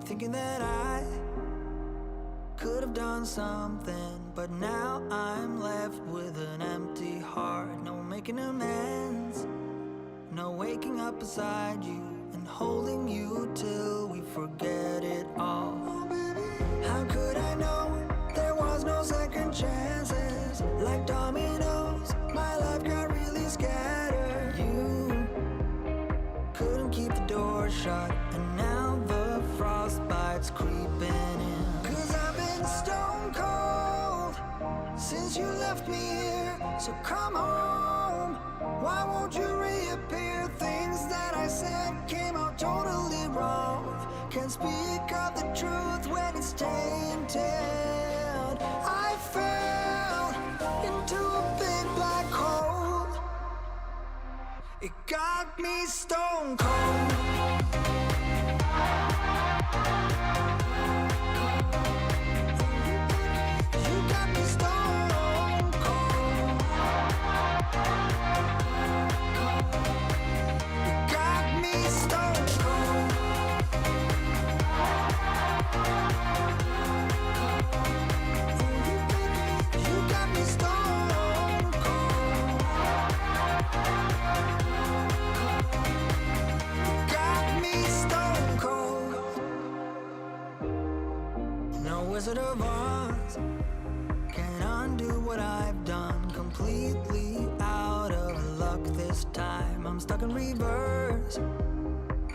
thinking that I could have done something, but now I'm left with an empty heart. No making amends, no waking up beside you and holding you till we forget it all. How could I know there was no second chances? Like dominoes, my life got really scattered. You couldn't keep the door shut, and now the frostbite's creeping in. 'Cause I've been stone cold since you left me here, so come home. Why won't you reappear? Things that I said came out totally wrong. Can't speak of the truth when it's tainted. I fell into a big black hole. It got me stone cold. You got me stone cold. You got me stone cold. You got me stone cold. Got me stone cold. No Wizard of Oz can undo what I've done. Completely out of luck this time. I'm stuck in reverse.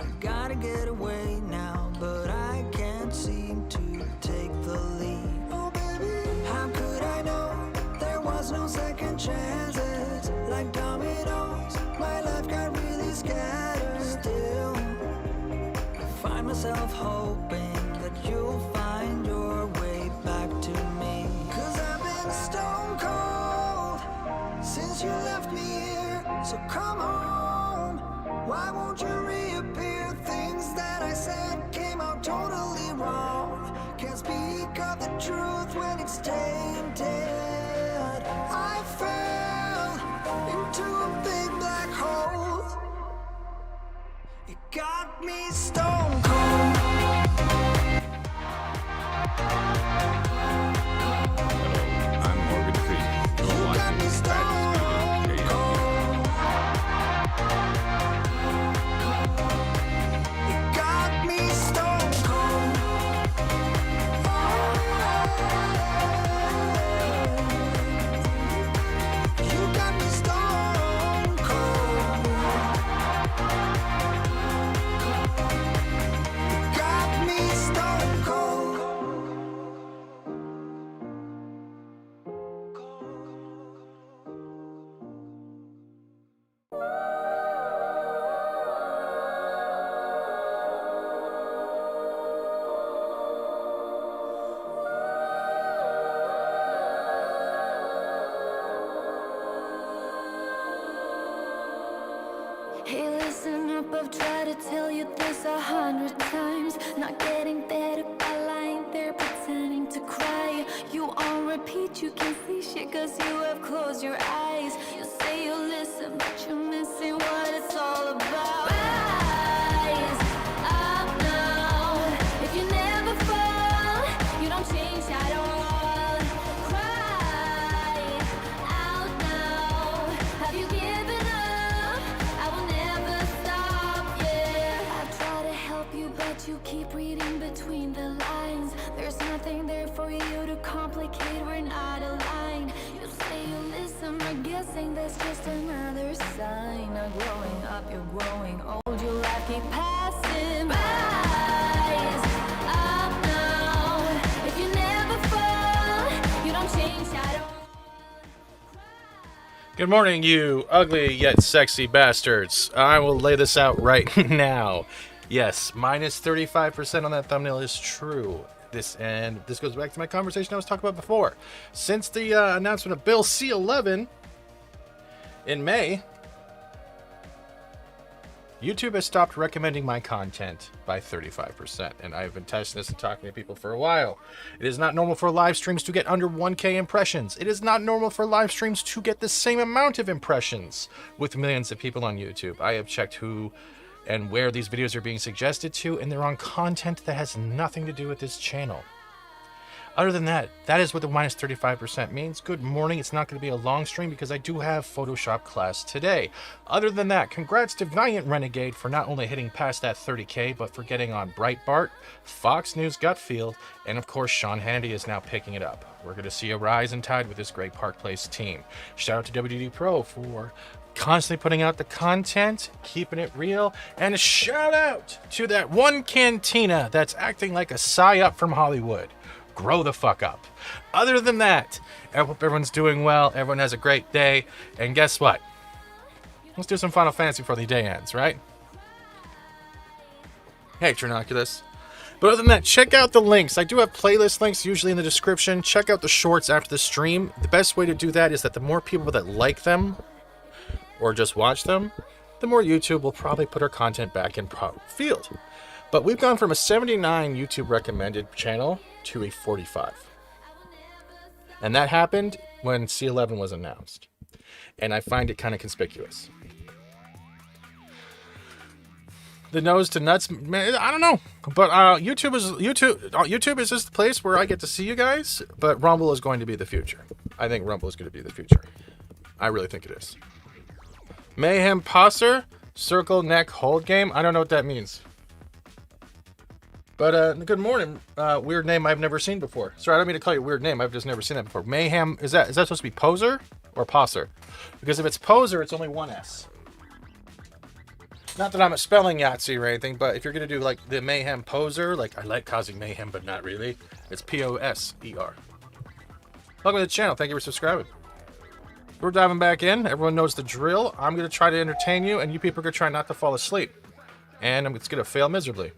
I gotta get away now, but I can't seem to take the lead. Oh baby, how could I know there was no second chances? Like dominoes, my life got really scattered. Still, I find myself hoping that you'll find your way back to me. 'Cause I've been stone cold since you left me here, so come home. Why won't you reappear? Things that I said came out totally wrong. Can't speak of the truth when it's tainted. I fell into a big black hole. It got me stone cold. I'm Morgan Freeman. You're You got watching me stone FAT-STEVENSEAGAL. cold. It got me stone cold. You got me stone cold. Got me stone cold. Hey, listen up, I've tried to tell you this 100 times. Not getting better by lying there pretending to cry. You on repeat, you can see shit cause you have closed your eyes. You say you listen, but you're missing what it's all about. Rise up now. If you never fall, you don't change at all. Cry out now. Have you given up? I will never stop, yeah. I try to help you, but you keep reading between the lines. There's nothing there for you to complicate, we're not aligned. You say you listen, but guessing that's just another sign. Not growing up, you're growing old, your life keep passing by. Rise up now. If you never fall, you don't change at all. Good morning, you ugly yet sexy bastards. I will lay this out right now. Yes, minus 35% on that thumbnail is true. This goes back to my conversation I was talking about before. Since the announcement of Bill C-11 in May, YouTube has stopped recommending my content by 35%, and I've been testing this and talking to people for a while. It is not normal for live streams to get under 1K impressions. It is not normal for live streams to get the same amount of impressions with millions of people on YouTube. I have checked who and where these videos are being suggested to, and they're on content that has nothing to do with this channel. Other than that, that is what the minus 35% means. Good morning. It's not going to be a long stream because I do have Photoshop class today. Other than that, congrats to Valiant Renegade for not only hitting past that 30K, but for getting on Breitbart, Fox News Gutfield, and of course, Sean Hannity is now picking it up. We're going to see a rise in tide with this great Park Place team. Shout out to WDD Pro for constantly putting out the content, keeping it real, and a shout out to that one cantina that's acting like a psyop from Hollywood. Grow the fuck up. Other than that, I hope everyone's doing well, everyone has a great day, and guess what? Let's do some Final Fantasy before the day ends, right? Hey, Trinoculus. But other than that, check out the links. I do have playlist links usually in the description. Check out the shorts after the stream. The best way to do that is that the more people that like them, or just watch them, the more YouTube will probably put our content back in field. But we've gone from a 79 YouTube recommended channel to a 45. And that happened when C11 was announced. And I find it kind of conspicuous. The nose to nuts, man, I don't know. But YouTube is just the place where I get to see you guys. But Rumble is going to be the future. I think Rumble is going to be the future. I really think it is. Mayhem Posser, circle neck hold game. I don't know what that means. But good morning. Weird name I've never seen before. Sorry, I don't mean to call you a weird name. I've just never seen that before. Mayhem, is that supposed to be poser or posser? Because if it's poser, it's only one S. Not that I'm a spelling Yahtzee or anything, but if you're going to do like the Mayhem poser, like I like causing mayhem, but not really, it's P-O-S-E-R. Welcome to the channel. Thank you for subscribing. We're diving back in. Everyone knows the drill. I'm going to try to entertain you, and you people are going to try not to fall asleep. And it's going to fail miserably.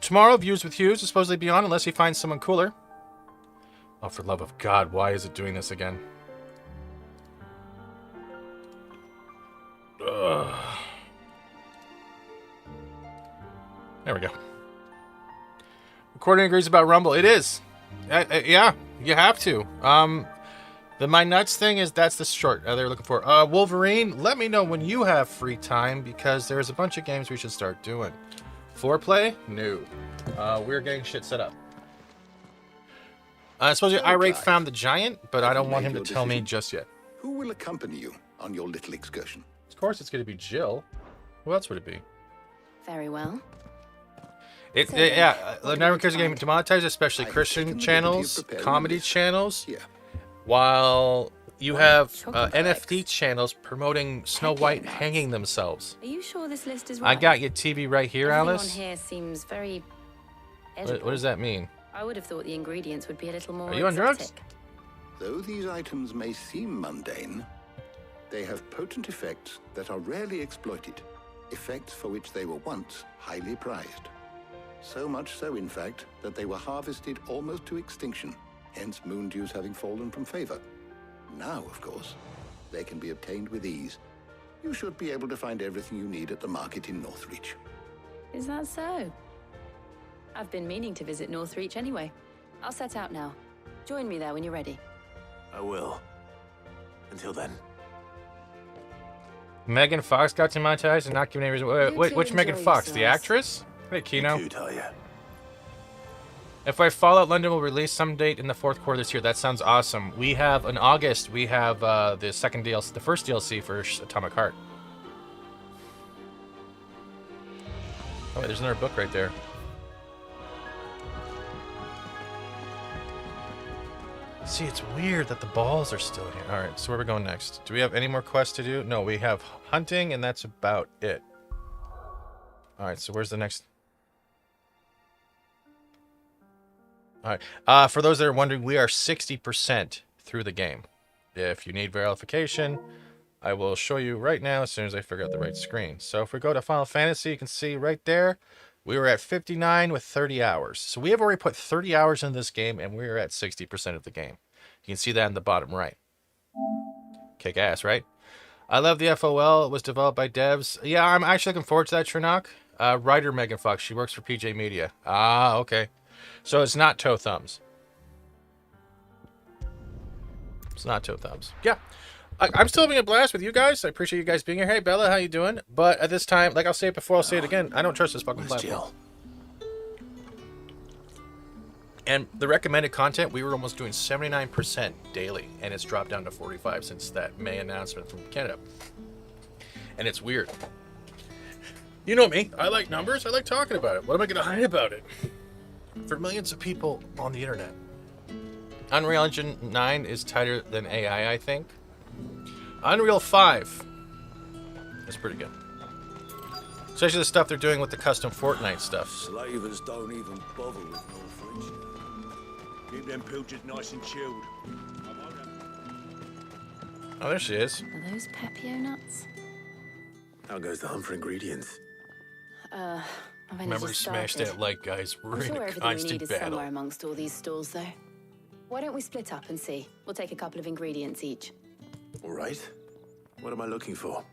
Tomorrow, Views with Hughes is supposedly be on, unless he finds someone cooler. Oh, for love of God, why is it doing this again? Ugh. There we go. Recording agrees about Rumble. It is. Yeah, you have to. The My Nuts thing is, that's the short they're looking for. Wolverine, let me know when you have free time, because there's a bunch of games we should start doing. Foreplay? No. We're getting shit set up. I suppose Irate found the giant, but I don't want him to tell me just yet. Who will accompany you on your little excursion? Of course it's going to be Jill. Who else would it be? Very well. Yeah, never cares getting demonetized, especially Christian channels, comedy channels. Yeah. While you have NFT channels promoting Snow White hanging themselves. Are you sure this list is right? I got your TV right here, Everything Alice. on here seems very What does that mean? I would have thought the ingredients would be a little more Are you on drugs? Though these items may seem mundane, they have potent effects that are rarely exploited, effects for which they were once highly prized. So much so, in fact, that they were harvested almost to extinction, hence moon dews having fallen from favor. Now, of course, they can be obtained with ease. You should be able to find everything you need at the market in Northreach. Is that so? I've been meaning to visit Northreach anyway. I'll set out now. Join me there when you're ready. I will. Until then. Megan Fox got demonetized and not given any reason. Wait, which Megan Fox? The actress? Hey, Kino. Cute, are ya? If I Fallout London will release some date in the 4th quarter this year, that sounds awesome. We have in August, we have the second DLC, the first DLC for Atomic Heart. Oh wait, there's another book right there. See, it's weird that the balls are still here. All right, so where are we going next? Do we have any more quests to do? No, we have hunting, and that's about it. All right, so where's the next? All right, for those that are wondering, we are 60% through the game. If you need verification, I will show you right now as soon as I figure out the right screen. So if we go to Final Fantasy, you can see right there, we were at 59 with 30 hours. So we have already put 30 hours in this game, and we are at 60% of the game. You can see that in the bottom right. Kick ass, right? I love the FOL. It was developed by devs. Yeah, I'm actually looking forward to that, Trinok. Writer Megan Fox. She works for PJ Media. Ah, okay. So it's not toe thumbs. It's not toe thumbs. Yeah. I'm still having a blast with you guys. I appreciate you guys being here. Hey, Bella, how you doing? But at this time, like I'll say it before, I'll say it again. I don't trust this fucking platform. And the recommended content, we were almost doing 79% daily, and it's dropped down to 45 since that May announcement from Canada. And it's weird. You know me. I like numbers. I like talking about it. What am I going to hide about it? For millions of people on the internet. Unreal Engine 9 is tighter than AI, I think. Unreal 5 is pretty good. Especially the stuff they're doing with the custom Fortnite stuff. Slavers don't even bother with Northridge. Keep them pilchers nice and chilled. Oh, there she is. Are those Pepio nuts? How goes the hunt for ingredients? I've only Remember, just smash started. that like, guys. We're I'm in sure a everything we need constant is battle. somewhere amongst all these stalls, though. Why don't we split up and see? We'll take a couple of ingredients each. All right. What am I looking for?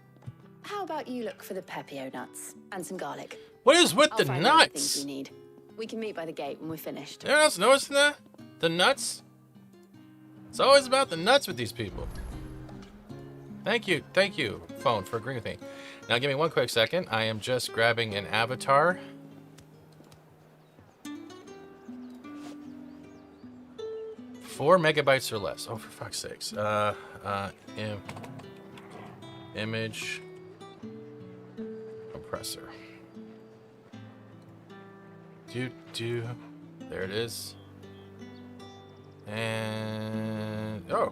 How about you look for the Pepio nuts and some garlic? What is with I'll the find all the things nuts? we need. We can meet by the gate when we're finished. Anyone else noticing that? The nuts? It's always about the nuts with these people. Thank you, phone, for agreeing with me. Now give me one quick second. I am just grabbing an avatar. Four megabytes or less. Oh, for fuck's sakes. Image compressor. There it is. And oh,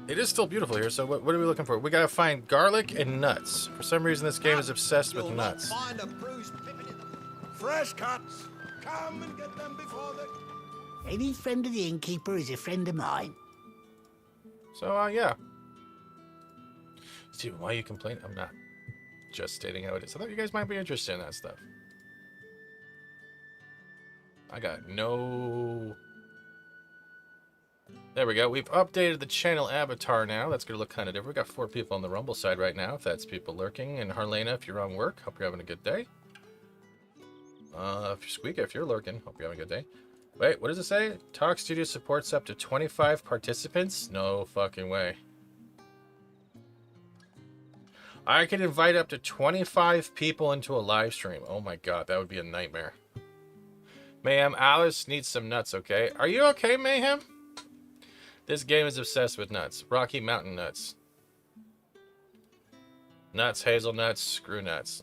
it is still beautiful here. So what are we looking for? We gotta find garlic and nuts. For some reason, this game is obsessed with nuts. Fresh cuts. Come and get them before they... Any friend of the innkeeper is a friend of mine. So yeah. Steven, why are you complaining? I'm not just stating how it is. I thought you guys might be interested in that stuff. I got no... There we go. We've updated the channel avatar now. That's going to look kind of different. We got 4 people on the Rumble side right now, if that's people lurking. And Harlena, if you're on work, hope you're having a good day. If you're Squeaka, if you're lurking, hope you're having a good day. Wait, what does it say? Talk Studio supports up to 25 participants? No fucking way. I can invite up to 25 people into a live stream. Oh my god, that would be a nightmare. Mayhem, Alice needs some nuts, okay? Are you okay, Mayhem? This game is obsessed with nuts. Rocky Mountain nuts. Nuts, hazelnuts, screw nuts.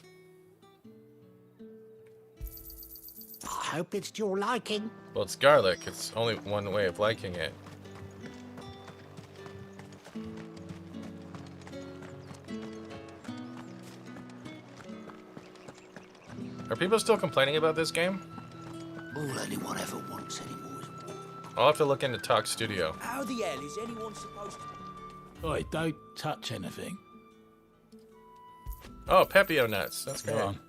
I hope it's to your liking. Well, it's garlic. It's only one way of liking it. Are people still complaining about this game? All anyone ever wants anymore is war. I'll have to look into Talk Studio. How the hell is anyone supposed to... Oi, don't touch anything. Oh, Pepio nuts. That's Go great. on.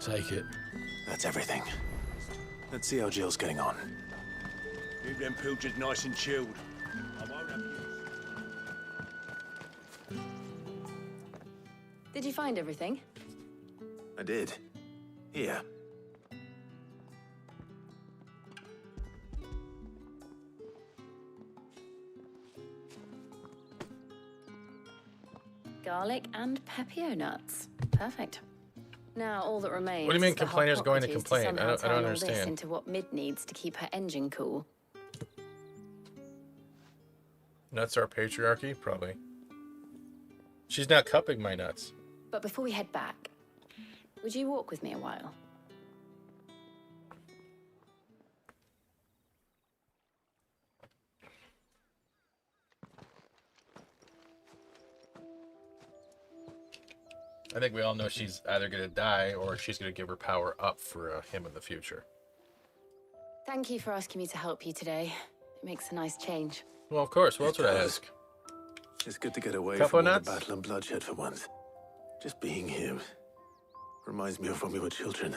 Take it. That's everything. Let's see how Jill's getting on. Keep them pilchers nice and chilled. I won't have you. Did you find everything? I did. Here. Garlic and Pepio nuts. Perfect. Now all that remains. What do you mean is the hot complainers pot going to produce complain? somehow I don't turn all understand. This into what Mid needs to keep her engine cool. Nuts are patriarchy? Probably. She's not cupping my nuts. But before we head back, would you walk with me a while? I think we all know she's either going to die or she's going to give her power up for him in the future. Thank you for asking me to help you today. It makes a nice change. Well, of course. What else would I does. ask? It's good to get away Couple from all the nuts? battle and bloodshed for once. Just being here reminds me of when we were children.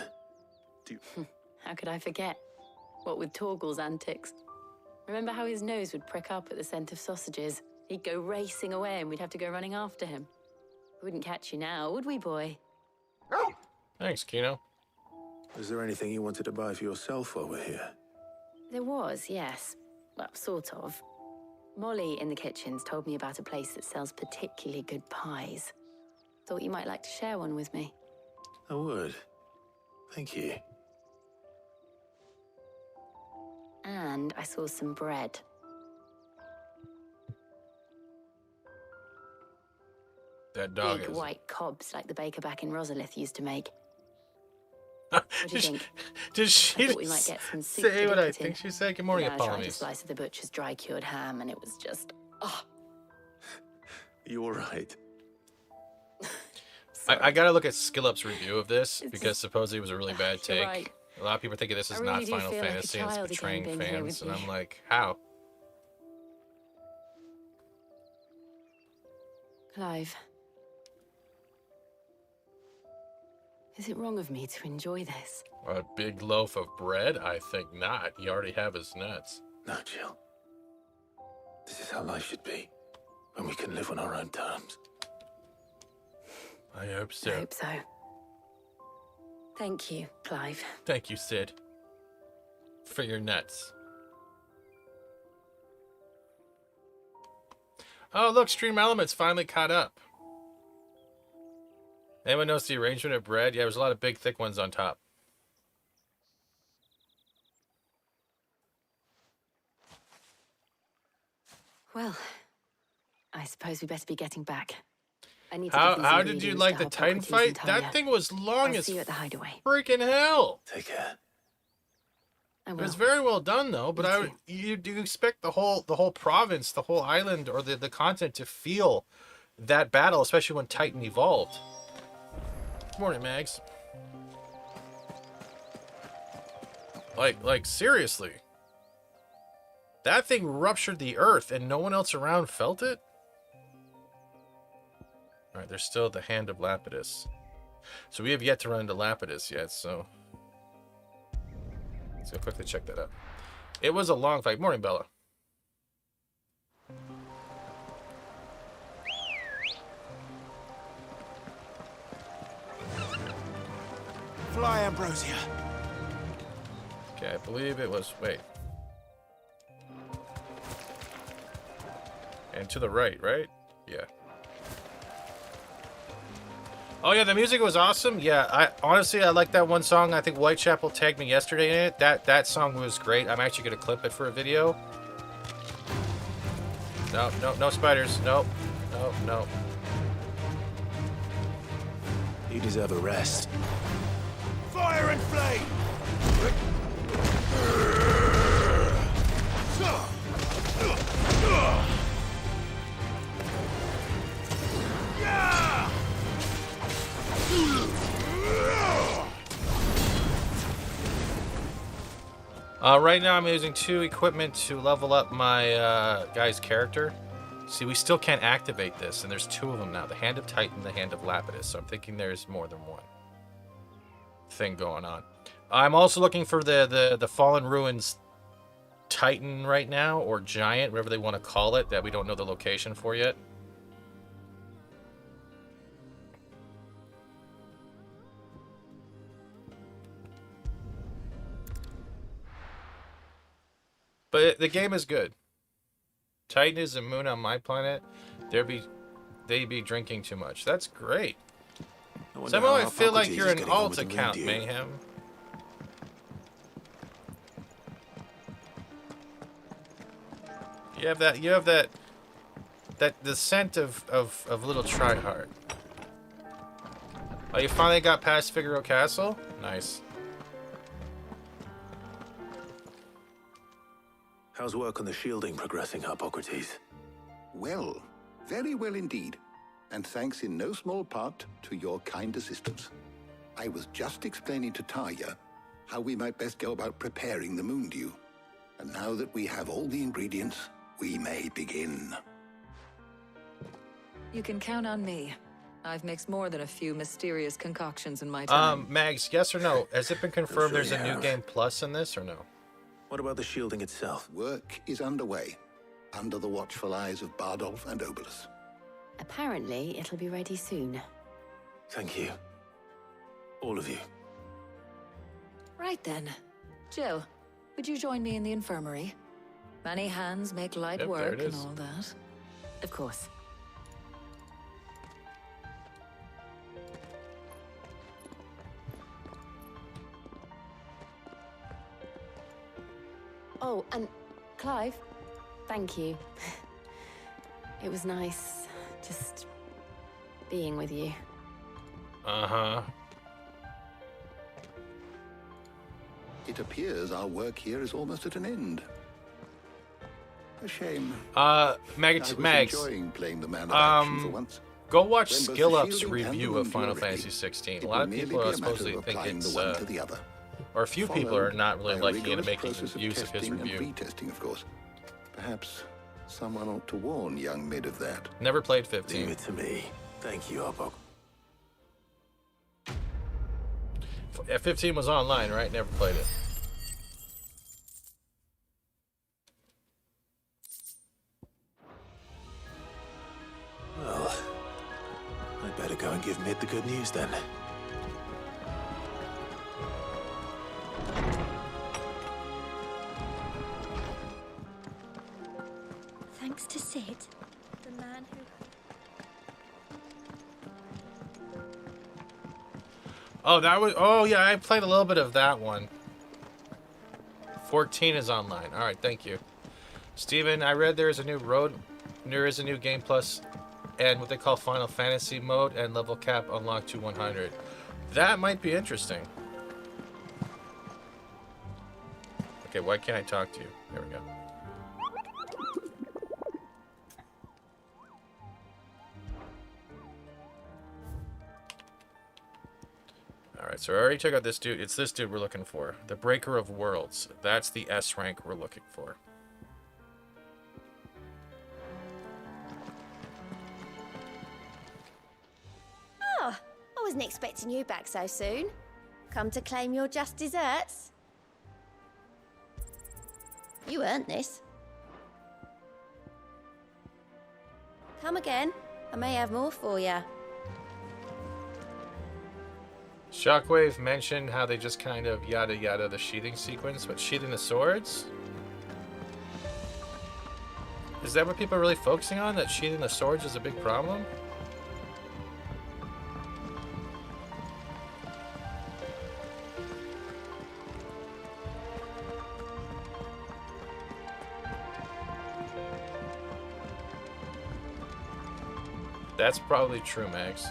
How could I forget? What with Torgal's antics. Remember how his nose would prick up at the scent of sausages? He'd go racing away and we'd have to go running after him. We wouldn't catch you now, would we, boy? Thanks, Kino. Is there anything you wanted to buy for yourself while we're here? There was, yes. Well, sort of. Molly in the kitchens told me about a place that sells particularly good pies. Thought you might like to share one with me. I would. Thank you. And I saw some bread. That dog Big is. white cobs like the baker back in Rosalith used to make. What do you think? Did she I thought we might get some soup say to what dip I it think in. she said? Good morning, I tried a Apollomies. slice of the butcher's dry-cured ham, and it was just... Oh, You all right? I gotta look at SkillUp's review of this It's- because supposedly it was a really bad You're take. right. A lot of people think this is I really not do Final feel like a Fantasy and it's child again betraying being here fans, with and I'm you. like, how? Clive. Is it wrong of me to enjoy this? A big loaf of bread? I think not. You already have his nuts. No, Jill. This is how life should be, when we can live on our own terms. I hope so. I hope so. Thank you, Clive. Thank you, Sid, for your nuts. Oh, look, Stream Elements finally caught up. Anyone notice the arrangement of bread? Yeah, there's a lot of big, thick ones on top. Well, I suppose we better be getting back. I need to How give these how did you ingredients like to the Titan Hippocrates fight? and Talia. That thing was long I'll as see you at the hideaway. freaking hell. Take care. I It will. was very well done, though. But Me I would, too. you do expect the whole province, the whole island, or the content to feel that battle, especially when Titan evolved. Good morning, Mags. Like seriously, that thing ruptured the earth, and no one else around felt it. All right, there's still the Hand of Lapidus, so we have yet to run into Lapidus yet. So let's go quickly check that out. It was a long fight. Morning, Bella. Fly, Ambrosia. Okay, I believe it was. Wait. And to the right, right? Yeah. Oh yeah, the music was awesome. Yeah, I like that one song. I think Whitechapel tagged me yesterday in it. That song was great. I'm actually gonna clip it for a video. No spiders. No. You deserve a rest. Fire and flame! Right now I'm using 2 equipment to level up my guy's character. See, we still can't activate this, and there's 2 of them now. The Hand of Titan, the Hand of Lapidus. So I'm thinking there's more than one thing going on. I'm also looking for the Fallen Ruins Titan right now, or Giant, whatever they want to call it, that we don't know the location for yet. But the game is good. Titan is a moon on my planet. They be drinking too much. That's great. Somehow I feel like you're an alt account, Mayhem. You have that the scent of little tryhard. Oh, you finally got past Figaro Castle? Nice. How's work on the shielding progressing, Hippocrates? Well, very well indeed. And thanks in no small part to your kind assistance. I was just explaining to Talia how we might best go about preparing the moon dew. And now that we have all the ingredients, we may begin. You can count on me. I've mixed more than a few mysterious concoctions in my time. Mags, yes or no? Has it been confirmed sure there's a you new have. game plus in this or no? What about the shielding itself? Work is underway, under the watchful eyes of Bardolph and Obolus. Apparently, it'll be ready soon. Thank you. All of you. Right then. Jill, would you join me in the infirmary? Many hands make light Yep, there work it and is. all that. Of course. Oh, and Clive, thank you. It was nice just being with you. Uh-huh. It appears our work here is almost at an end. A shame. Mags, enjoying playing the man of action for once. go watch When both Skill the Up's shielding and review the of wound Final are ready, Fantasy 16. A it lot will of merely people be are a matter supposedly of think applying it's, the one to the other. or a few people are not really Followed liking it and by a making rigorous use of his testing and review. retesting, of course. Perhaps someone ought to warn young Mid of that. Never played Leave 15. it to me. Thank you, Arbok. F15 was online, right? Never played it. Well, I'd better go and give Mid the good news then. Thanks to Sid, the man who... Oh, that was... Oh, yeah, I played a little bit of that one. 14 is online. All right, thank you. Steven, I read there is a new Game Plus and what they call Final Fantasy mode and level cap unlocked to 100. That might be interesting. Okay, why can't I talk to you? There we go. Alright, so I already took out this dude. It's this dude we're looking for. The Breaker of Worlds. That's the S rank we're looking for. Oh, I wasn't expecting you back so soon. Come to claim your just desserts? You earned this. Come again. I may have more for you. Shockwave mentioned how they just kind of yada yada the sheathing sequence, but sheathing the swords? Is that what people are really focusing on? That sheathing the swords is a big problem? That's probably true, Max.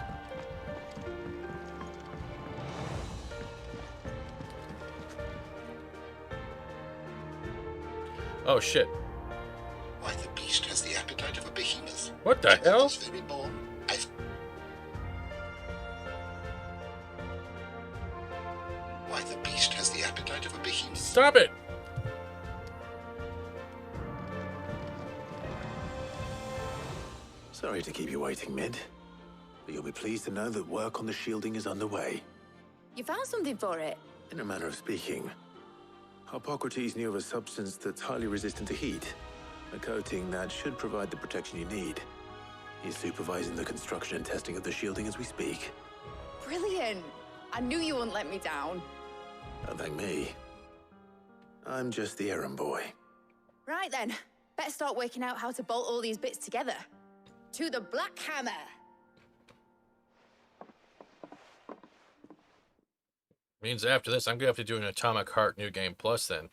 Oh shit. Why, the beast has the appetite of a behemoth. What the hell? This very born, Why, the beast has the appetite of a behemoth. Stop it! Sorry to keep you waiting, Mid. But you'll be pleased to know that work on the shielding is underway. You found something for it? In a manner of speaking, Hippocrates knew of a substance that's highly resistant to heat. A coating that should provide the protection you need. He's supervising the construction and testing of the shielding as we speak. Brilliant! I knew you wouldn't let me down. Don't thank me. I'm just the errand boy. Right then, better start working out how to bolt all these bits together. To the Black Hammer! Means after this, I'm gonna have to do an Atomic Heart New Game Plus then.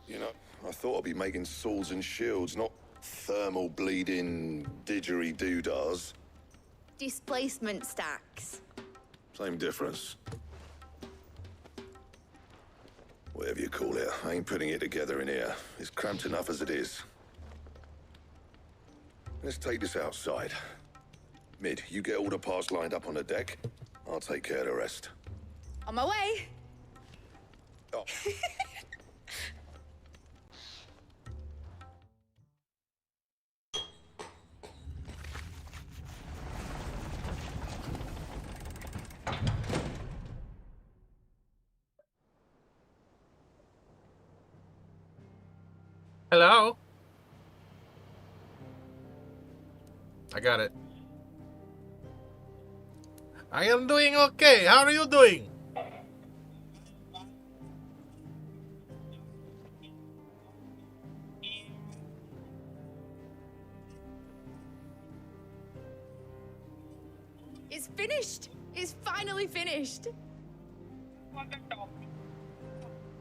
You know, I thought I'd be making swords and shields, not thermal bleeding didgeridoo-dahs. Displacement stacks. Same difference. Whatever you call it, I ain't putting it together in here. It's cramped enough as it is. Let's take this outside. Mid, you get all the parts lined up on the deck. I'll take care of the rest. On my way! Oh. Hello? I got it. I am doing okay. How are you doing? It's finished. It's finally finished.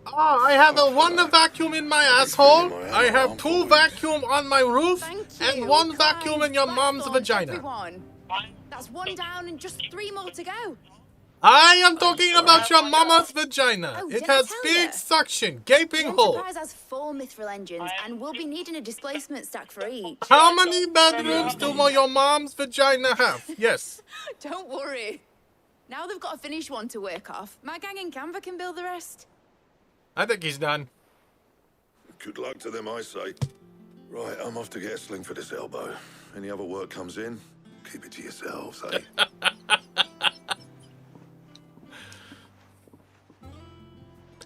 Oh, I have a one vacuum in my asshole. I have 2 vacuum on my roof, and 1 vacuum in your mom's vagina. Everyone. That's 1 down and just 3 more to go. I am talking about your mama's vagina. Oh, It did I has tell big ya? suction, gaping The hole. Enterprise has 4 mithril engines, and we'll be needing a displacement stack for each. How many bedrooms do your mom's vagina have? Yes. Don't worry. Now they've got a finished one to work off. My gang in Canva can build the rest. I think he's done. Good luck to them, I say. Right, I'm off to get a sling for this elbow. Any other work comes in, keep it to yourselves, eh?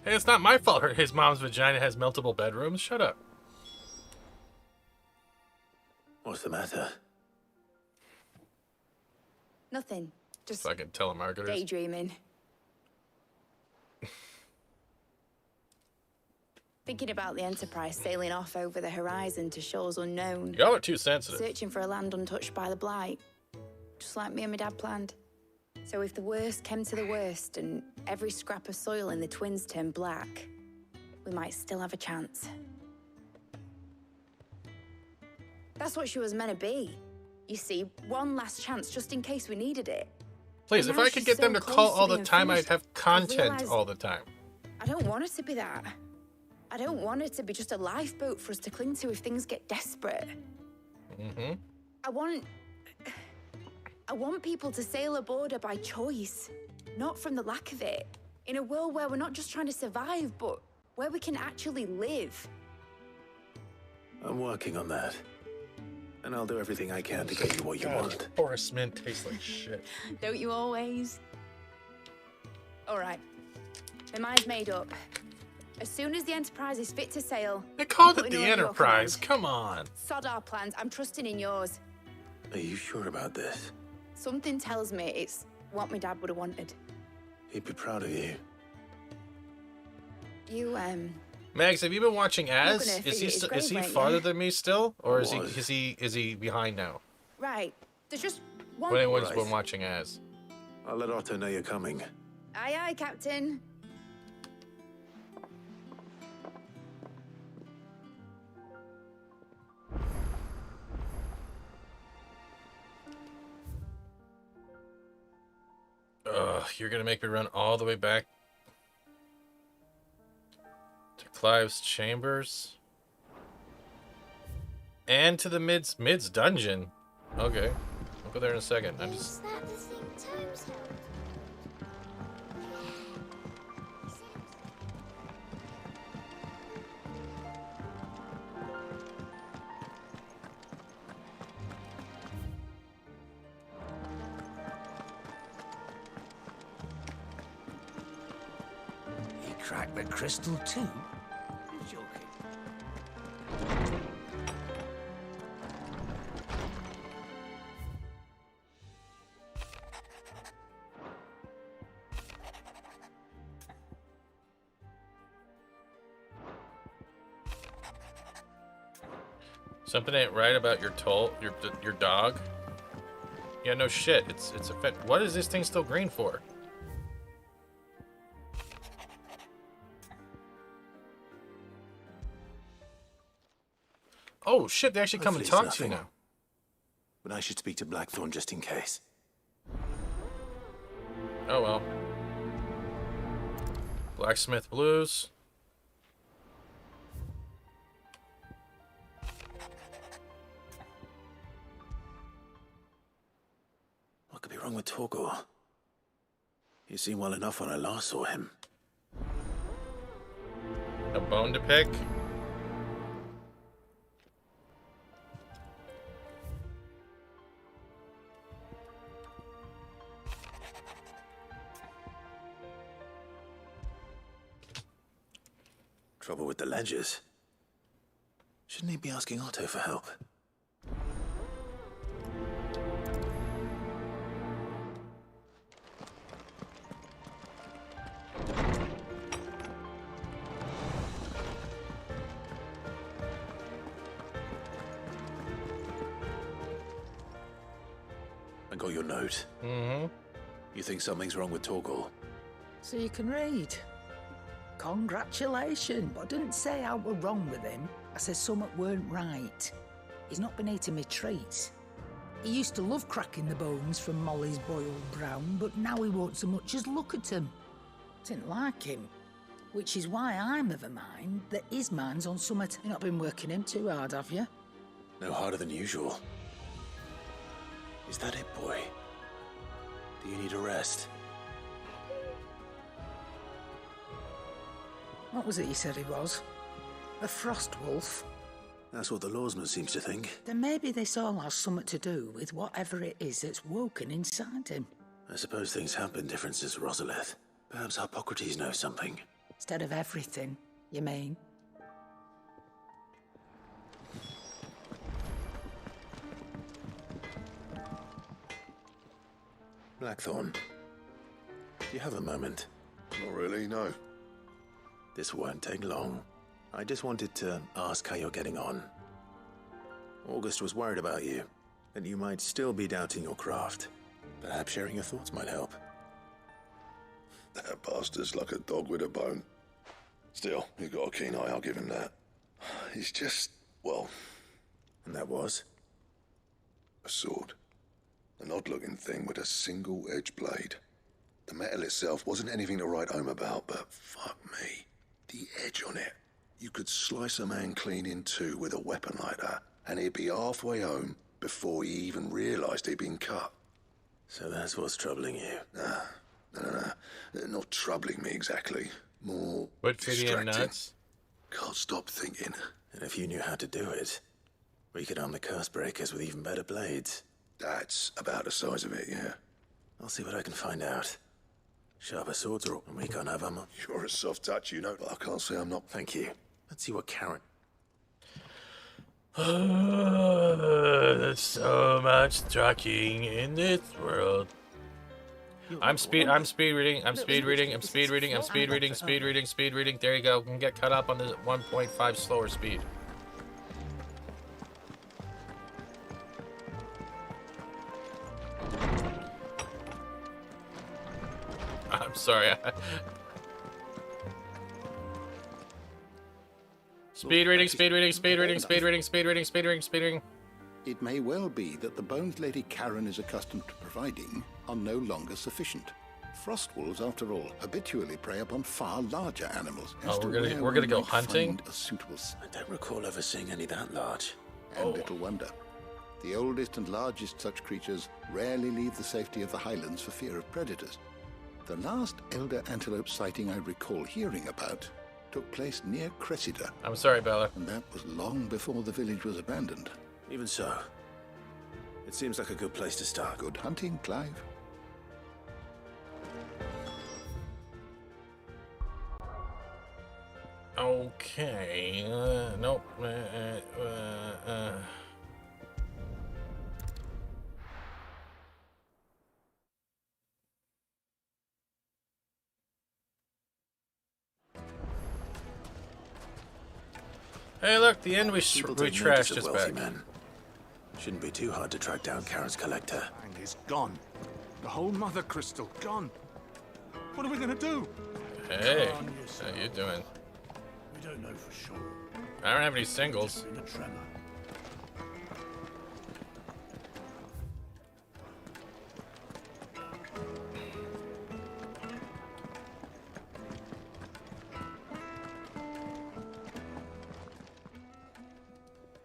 Hey, it's not my fault his mom's vagina has multiple bedrooms. Shut up. What's the matter? Nothing. Just Fucking telemarketers. daydreaming. Thinking about the Enterprise sailing off over the horizon to shores unknown. Y'all are too sensitive. Searching for a land untouched by the blight. Just like me and my dad planned. So if the worst came to the worst and every scrap of soil in the twins turned black, we might still have a chance. That's what she was meant to be. You see, one last chance just in case we needed it. Please, And if now I could she's get so them to close call all the being time, I'd finished, have content realised all the time. I don't want it to be that. I don't want it to be just a lifeboat for us to cling to if things get desperate. Mm-hmm. I want people to sail aboard her by choice, not from the lack of it. In a world where we're not just trying to survive, but where we can actually live. I'm working on that. And I'll do everything I can to get you what you want. Forest mint tastes like shit. Don't you always? All right. My mind's made up. As soon as the Enterprise is fit to sail... They called I'm it putting the her under your Enterprise. command. Come on. Sod our plans. I'm trusting in yours. Are you sure about this? Something tells me it's what my dad would have wanted. He'd be proud of you. You, Max, have you been watching As? gonna Is he figure his is he grave, ain't farther ya? than me still, or is Was. he behind now? right. There's just one... When anyone's Right. been watching As. I'll let Otto know you're coming. Aye, aye, Captain. Ugh, you're gonna make me run all the way back to Clive's chambers and to the mid's dungeon. Okay, I'll go there in a second. I'm just. Is that the thing Tomes held? He cracked the crystal too? You're joking. Something ain't right about your your dog. Yeah, no shit. It's a fit. What is this thing still green for? Oh shit! They actually come and Hopefully talk it's to you nothing. now. But I should speak to Blackthorn just in case. Oh well. Blacksmith Blues. What could be wrong with Torgor? He seemed well enough when I last saw him. A bone to pick. Trouble with the ledgers. Shouldn't he be asking Otto for help? I got your note. Mm-hmm. You think something's wrong with Torgal? So you can read. Congratulations. But I didn't say I were wrong with him. I said something weren't right. He's not been eating me treats. He used to love cracking the bones from Molly's boiled brown, but now he won't so much as look at him. Didn't like him. Which is why I'm of a mind that his mind's on summit. You've not been working him too hard, have you? No harder than usual. Is that it, boy? Do you need a rest? What was it you said he was? A frost wolf? That's what the lawsman seems to think. Then maybe this all has something to do with whatever it is that's woken inside him. I suppose things have been different since Rosalith. Perhaps Hippocrates knows something. Instead of everything, you mean? Blackthorn, do you have a moment? Not really, no. This won't take long. I just wanted to ask how you're getting on. August was worried about you, and you might still be doubting your craft. Perhaps sharing your thoughts might help. That bastard's like a dog with a bone. Still, he's got a keen eye, I'll give him that. He's just, well... And that was? A sword. An odd-looking thing with a single-edged blade. The metal itself wasn't anything to write home about, but fuck me. The edge on it. You could slice a man clean in two with a weapon like that, and he'd be halfway home before he even realised he'd been cut. So that's what's troubling you? No. Not troubling me exactly. More What for you distracting. nuts? Can't stop thinking. And if you knew how to do it, we could arm the curse breakers with even better blades. That's about the size of it, yeah. I'll see what I can find out. Sharper swords or we can't have them. You're a soft touch, you know, but I can't say I'm not. Thank you. Let's see what Karen... There's so much trucking in this world. I'm speed reading. There you go. You can get caught up on the 1.5 slower speed. I'm sorry. Speed reading. It may well be that the bones Lady Karen is accustomed to providing are no longer sufficient. Frost wolves, after all, habitually prey upon far larger animals. Oh, we're gonna go hunting? Find a suitable... I don't recall ever seeing any that large. And little wonder. The oldest and largest such creatures rarely leave the safety of the highlands for fear of predators. The last elder antelope sighting I recall hearing about took place near Cressida. I'm sorry, Bella. And that was long before the village was abandoned. Even so, it seems like a good place to start. Good hunting, Clive. Okay. Nope. Hey, look, the end we trashed is back. Man. Shouldn't be too hard to track down Karen's collector. And he's gone. The whole mother crystal gone. What are we gonna do? Hey, how you doing? We don't know for sure. I don't have any singles. In a tremor.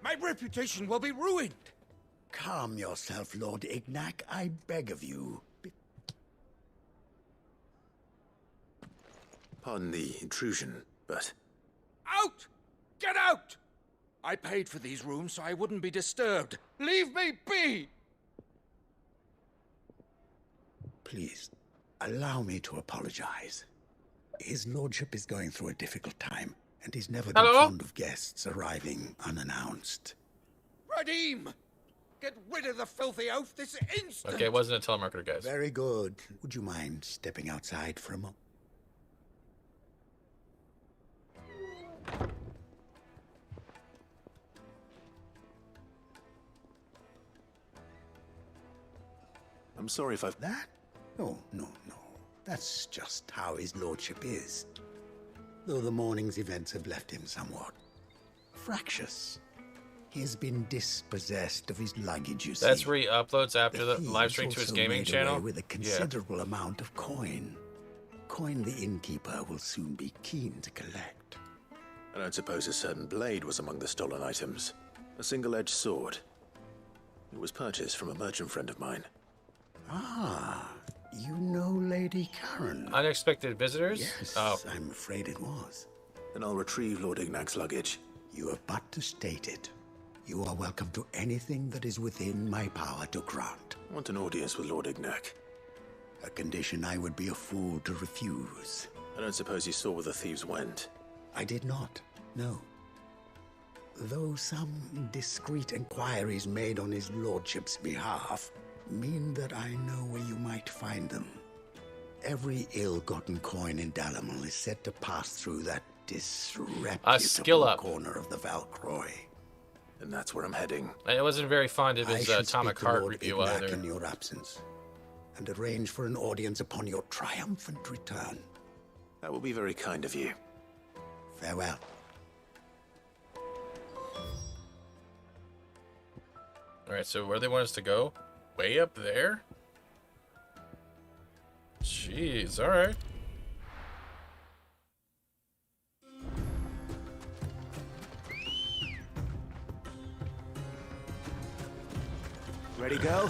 My reputation will be ruined. Calm yourself, Lord Ignac, I beg of you. Pardon the intrusion, but... Out! Get out! I paid for these rooms so I wouldn't be disturbed. Leave me be! Please, allow me to apologize. His lordship is going through a difficult time, and he's never been fond of guests arriving unannounced. Radim! Get rid of the filthy oaf this instant! Okay, it wasn't a telemarketer, guys. Very good. Would you mind stepping outside for a moment? I'm sorry if I've... That? Oh, no. That's just how his lordship is. Though the morning's events have left him somewhat fractious. He has been dispossessed of his luggage, you see. That's where he uploads after the Thieves live stream to his also gaming made channel? away with a considerable amount of coin. Coin the innkeeper will soon be keen to collect. I don't suppose a certain blade was among the stolen items. A single-edged sword. It was purchased from a merchant friend of mine. Ah, you know Lady Karen. Unexpected visitors? Yes, Oh. I'm afraid it was. Then I'll retrieve Lord Ignac's luggage. You have but to state it. You are welcome to anything that is within my power to grant. I want an audience with Lord Ignac. A condition I would be a fool to refuse. I don't suppose you saw where the thieves went. I did not, no. Though some discreet inquiries made on his lordship's behalf mean that I know where you might find them. Every ill-gotten coin in Dalamal is said to pass through that disreputable corner of the Valcroy. And that's where I'm heading. I wasn't very fond of his Atomic Heart review either. In your absence, and arrange for an audience upon your triumphant return. That will be very kind of you. Farewell. Alright, so where they want us to go? Way up there? Jeez, alright. Ready, go?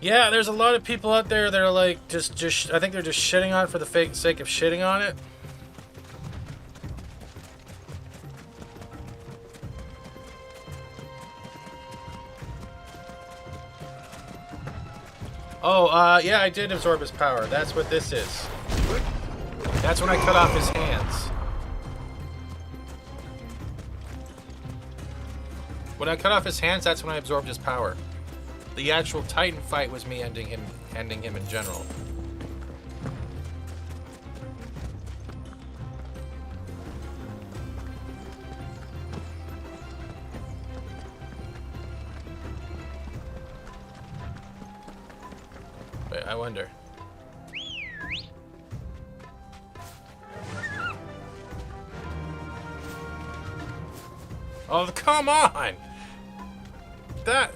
Yeah, there's a lot of people out there that are like, I think they're just shitting on it for the sake of shitting on it. Oh, yeah, I did absorb his power. That's what this is. That's when I cut off his hands. When I cut off his hands, that's when I absorbed his power. The actual Titan fight was me ending him in general. Wait, I wonder. Oh, come on! That...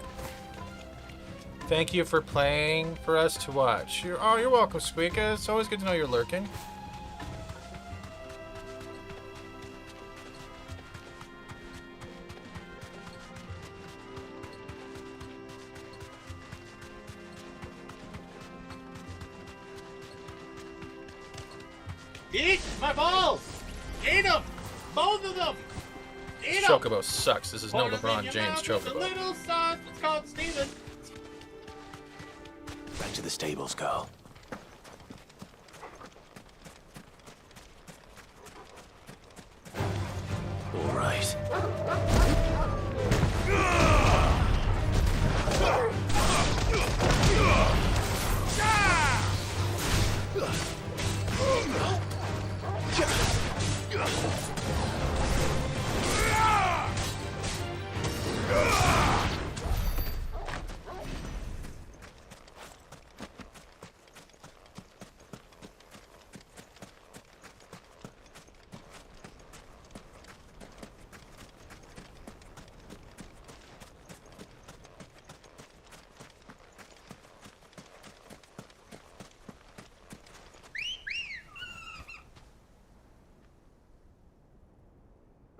Thank you for playing for us to watch. You're welcome, Squeaka. It's always good to know you're lurking. Eat my balls! Eat them! Both of them! Eat them! Chocobo sucks. This is no LeBron James Chocobo. Little son, it's called Steven. Back to the stables, girl. All right.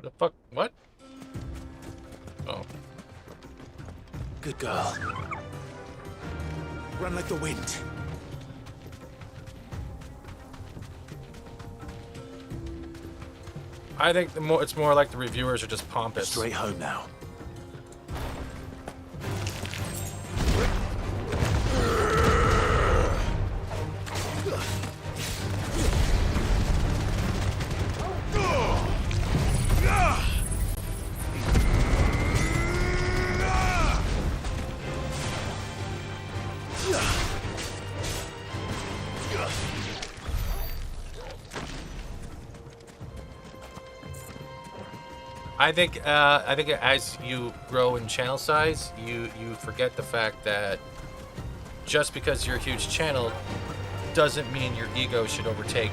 The fuck? What? Oh. Good girl. Run like the wind. I think it's more like the reviewers are just pompous. Straight home now. I think as you grow in channel size, you forget the fact that just because you're a huge channel doesn't mean your ego should overtake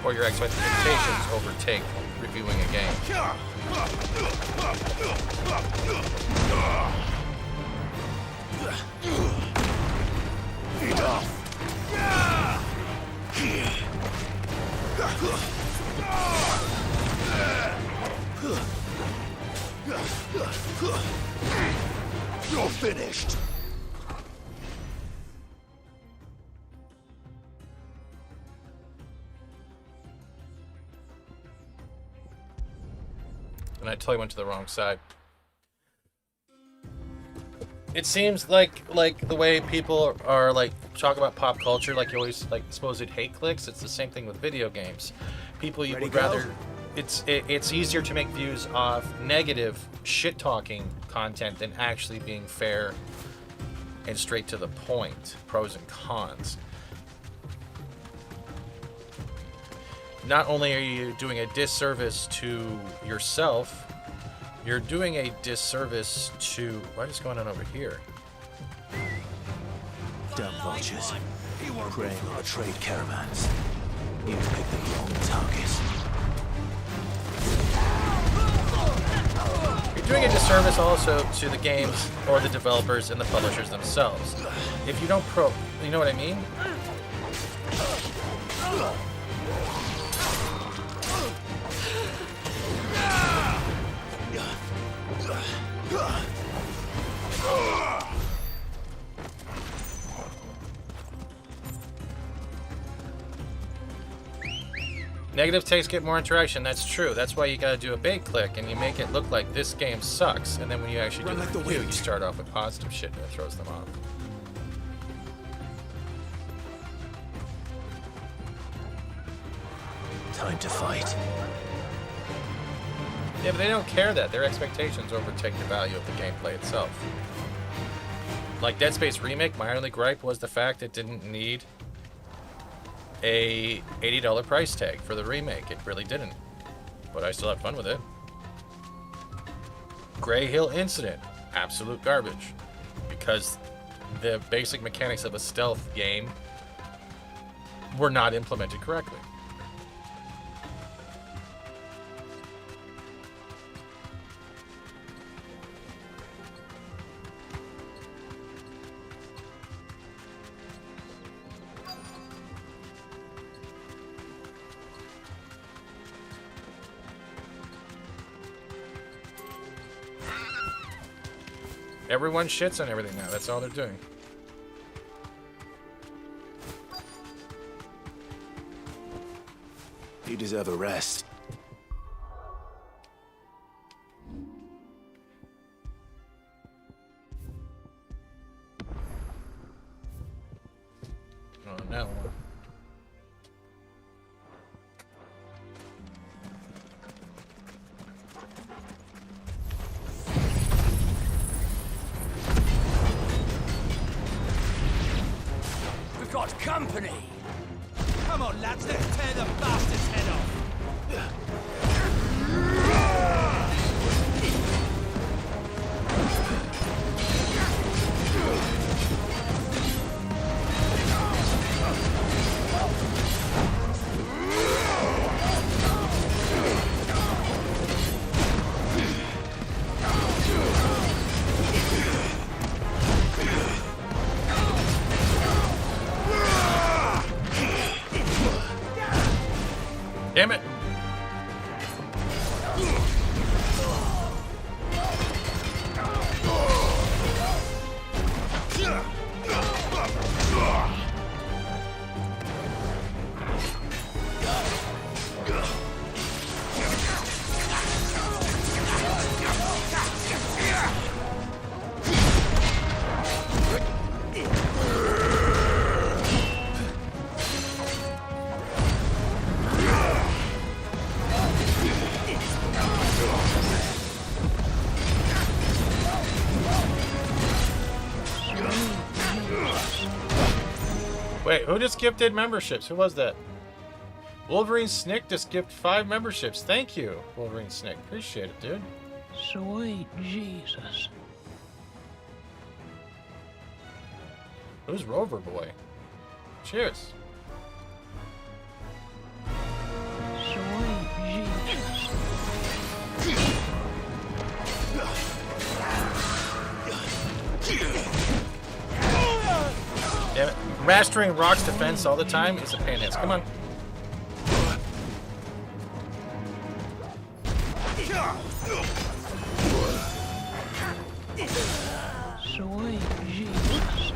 or your expectations overtake reviewing a game. You're finished. And I totally went to the wrong side. It seems like the way people are like talk about pop culture, like you always like supposed hate clicks. It's the same thing with video games. People you would rather. It's easier to make views off negative shit talking content than actually being fair and straight to the point. Pros and cons. Not only are you doing a disservice to yourself, you're doing a disservice to... What is going on over here? Dumb vultures. Preying on the trade caravans. You picked the wrong target. You're doing a disservice also to the games or the developers and the publishers themselves. If you don't you know what I mean? Negative takes get more interaction, that's true. That's why you gotta do a bait click and you make it look like this game sucks, and then when you actually do the review, you start off with positive shit and it throws them off. Time to fight. Yeah, but they don't care that. Their expectations overtake the value of the gameplay itself. Like Dead Space Remake, my only gripe was the fact it didn't need a $80 price tag for the remake. It really didn't. But I still had fun with it. Grey Hill Incident, absolute garbage. Because the basic mechanics of a stealth game were not implemented correctly. Everyone shits on everything now. That's all they're doing. You deserve a rest. Oh, no. We've got company. Come on, lads, let's tear the bastard's head off. Damn it! Wait, who just gifted memberships? Who was that? Wolverine Snick just gifted 5 memberships. Thank you, Wolverine Snick. Appreciate it, dude. Sweet Jesus. Who's Rover Boy? Cheers. Sweet Jesus. Damn it. Mastering Rock's defense all the time is a pain in the ass. Come on. Sweet Jesus.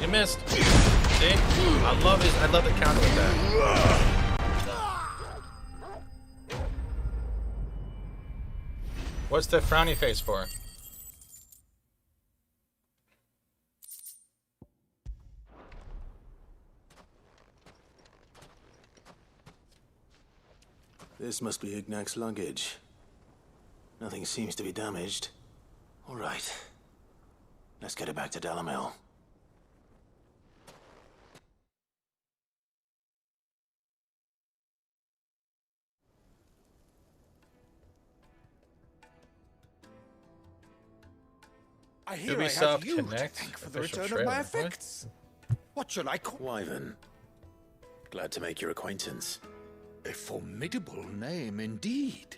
You missed. See? I love the counter with that. What's the frowny face for? This must be Ignac's luggage. Nothing seems to be damaged. All right. Let's get it back to Delamel. I hear Ubisoft I have you Connect, to thank for the official return of my trailer. effects. What shall I call? Wyvern. Glad to make your acquaintance. A formidable name indeed.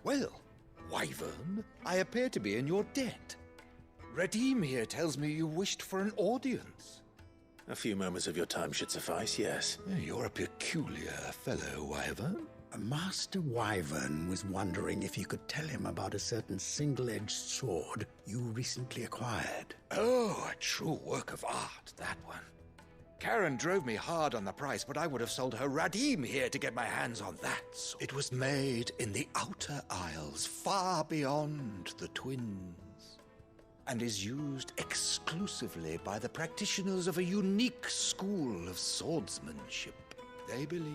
Well, Wyvern, I appear to be in your debt. Redeem here tells me you wished for an audience. A few moments of your time should suffice, yes. You're a peculiar fellow, Wyvern. Master Wyvern was wondering if you could tell him about a certain single-edged sword you recently acquired. Oh, a true work of art, that one. Karen drove me hard on the price, but I would have sold her Radim here to get my hands on that sword. It was made in the Outer Isles, far beyond the Twins, and is used exclusively by the practitioners of a unique school of swordsmanship. They believe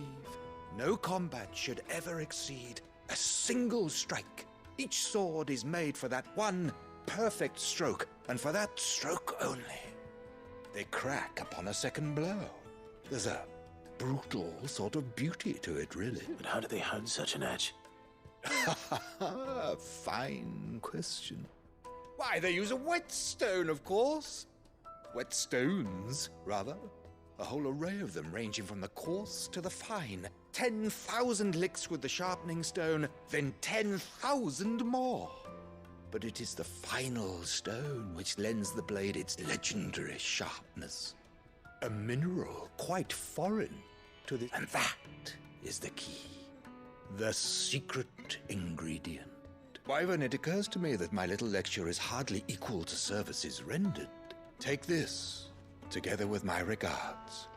no combat should ever exceed a single strike. Each sword is made for that one perfect stroke, and for that stroke only. They crack upon a second blow. There's a brutal sort of beauty to it, really. But how do they hone such an edge? Fine question. Why, they use a whetstone, of course. Whetstones, rather. A whole array of them, ranging from the coarse to the fine. 10,000 licks with the sharpening stone, then 10,000 more. But it is the final stone which lends the blade its legendary sharpness. A mineral quite foreign to the... And that is the key. The secret ingredient. Wyvern, it occurs to me that my little lecture is hardly equal to services rendered. Take this, together with my regards.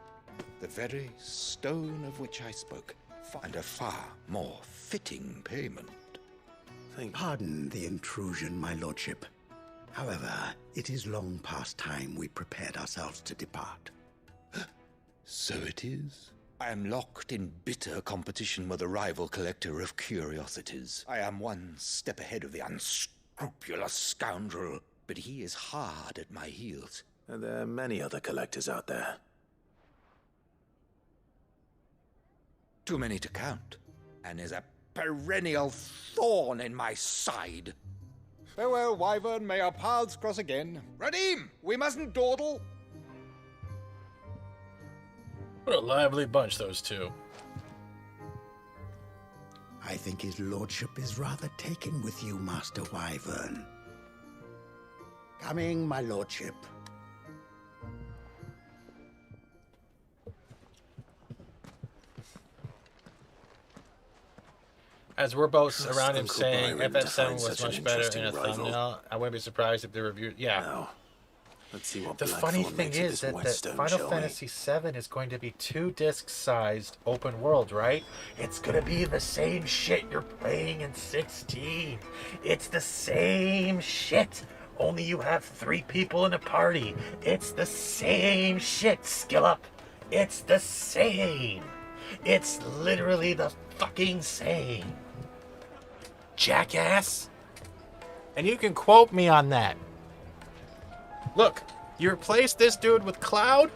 the very stone of which I spoke, and a far more fitting payment. Pardon the intrusion, my lordship. However, it is long past time we prepared ourselves to depart. So it is. I am locked in bitter competition with a rival collector of curiosities. I am one step ahead of the unscrupulous scoundrel, but he is hard at my heels. And there are many other collectors out there. Too many to count, and is a perennial thorn in my side. Farewell, Wyvern, may our paths cross again. Radim, we mustn't dawdle. What a lively bunch, those two. I think his lordship is rather taken with you, Master Wyvern. Coming, my lordship. As we're both around him Uncle saying Byron FF7 defines was such an much better interesting in a rival. thumbnail, I wouldn't be surprised if the review. Yeah. No. Let's see what The Blackthorn funny thing makes of is this that whetstone, Final shall we? Fantasy VII is going to be 2-disc-sized open world, right? It's going to be the same shit you're playing in 16. It's the same shit. Only you have 3 people in a party. It's the same shit. Skill up. It's the same. It's literally the fucking same. Jackass. And you can quote me on that. Look, you replace this dude with Cloud,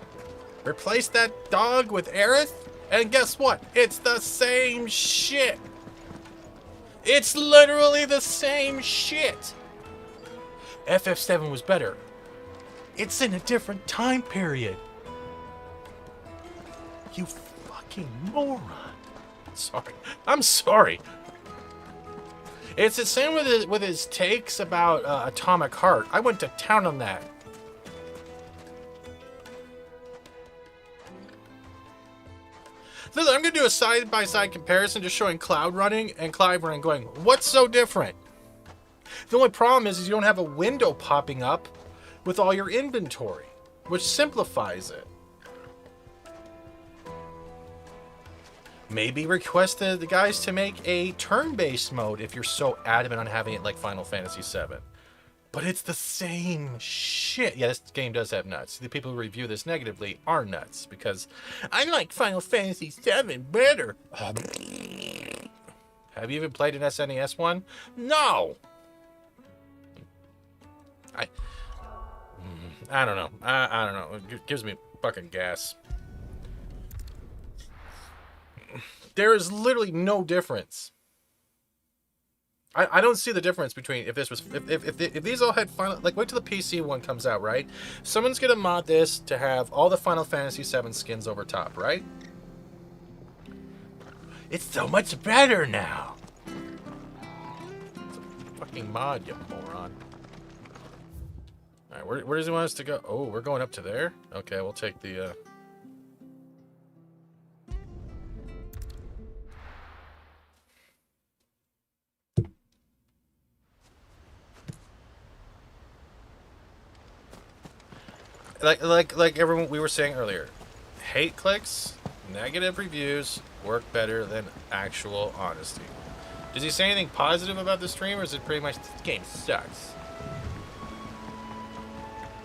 replace that dog with Aerith, and guess what? It's the same shit. It's literally the same shit. FF7 was better. It's in a different time period. You fucking moron. Sorry. I'm sorry. It's the same with his takes about Atomic Heart. I went to town on that. Listen, I'm going to do a side-by-side comparison just showing Cloud running and Clive running going, what's so different? The only problem is you don't have a window popping up with all your inventory, which simplifies it. Maybe request the guys to make a turn-based mode if you're so adamant on having it like Final Fantasy VII. But it's the same shit. Yeah, this game does have nuts. The people who review this negatively are nuts because I like Final Fantasy VII better. Have you even played an SNES one? No. I don't know. I don't know. It gives me fucking gas. There is literally no difference. I don't see the difference between if this was if these all had final, like, wait till the PC one comes out, right? Someone's gonna mod this to have all the Final Fantasy VII skins over top, right? It's so much better now. It's a fucking mod, you moron. All right, where does he want us to go? Oh, we're going up to there. Okay, we'll take the. Like everyone we were saying earlier, hate clicks, negative reviews work better than actual honesty. Does he say anything positive about the stream, or is it pretty much this game sucks?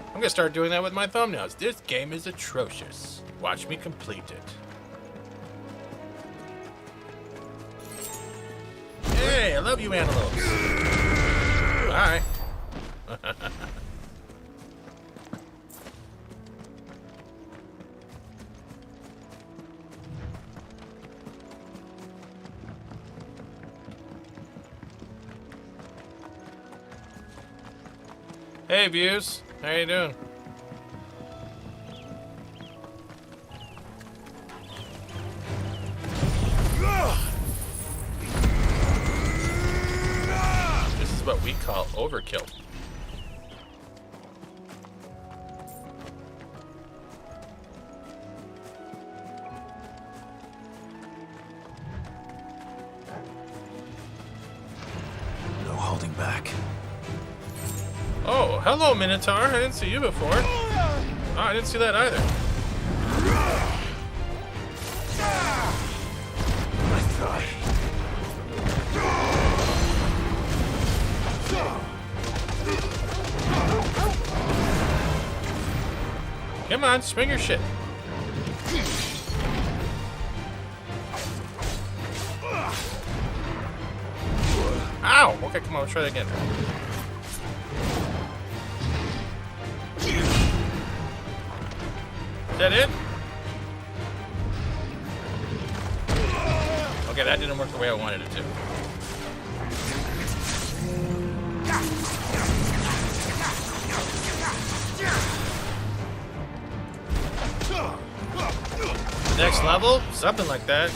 I'm gonna start doing that with my thumbnails. This game is atrocious. Watch me complete it. Hey, I love you, antelopes. Bye. Hey, Views. How you doing? This is what we call overkill. No holding back. Oh, hello, Minotaur. I didn't see you before. Oh, I didn't see that either. Come on, swing your shit. Ow! Okay, come on, let's try that again. Is that it? Okay, that didn't work the way I wanted it to. Next level? Something like that.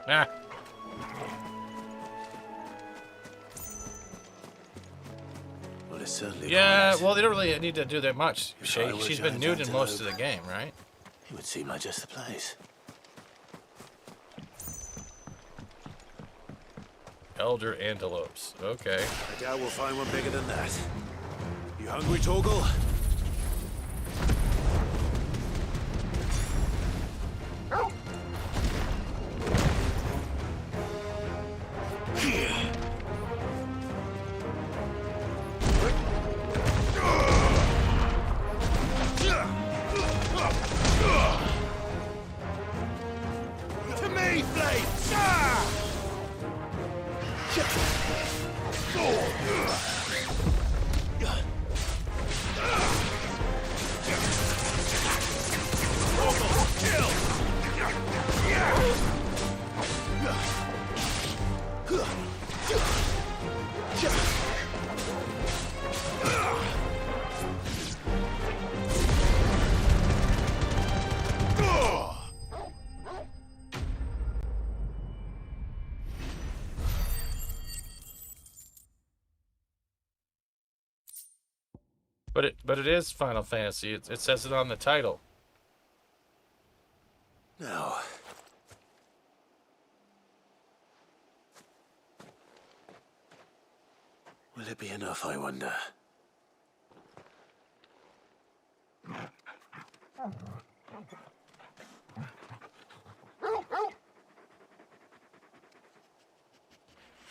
Ah. Well, it's certainly Yeah, quiet. well, they don't really need to do that much. If I were She's been giant nude in most of antelope, the game, right? It would seem like just the place. Elder antelopes. Okay. I doubt we'll find one bigger than that. You hungry, Torgal? To me, Blade! But it is Final Fantasy. It says it on the title. No. Will it be enough, I wonder?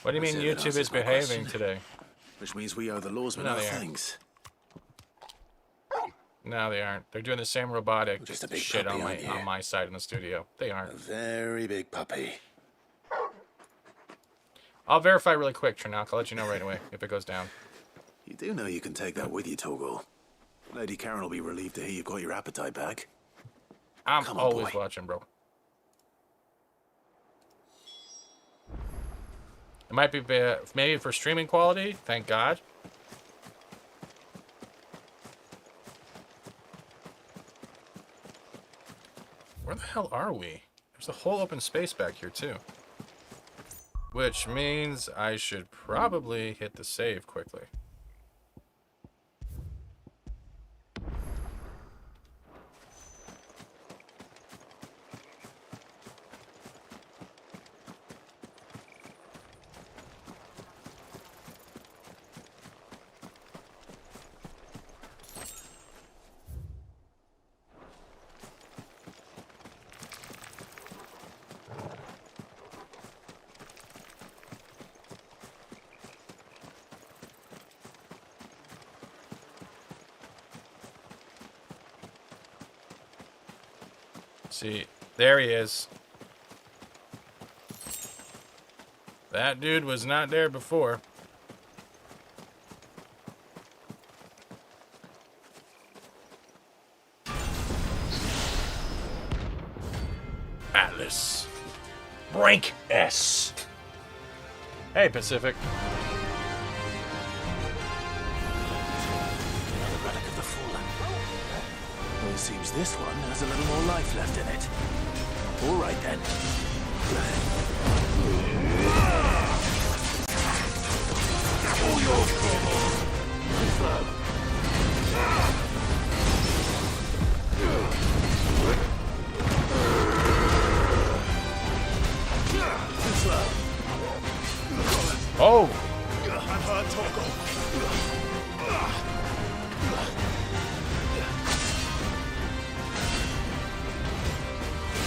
What do you mean That's it, that YouTube is answers my behaving question. today? Which means we owe the lawsmen No, our they aren't. thanks. No, they aren't. They're doing the same robotic Just a big shit puppy, on aren't you? my side in the studio. They A aren't. very big puppy. I'll verify really quick, Trinoc. I'll let you know right away if it goes down. You do know you can take that with you, Torgal. Lady Karen will be relieved to hear you've got your appetite back. I'm Come on, always boy. watching, bro. It might be maybe for streaming quality. Thank God. Where the hell are we? There's a whole open space back here, too. Which means I should probably hit the save quickly. See, there he is. That dude was not there before. Atlas. Rank S. Hey, Pacific. Another relic of the fallen. It seems this one has a little more life left in it. All right then. All yours, Corvo. Too slow. Too slow. Oh! I've heard Torgal.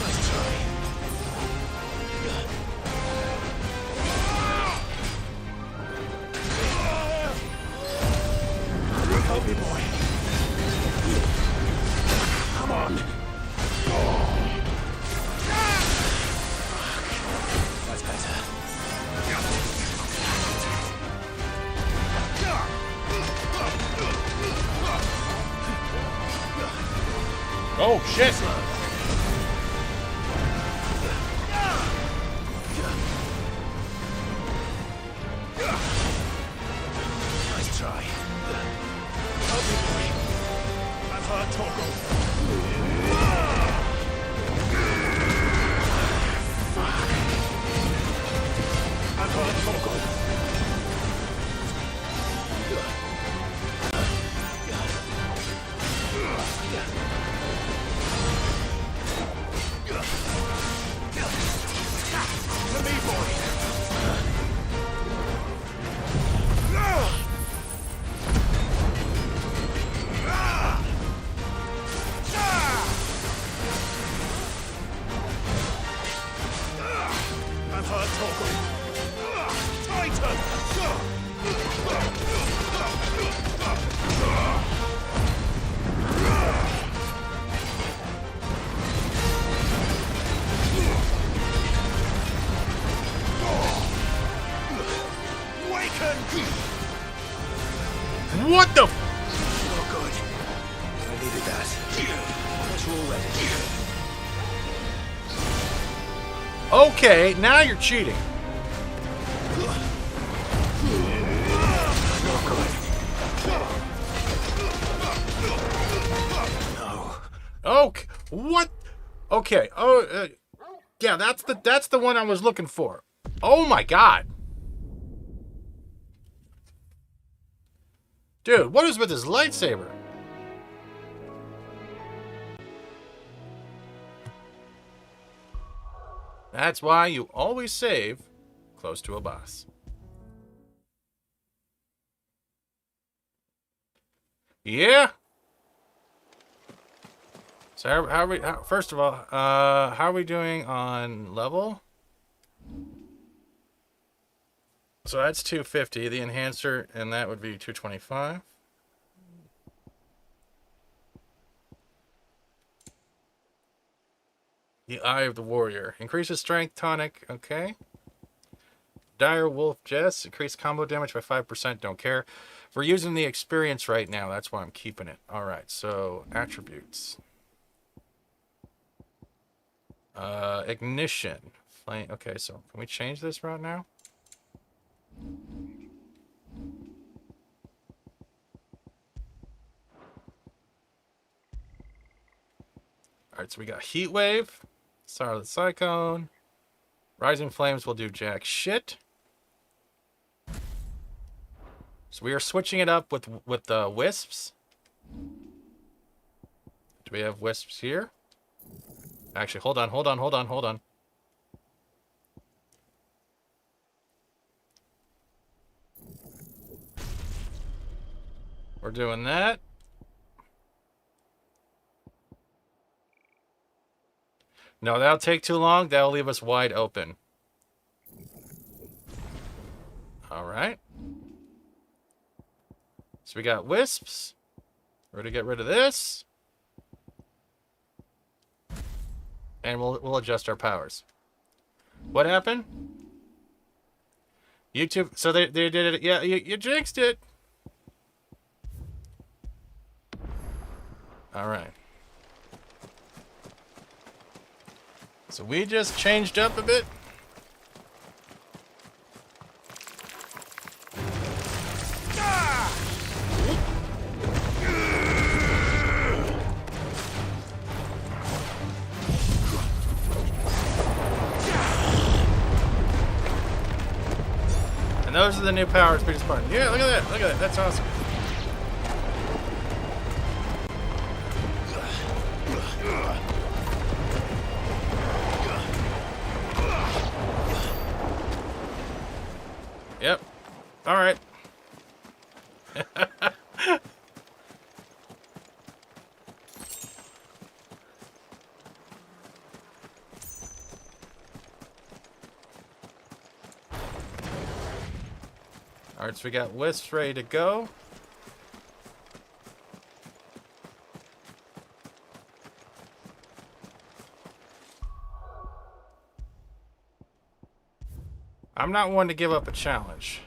Nice try. Help me, boy. Come on. That's better. Oh, shit! Nice try. Help me, boy. I've heard Torgal. Fuck. I've heard Torgal. To me, boy. I've heard Torgal. Titan! Waken! What the? Oh, good. I needed that. Guess we're all ready. Okay, now you're cheating. No. Okay, what? Okay. Oh, yeah. That's the one I was looking for. Oh my god, dude, what is with his lightsaber? That's why you always save close to a boss. Yeah. So how are we? First of all, how are we doing on level? So that's 250. The enhancer, and that would be 225. The Eye of the Warrior increases strength tonic. Okay. Dire Wolf Jess increase combo damage by 5%. Don't care. We're using the experience right now. That's why I'm keeping it. All right. So attributes. Ignition. Flame. Okay. So can we change this right now? All right. So we got Heat Wave. Scarlet Cyclone. Rising Flames will do jack shit. So we are switching it up with the wisps. Do we have wisps here? Actually, hold on. We're doing that. No, that'll take too long. That'll leave us wide open. All right. So we got wisps. We're going to get rid of this. And we'll adjust our powers. What happened? YouTube. So they did it. Yeah, you jinxed it. All right. So we just changed up a bit. And those are the new power speed Spartan. Yeah, look at that. Look at that. That's awesome. Yep. All right. All right, so we got wisps ready to go. I'm not one to give up a challenge.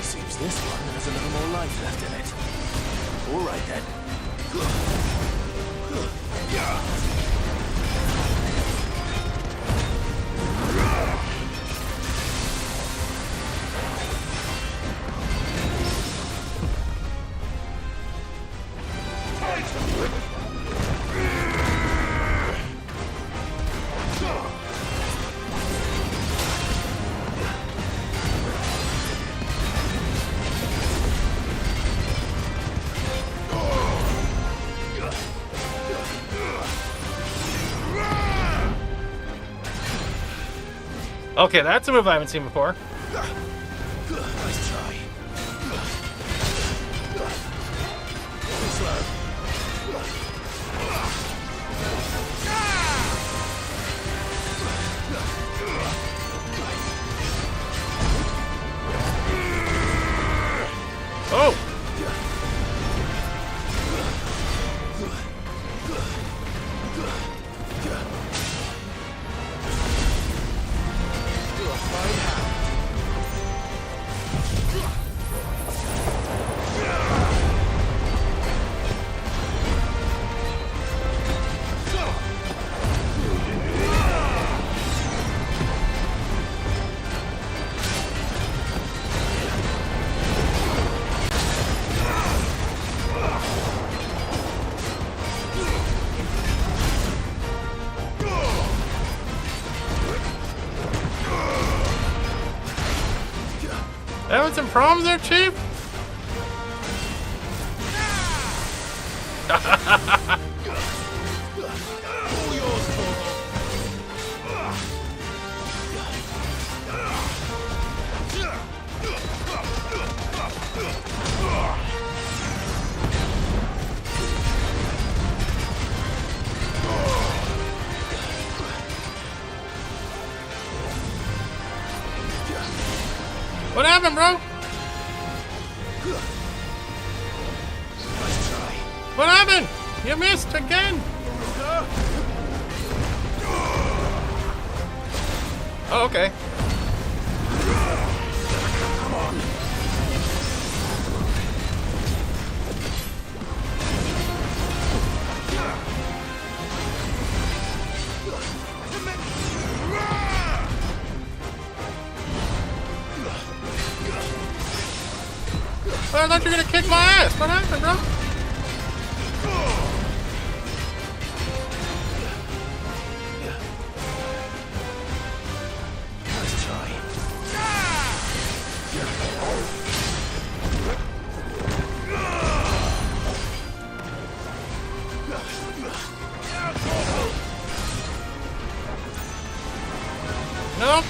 Seems this one has a little more life left in it. All right then. Okay, that's a move I haven't seen before. Nice try. Oh! Having some problems there, Chief? What happened, bro? What happened? You missed again. Oh, okay. Come on. I thought you were gonna kick my ass. What happened, bro? Nice try. No.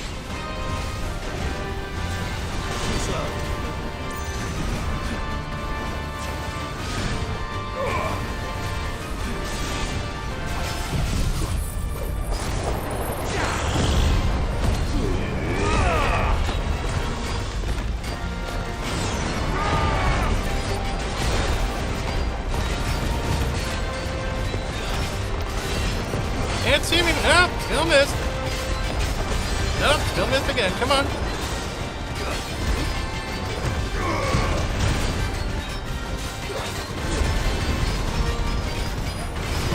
Can't see me. No, still missed. Nope, still missed again. Come on.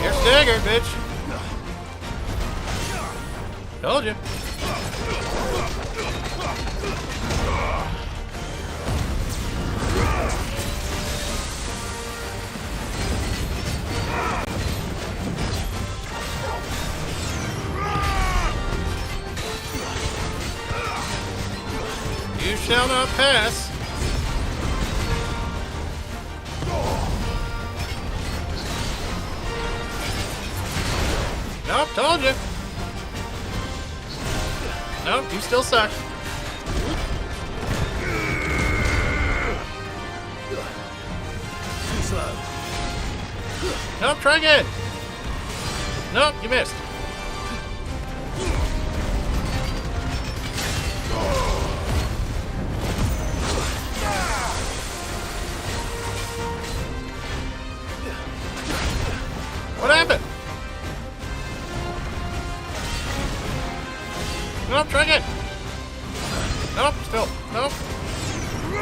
You're staggered, bitch. Told you. You shall not pass. Nope, told you. Nope, you still suck. Too slow. Nope, try again. Nope, you missed. What happened? Nope, try again. Nope, still. Nope.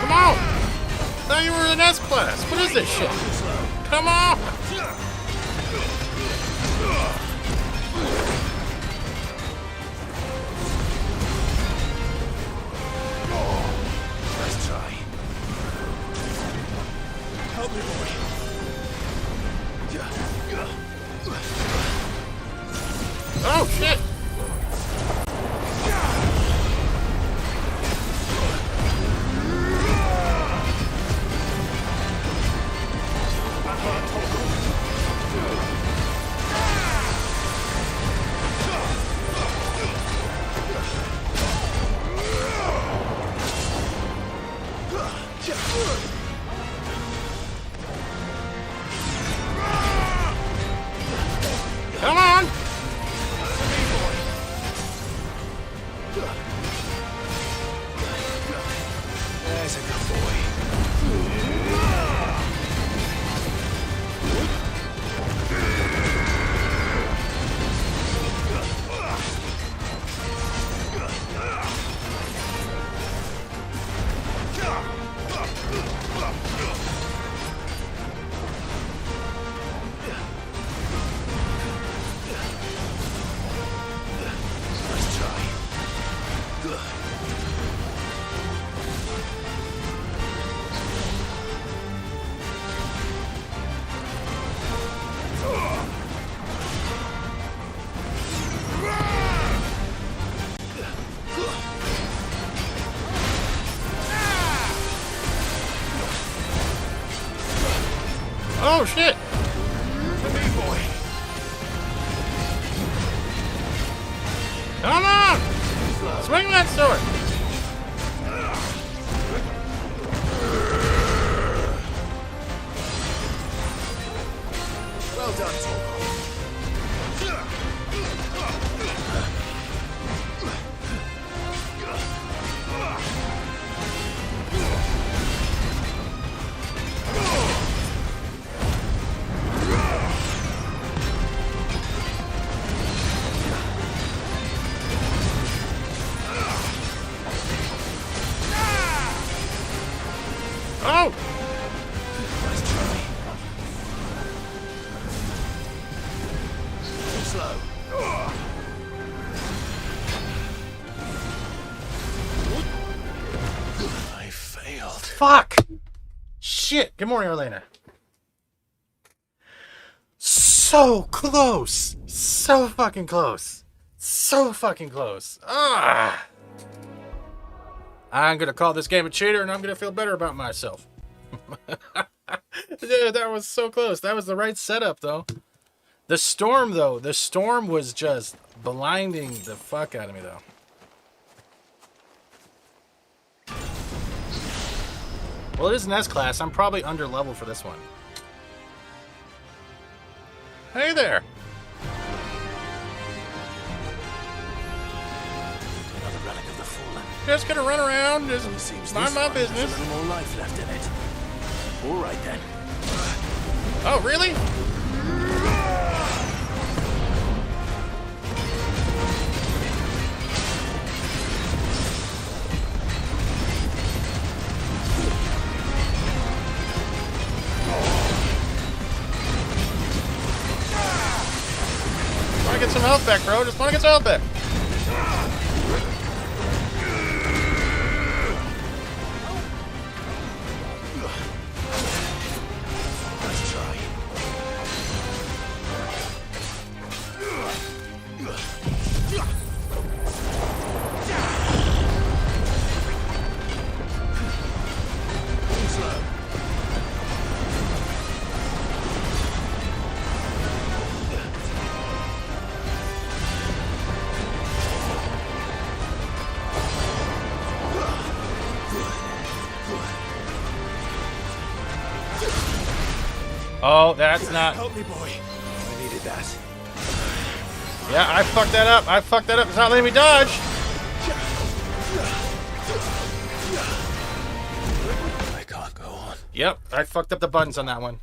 Come on! I thought you were in S class. What is this shit? Come on! Nice try. Help me, boy. Oh, shit! Come on! There's a good boy. Nice try. Good. Oh, shit! To me, boy. Come on! Swing that sword! Well done, Torgo. Oh! Nice try. Too slow. I failed. Fuck! Shit! Good morning, Arlena. So close! So fucking close! So fucking close! Ah! I'm gonna call this game a cheater and I'm gonna feel better about myself. Dude, that was so close. That was the right setup, though. The storm, though. The storm was just blinding the fuck out of me, though. Well, it is an S class. I'm probably under level for this one. Hey there. Another relic of the fallen. Just gonna run around, just Seems mind this my one has business. a little more life left in it. All right then. Oh, really? Wanna get some health back, bro. Just wanna get some health back. Oh, that's not. Help me, boy. I needed that. Yeah, I fucked that up. I fucked that up. It's not letting me dodge. I can't go on. Yep, I fucked up the buttons on that one.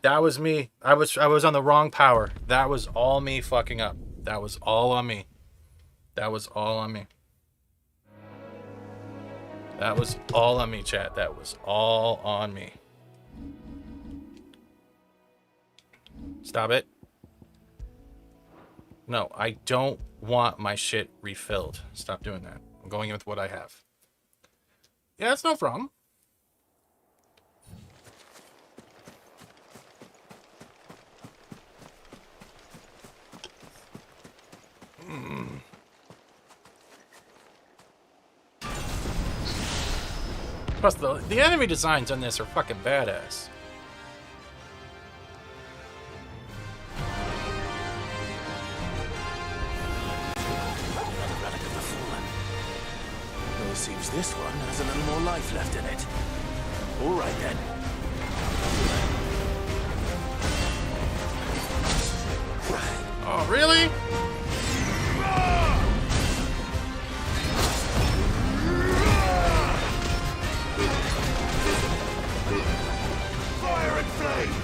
That was me. I was on the wrong power. That was all me fucking up. That was all on me. That was all on me. That was all on me, chat. That was all on me. Stop it. No, I don't want my shit refilled. Stop doing that. I'm going in with what I have. Yeah, that's no problem. Plus, the enemy designs on this are fucking badass. Another relic of the fallen. Well, it seems this one has a little more life left in it. All right then. Oh, really? Fire and flame!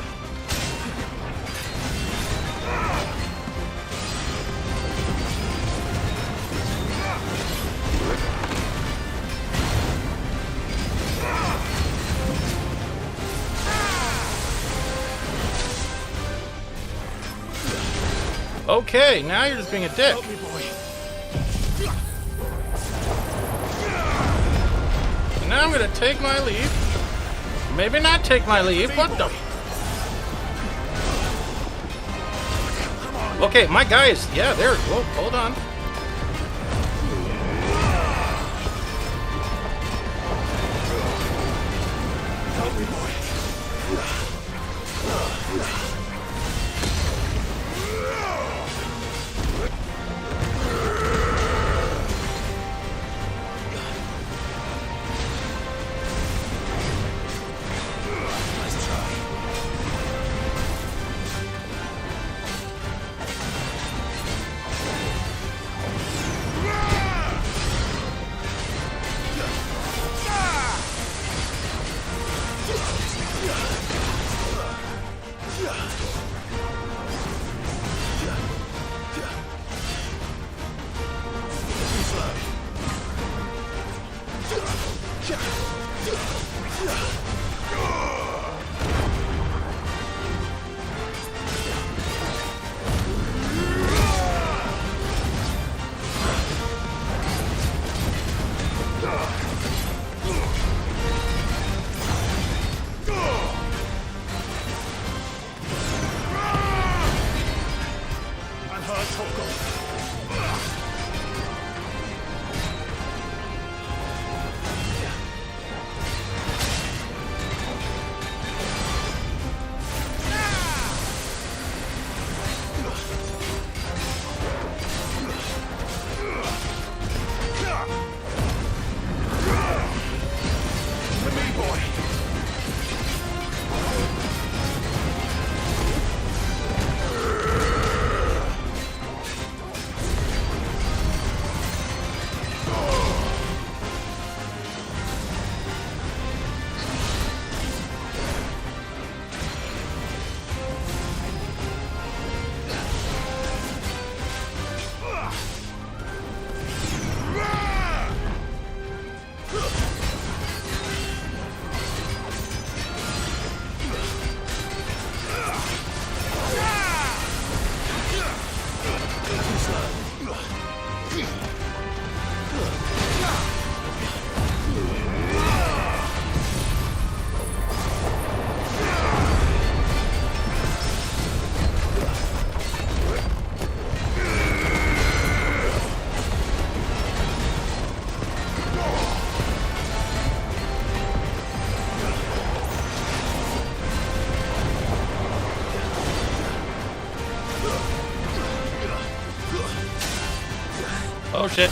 Okay, now you're just being a dick. Help me, boy. And now I'm gonna take my leave. Maybe not take my leave. What the? Okay, my guys. Yeah, there. Whoa, hold on. Help me, boy. Oh shit.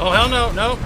Oh, hell no, no.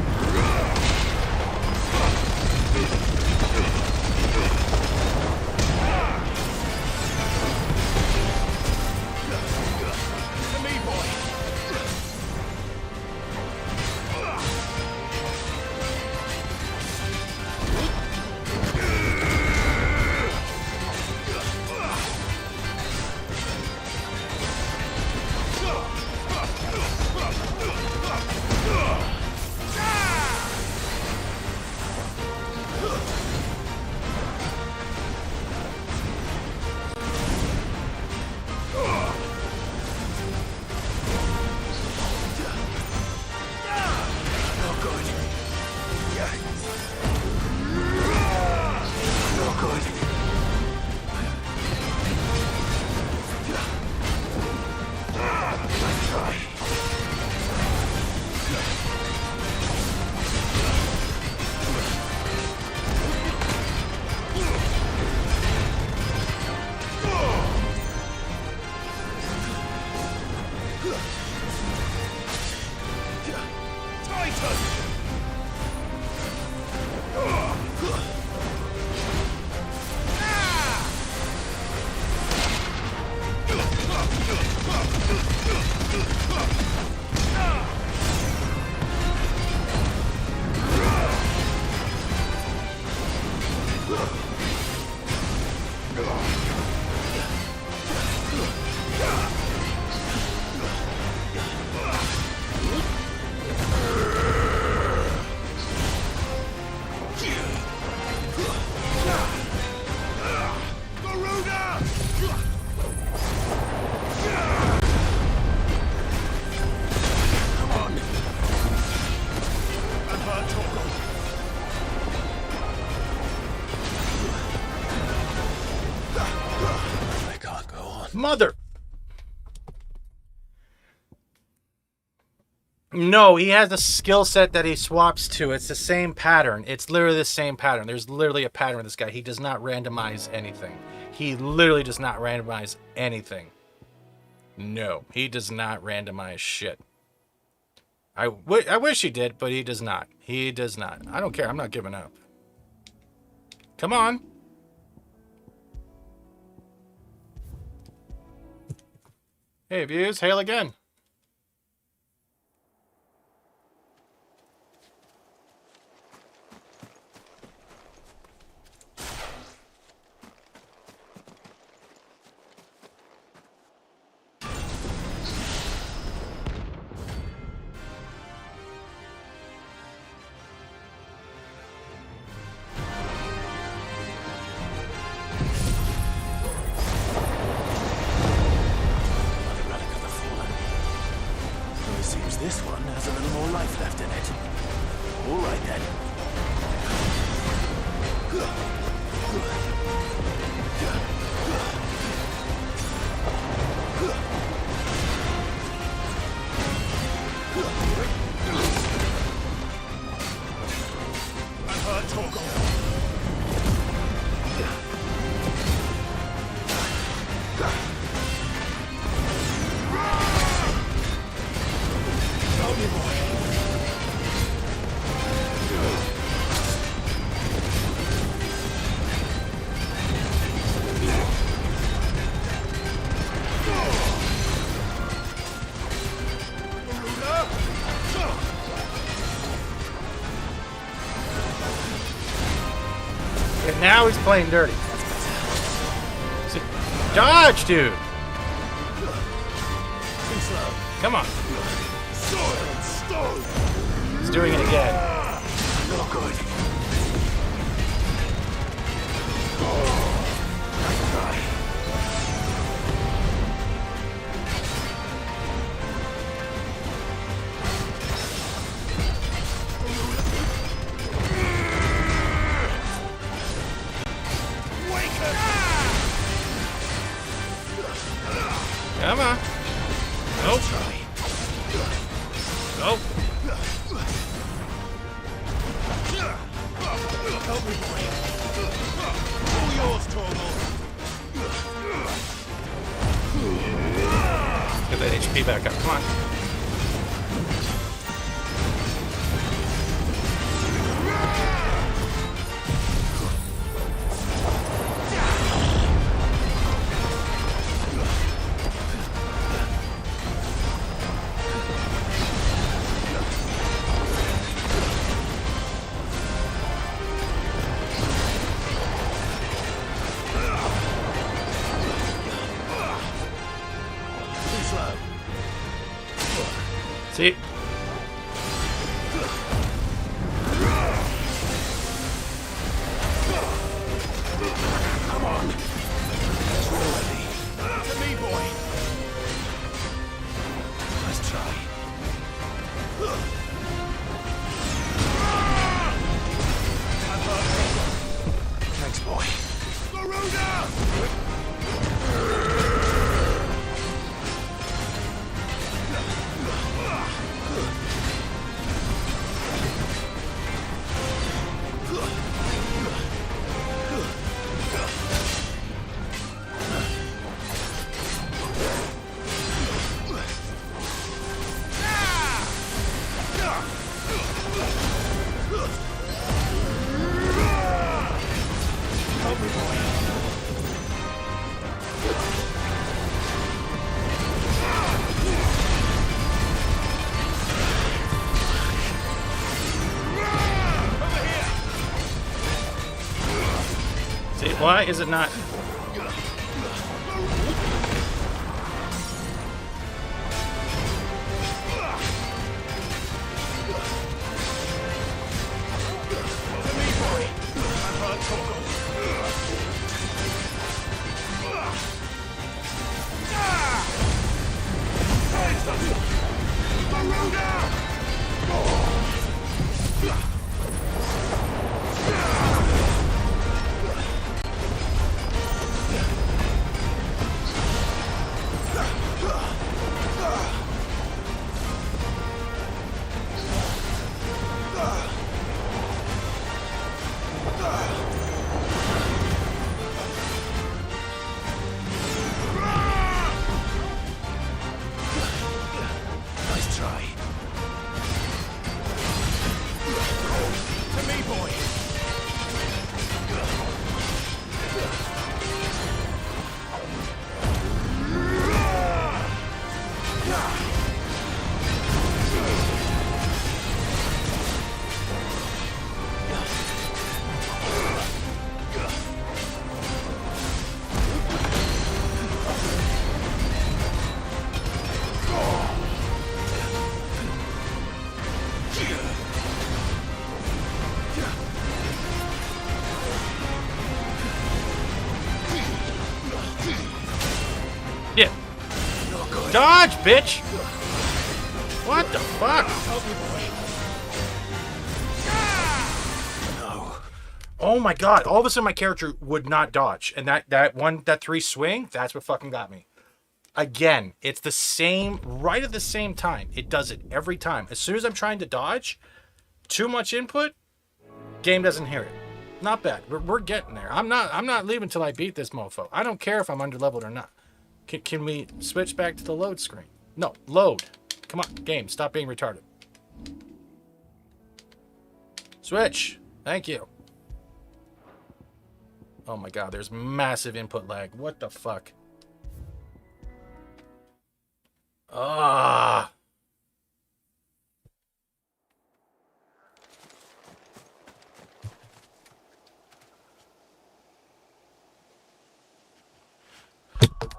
Mother. No, he has a skill set that he swaps to. It's the same pattern. It's literally the same pattern. There's literally a pattern with this guy. He does not randomize anything. He literally does not randomize anything. No, he does not randomize shit. I wish he did, but he does not. He does not. I don't care. I'm not giving up. Come on. Hey, views, hail again. This one has a little more life left in it. All right then. I've heard talk of. And now he's playing dirty. So, dodge, dude. Come on. He's doing it again. Not good. Come on. Nope. Nope. Help me, boy. All yours, Torgal. Get that HP back up. Come on. See? Come on. It's ready. To me, boy. Let's try. Thanks, boy. Garuda! See, why is it not? Nice try. To me, boy. Yeah. Dodge, bitch! What the fuck? Oh my god, all of a sudden my character would not dodge. And that 3 swing, that's what fucking got me. Again, it's the same, right at the same time. It does it every time. As soon as I'm trying to dodge, too much input, game doesn't hear it. Not bad. We're getting there. I'm not leaving till I beat this mofo. I don't care if I'm underleveled or not. Can we switch back to the load screen? No, load. Come on, game, stop being retarded. Switch. Thank you. Oh my god, there's massive input lag. What the fuck? Ah.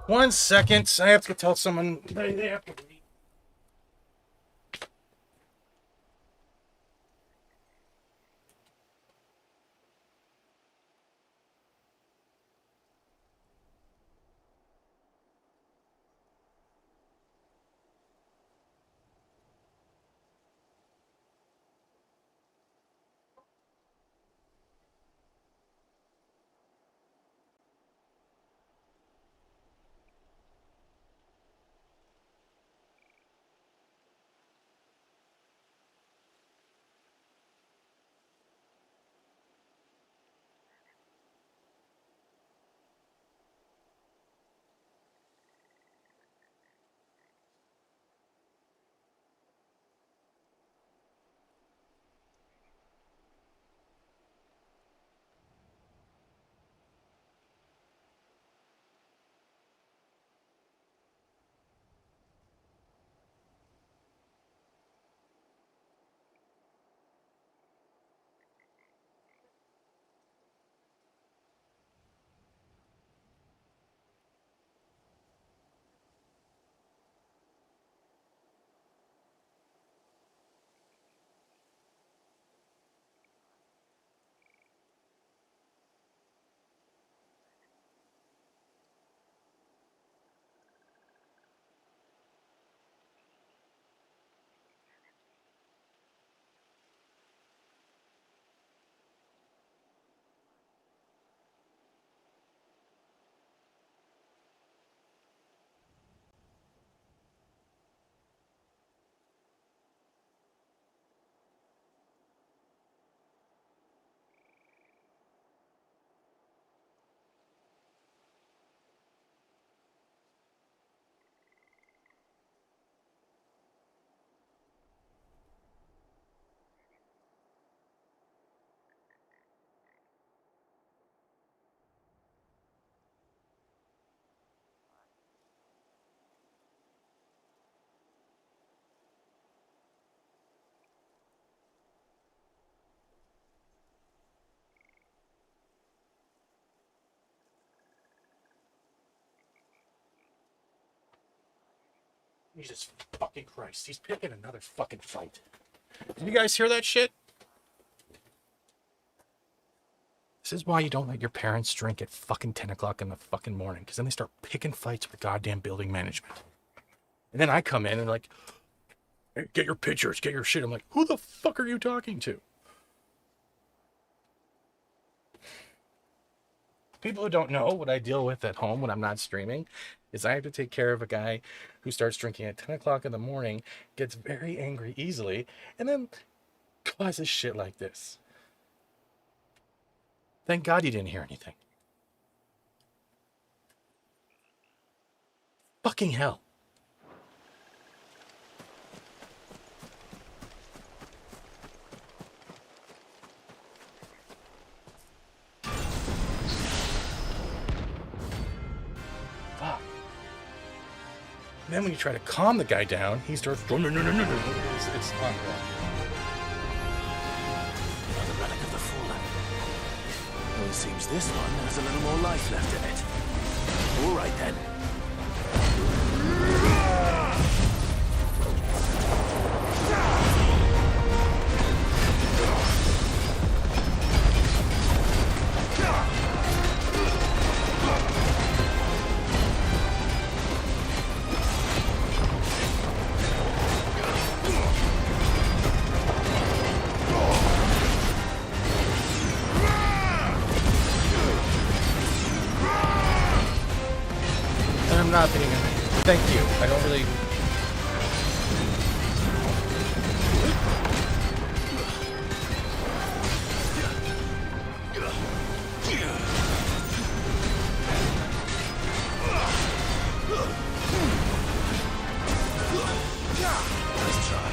One second. I have to tell someone they have to leave. Jesus fucking Christ. He's picking another fucking fight. Did you guys hear that shit? This is why you don't let your parents drink at fucking 10 o'clock in the fucking morning, because then they start picking fights with goddamn building management. And then I come in and like, hey, get your pictures, get your shit. I'm like, who the fuck are you talking to? People who don't know what I deal with at home when I'm not streaming is I have to take care of a guy who starts drinking at 10 o'clock in the morning, gets very angry easily, and then causes shit like this. Thank God you didn't hear anything. Fucking hell. Fuck. Then when you try to calm the guy down, he starts no. It's not wrong. Another relic of the fallen. Well, it seems this one has a little more life left in it. All right then. I'm not hitting him. Thank you. I don't really... Let's try.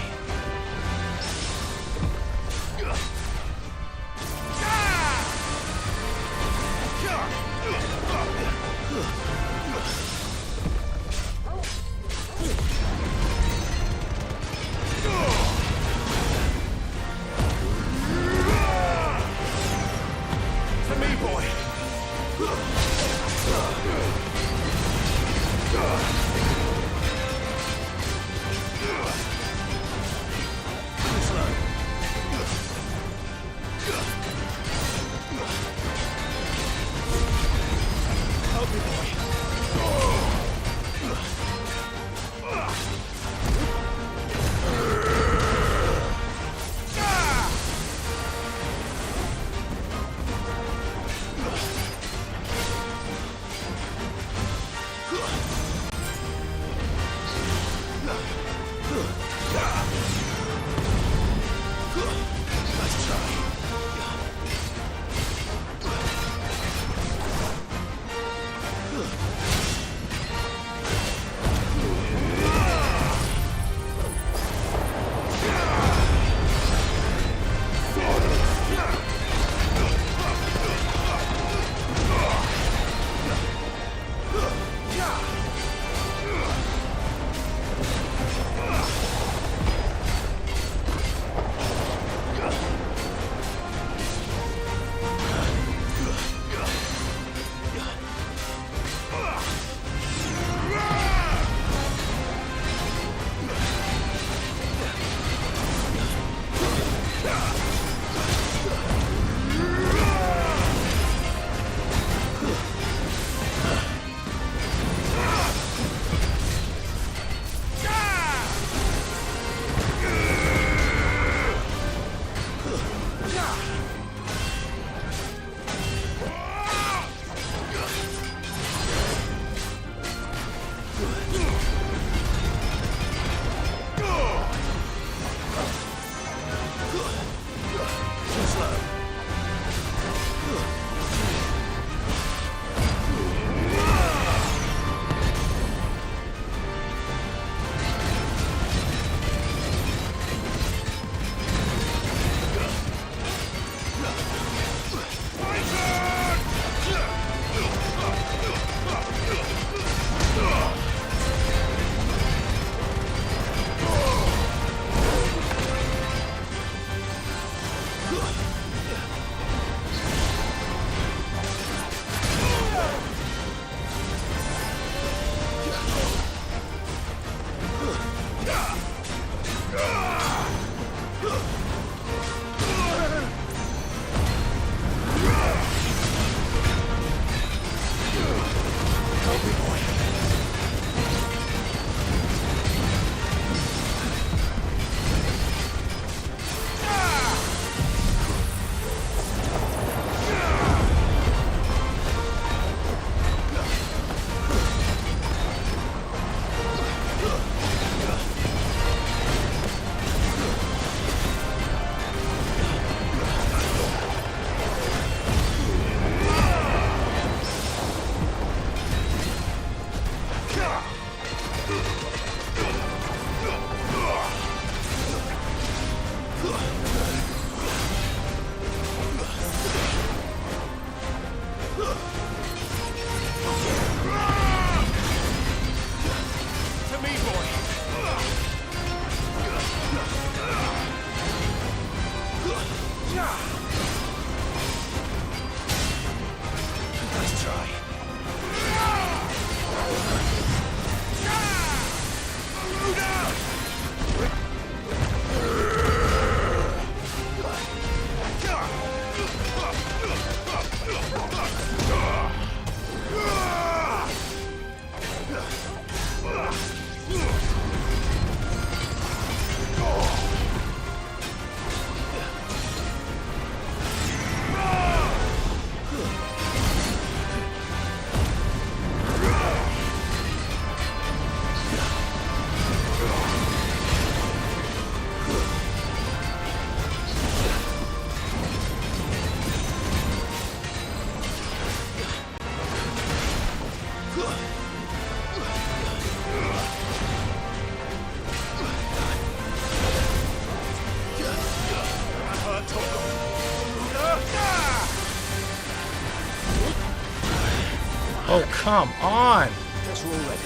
Oh, come on. Guess we're all ready.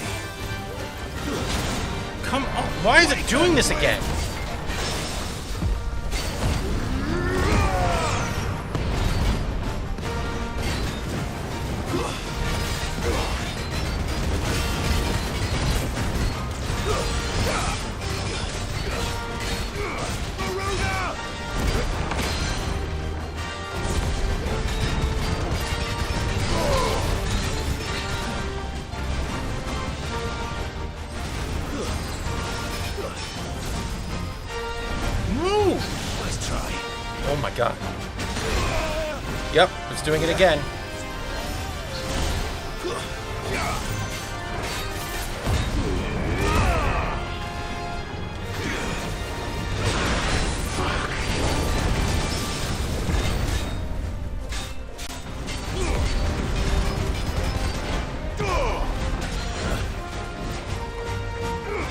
Come on. Why is it doing this again? Oh my god. Yep, it's doing it again.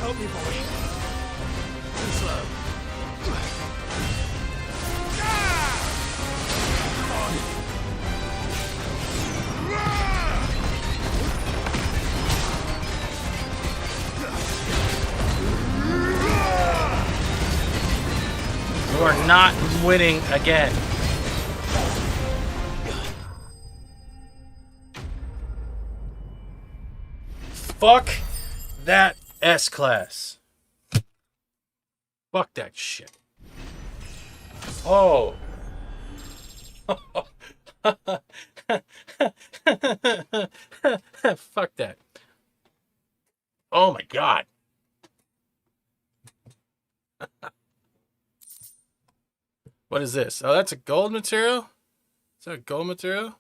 Help me, boy. Too slow. You are not winning again. Fuck that S-Class. Fuck that shit. Oh. Fuck that. Oh my god. What is this? Oh, that's a gold material? Is that a gold material?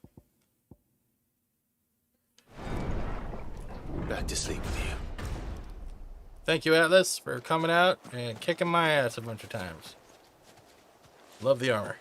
Back to sleep with you. Thank you, Atlas, for coming out and kicking my ass a bunch of times. Love the armor.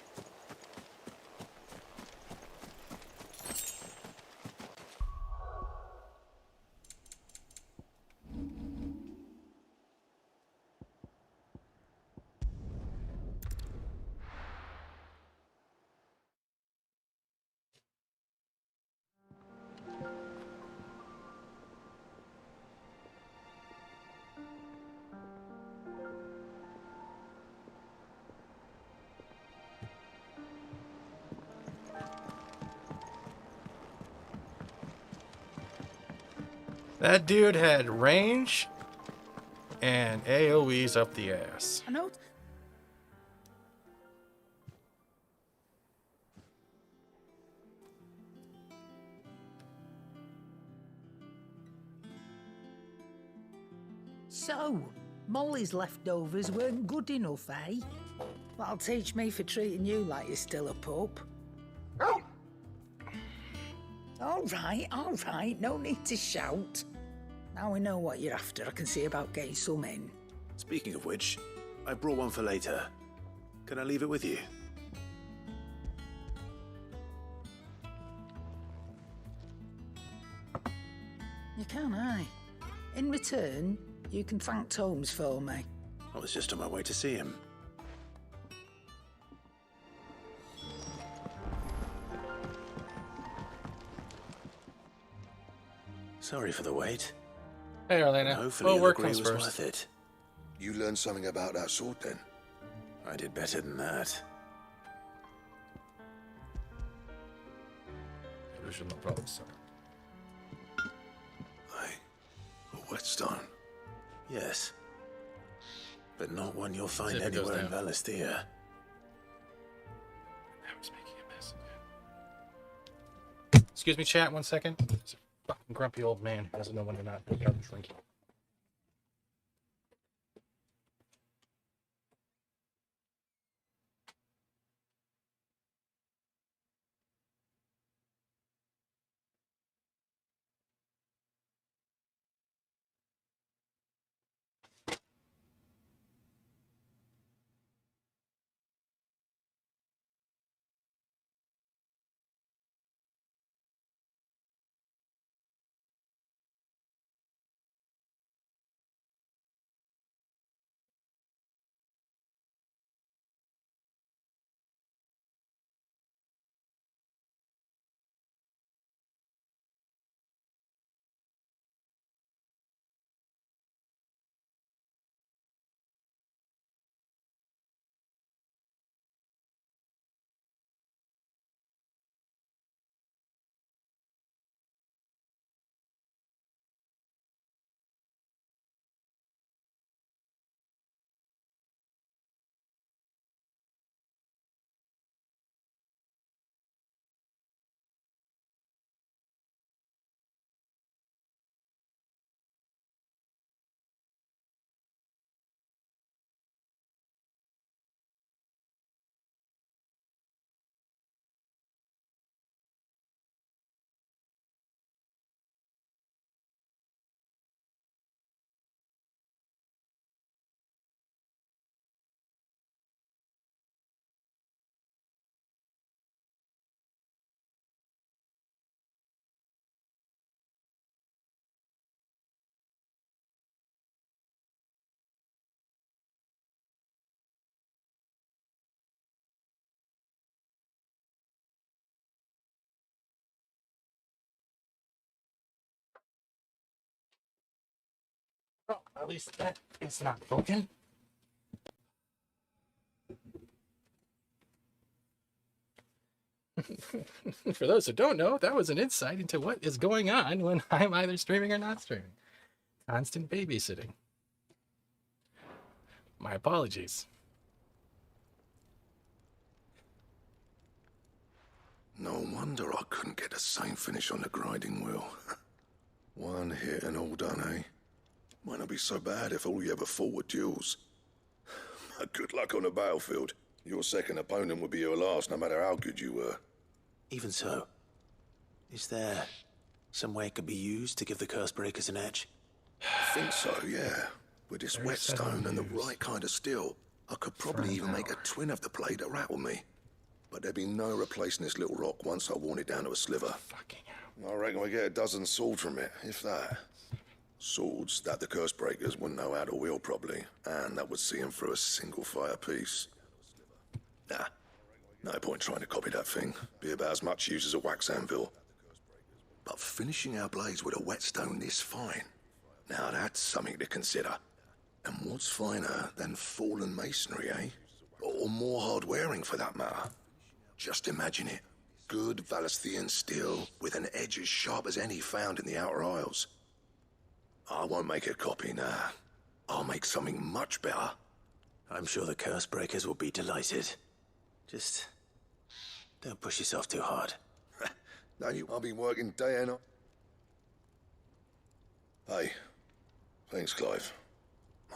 That dude had range and AoEs up the ass. I know. So, Molly's leftovers weren't good enough, eh? That'll teach me for treating you like you're still a pup. All right, no need to shout. Now we know what you're after. I can see about getting some in. Speaking of which, I brought one for later. Can I leave it with you? You can, aye. In return, you can thank Tomes for me. I was just on my way to see him. Sorry for the wait. Hey, Arlena. Hopefully Well, the work agree comes was first. worth it. You learned something about that sword then? I did better than that. Original problem, sir. A whetstone? Yes. But not one you'll See find if it goes anywhere in down. Valisthea. I was making a mess. Excuse me, chat, 1 second. It's a fucking grumpy old man who doesn't know when to not drink. At least that is not broken. For those who don't know, that was an insight into what is going on when I'm either streaming or not streaming. Constant babysitting. My apologies. No wonder I couldn't get the same finish on the grinding wheel. One hit and all done, eh? Might not be so bad if all you ever fought were duels. Good luck on the battlefield. Your second opponent would be your last, no matter how good you were. Even so, is there some way it could be used to give the curse breakers an edge? I think so, yeah. With this whetstone and the right kind of steel, I could probably even make a twin of the blade that rattled me. But there'd be no replacing this little rock once I worn it down to a sliver. Fucking hell. I reckon we get a dozen swords from it, if that. Swords that the curse breakers wouldn't know how to wield properly, and that would see them through a single fire piece. Nah, no point trying to copy that thing. Be about as much use as a wax anvil. But finishing our blades with a whetstone this fine, now that's something to consider. And what's finer than fallen masonry, eh? Or more hard-wearing, for that matter. Just imagine it. Good Valesthian steel with an edge as sharp as any found in the Outer Isles. I won't make a copy, nah. I'll make something much better. I'm sure the curse breakers will be delighted. Just don't push yourself too hard. No, I'll be working day and night. Hey, thanks, Clive.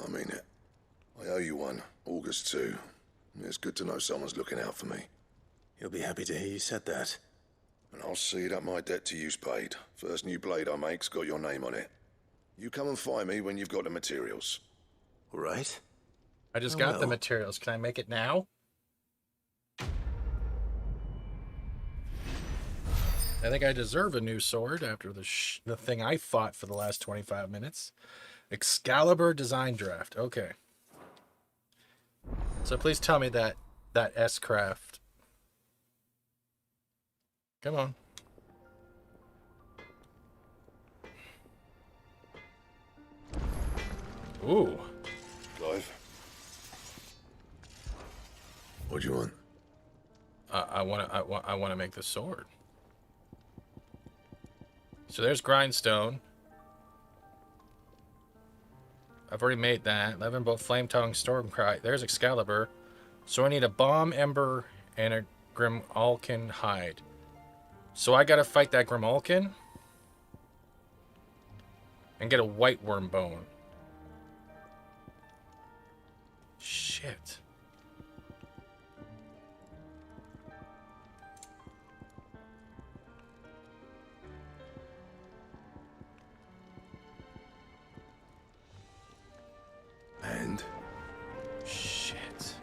I mean it. I owe you one. August 2. It's good to know someone's looking out for me. He'll be happy to hear you said that. And I'll see that my debt to you's paid. First new blade I make's got your name on it. You come and find me when you've got the materials. All right. I just got the materials. Can I make it now? I think I deserve a new sword after the thing I fought for the last 25 minutes. Excalibur design draft. Okay. So please tell me that S-Craft. Come on. Ooh. Clive. What do you want? I want to make the sword. So there's grindstone. I've already made that. 11 bolt flame tongue stormcry. There's Excalibur. So I need a bomb ember and a Grimalkin hide. So I gotta fight that Grimalkin and get a white worm bone. Shit. And? Shit.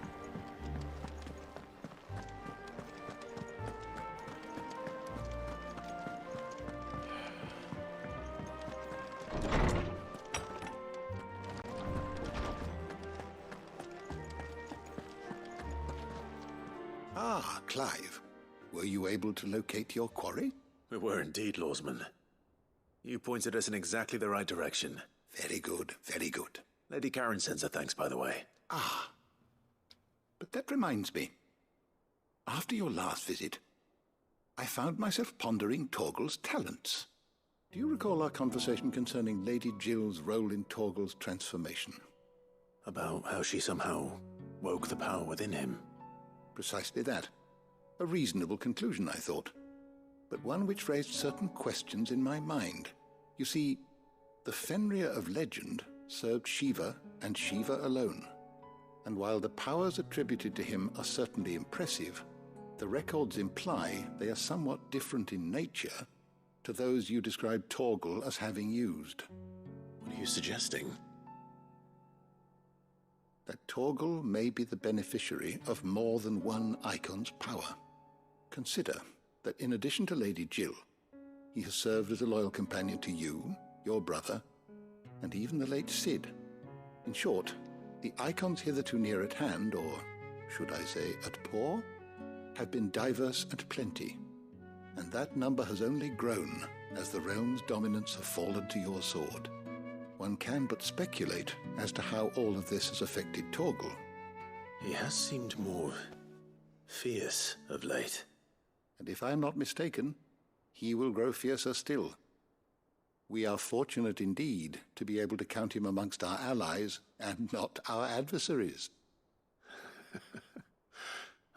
Ah, Clive. Were you able to locate your quarry? We were indeed, Lawsman. You pointed us in exactly the right direction. Very good, very good. Lady Karen sends her thanks, by the way. Ah. But that reminds me. After your last visit, I found myself pondering Torgal's talents. Do you recall our conversation concerning Lady Jill's role in Torgal's transformation? About how she somehow woke the power within him. Precisely that. A reasonable conclusion, I thought. But one which raised certain questions in my mind. You see, the Fenrir of legend served Shiva and Shiva alone. And while the powers attributed to him are certainly impressive, the records imply they are somewhat different in nature to those you described Torgal as having used. What are you suggesting? That Torgal may be the beneficiary of more than one icon's power. Consider that in addition to Lady Jill, he has served as a loyal companion to you, your brother, and even the late Cid. In short, the icons hitherto near at hand, or should I say at paw, have been diverse and plenty, and that number has only grown as the realm's dominance have fallen to your sword. One can but speculate as to how all of this has affected Torgal. He has seemed more fierce of late. And if I am not mistaken, he will grow fiercer still. We are fortunate indeed to be able to count him amongst our allies and not our adversaries.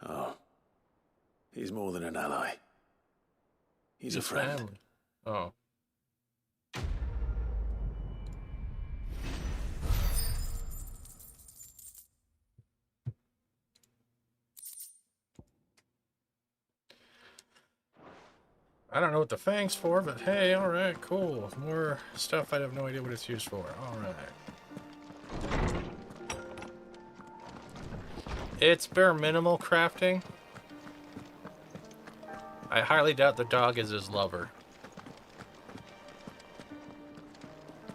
Oh, he's more than an ally. He's a friend. Family. Oh. I don't know what the fang's for, but hey, alright, cool. More stuff I have no idea what it's used for. Alright. It's bare minimal crafting. I highly doubt the dog is his lover.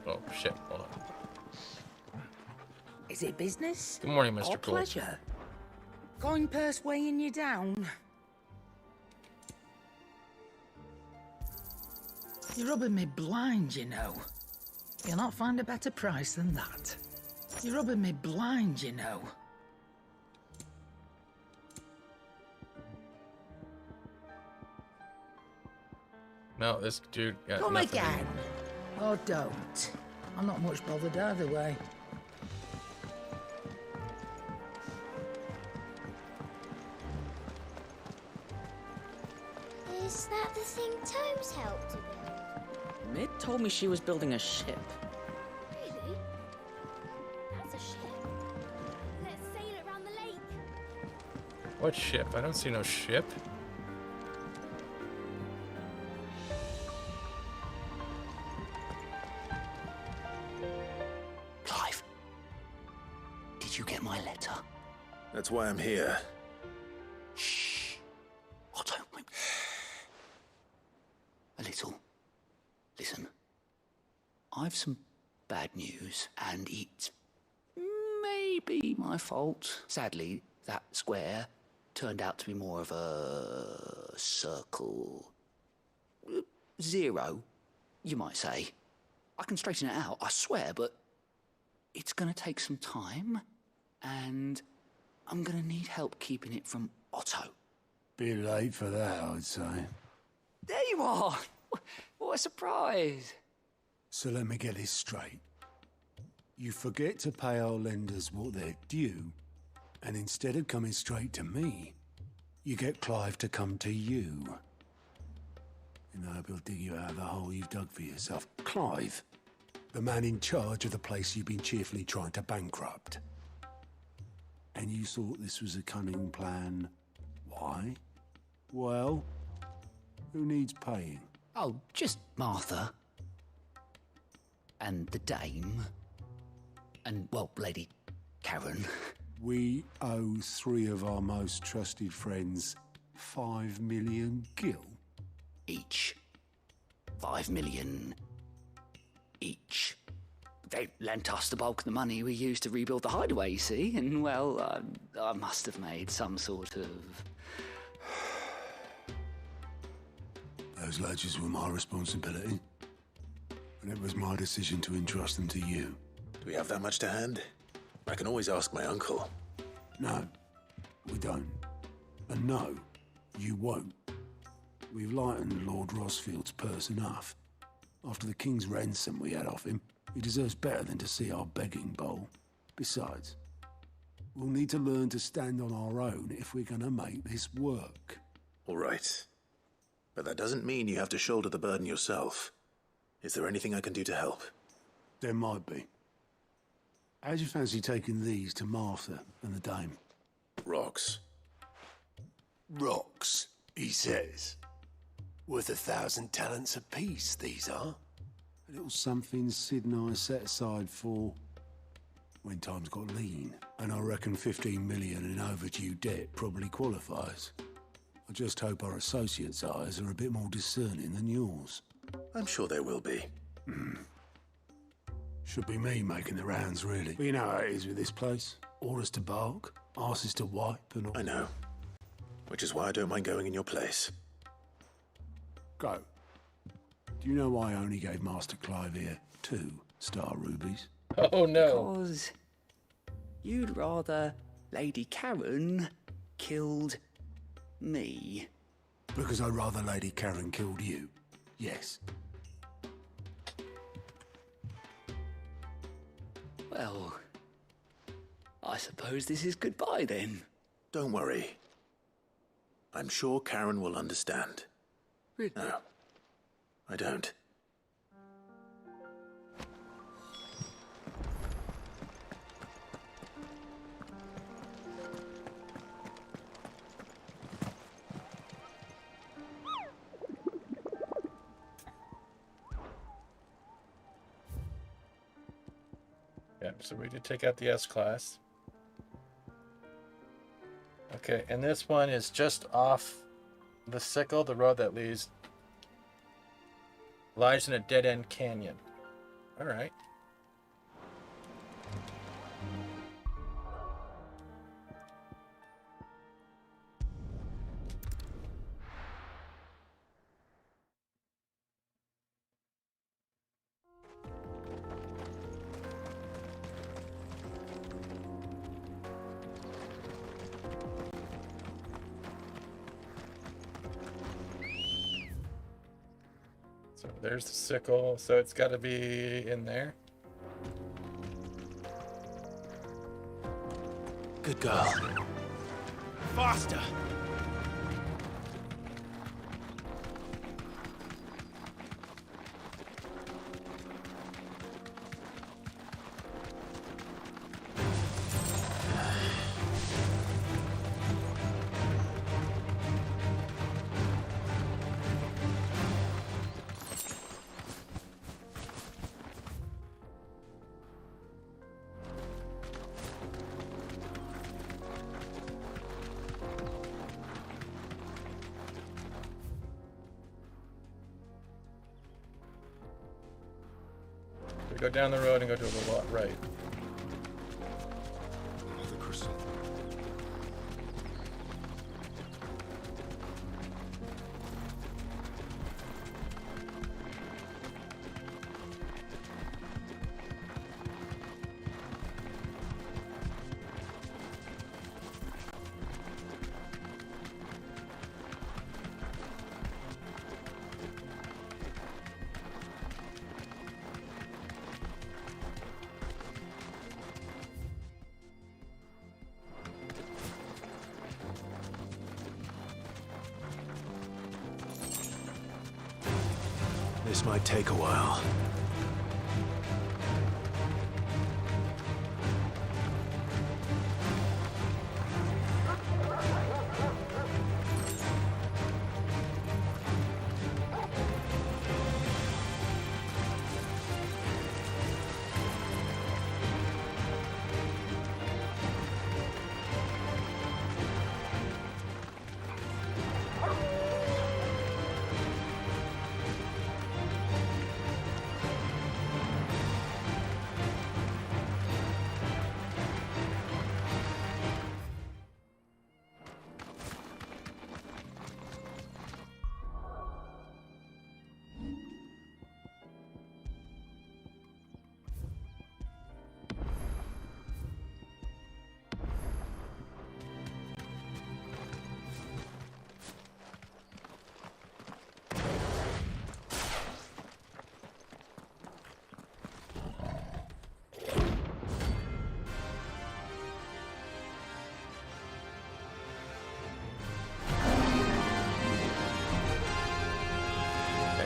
Oh, shit. Hold on. Is it business? Good morning, Mr. Or Cool. pleasure? Coin purse weighing you down? You're rubbing me blind, you know. You'll not find a better price than that. You're rubbing me blind, you know. No, this dude got Come nothing. again. Or don't. I'm not much bothered either way. Is that the thing Tomes helped to build? Mid told me she was building a ship. Really? That's a ship. Let's sail it around the lake. What ship? I don't see no ship. Clive, did you get my letter? That's why I'm here. Shh. Otto, wait. A little. Listen, I've some bad news, and it's maybe my fault. Sadly, that square turned out to be more of a circle. Zero, you might say. I can straighten it out, I swear, but it's gonna take some time, and I'm gonna need help keeping it from Otto. Bit late for that, I'd say. There you are! What a surprise! So let me get this straight. You forget to pay our lenders what they're due, and instead of coming straight to me, you get Clive to come to you. And I hope he'll dig you out of the hole you've dug for yourself. Clive, the man in charge of the place you've been cheerfully trying to bankrupt. And you thought this was a cunning plan. Why? Well, who needs paying? Oh, just Martha. And the dame. And, well, Lady Karen. We owe 3 of our most trusted friends 5 million gil. Each. 5 million each. They lent us the bulk of the money we used to rebuild the hideaway, you see, and, well, I must have made some sort of... Those ledgers were my responsibility, and it was my decision to entrust them to you. Do we have that much to hand? I can always ask my uncle. No, we don't. And no, you won't. We've lightened Lord Rosfield's purse enough. After the king's ransom we had off him, he deserves better than to see our begging bowl. Besides, we'll need to learn to stand on our own if we're gonna make this work. All right. But that doesn't mean you have to shoulder the burden yourself. Is there anything I can do to help? There might be. How'd you fancy taking these to Martha and the dame? Rocks. Rocks, he says. Worth 1,000 talents apiece, these are. A little something Sid and I set aside for when times got lean. And I reckon 15 million in overdue debt probably qualifies. I just hope our associates' eyes are a bit more discerning than yours. I'm sure they will be. Should be me making the rounds, really. But you know how it is with this place. Orders to bark, arses to wipe, and all. I know. Which is why I don't mind going in your place. Go. Do you know why I only gave Master Clive here 2 Star Rubies? Oh no. Because you'd rather Lady Karen killed me. Because I'd rather Lady Karen killed you. Yes. Well, I suppose this is goodbye then. Don't worry. I'm sure Karen will understand. Really? No, I don't. Yep, so we did take out the S-Class. Okay, and this one is just off the sickle, the road that lies in a dead-end canyon. All right. So there's the sickle, so it's got to be in there. Good girl. Faster! We go down the road and go to the lot right. Another crystal. This might take a while.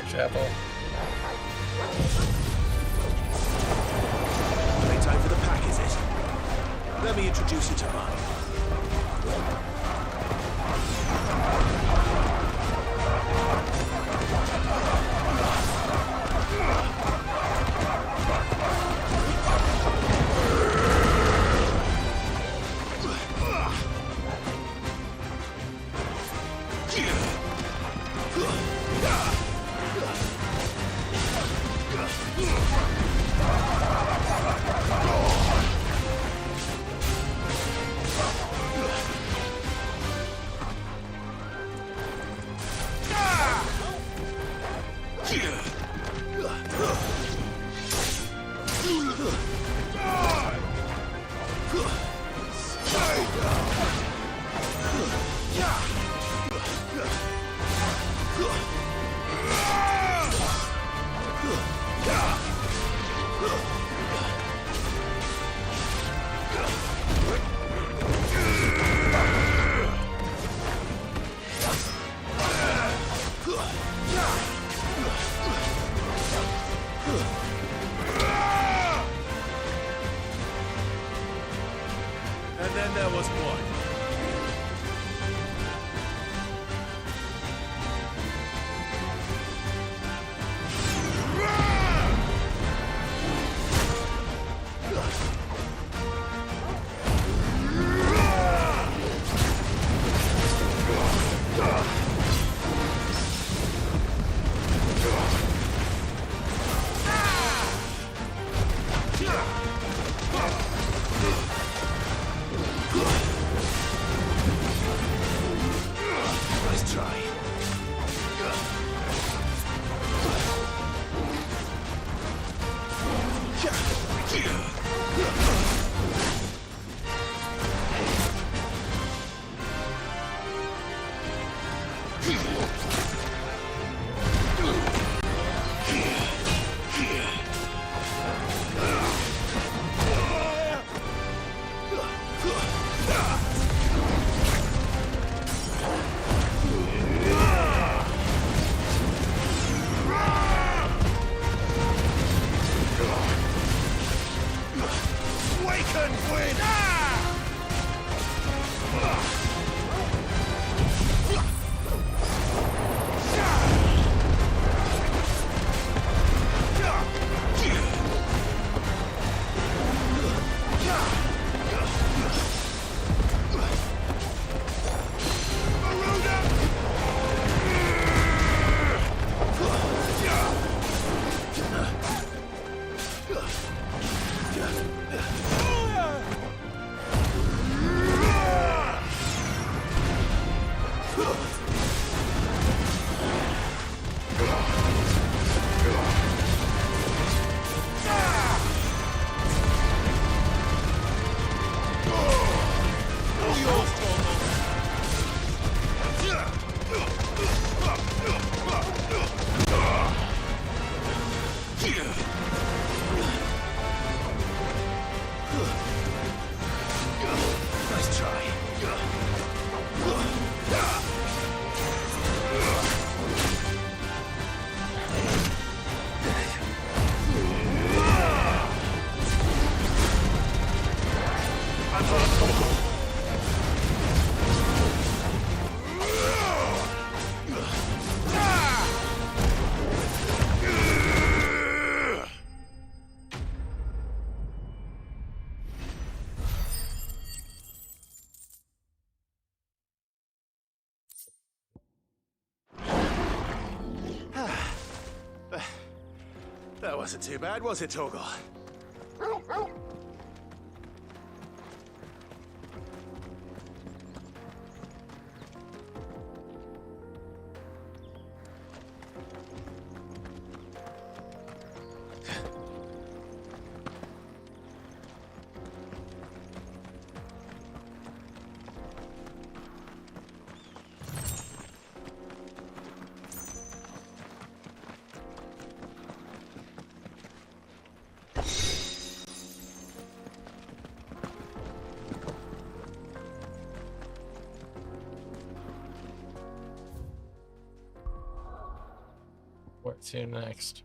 Chapel. Playtime for the pack, is it? Let me introduce you to mine. What? Nice try. Waken with... Nice try. That wasn't too bad, was it, Torgal? What to next?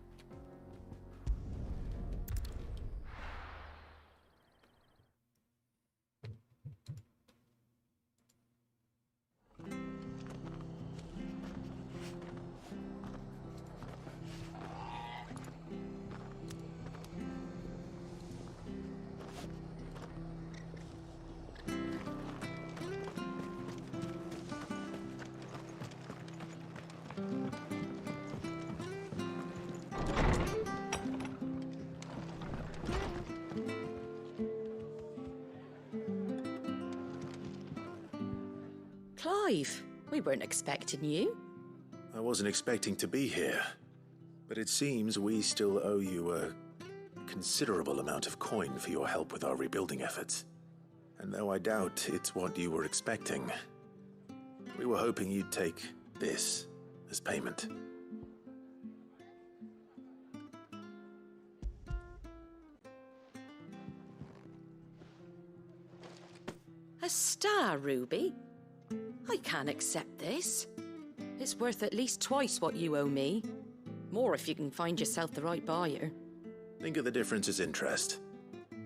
Clive, we weren't expecting you. I wasn't expecting to be here, but it seems we still owe you a considerable amount of coin for your help with our rebuilding efforts. And though I doubt it's what you were expecting, we were hoping you'd take this as payment. A star, Ruby? I can't accept this. It's worth at least twice what you owe me. More if you can find yourself the right buyer. Think of the difference as interest.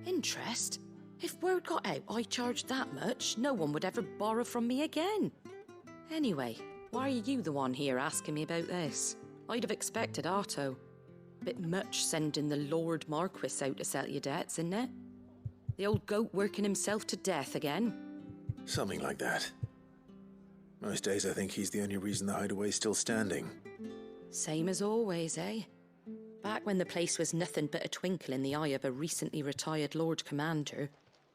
Interest? If word got out I charged that much, no one would ever borrow from me again. Anyway, why are you the one here asking me about this? I'd have expected Otto. Bit much sending the Lord Marquis out to settle your debts, isn't it? The old goat working himself to death again. Something like that. Most days I think he's the only reason the hideaway's still standing. Same as always, eh? Back when the place was nothing but a twinkle in the eye of a recently retired Lord Commander,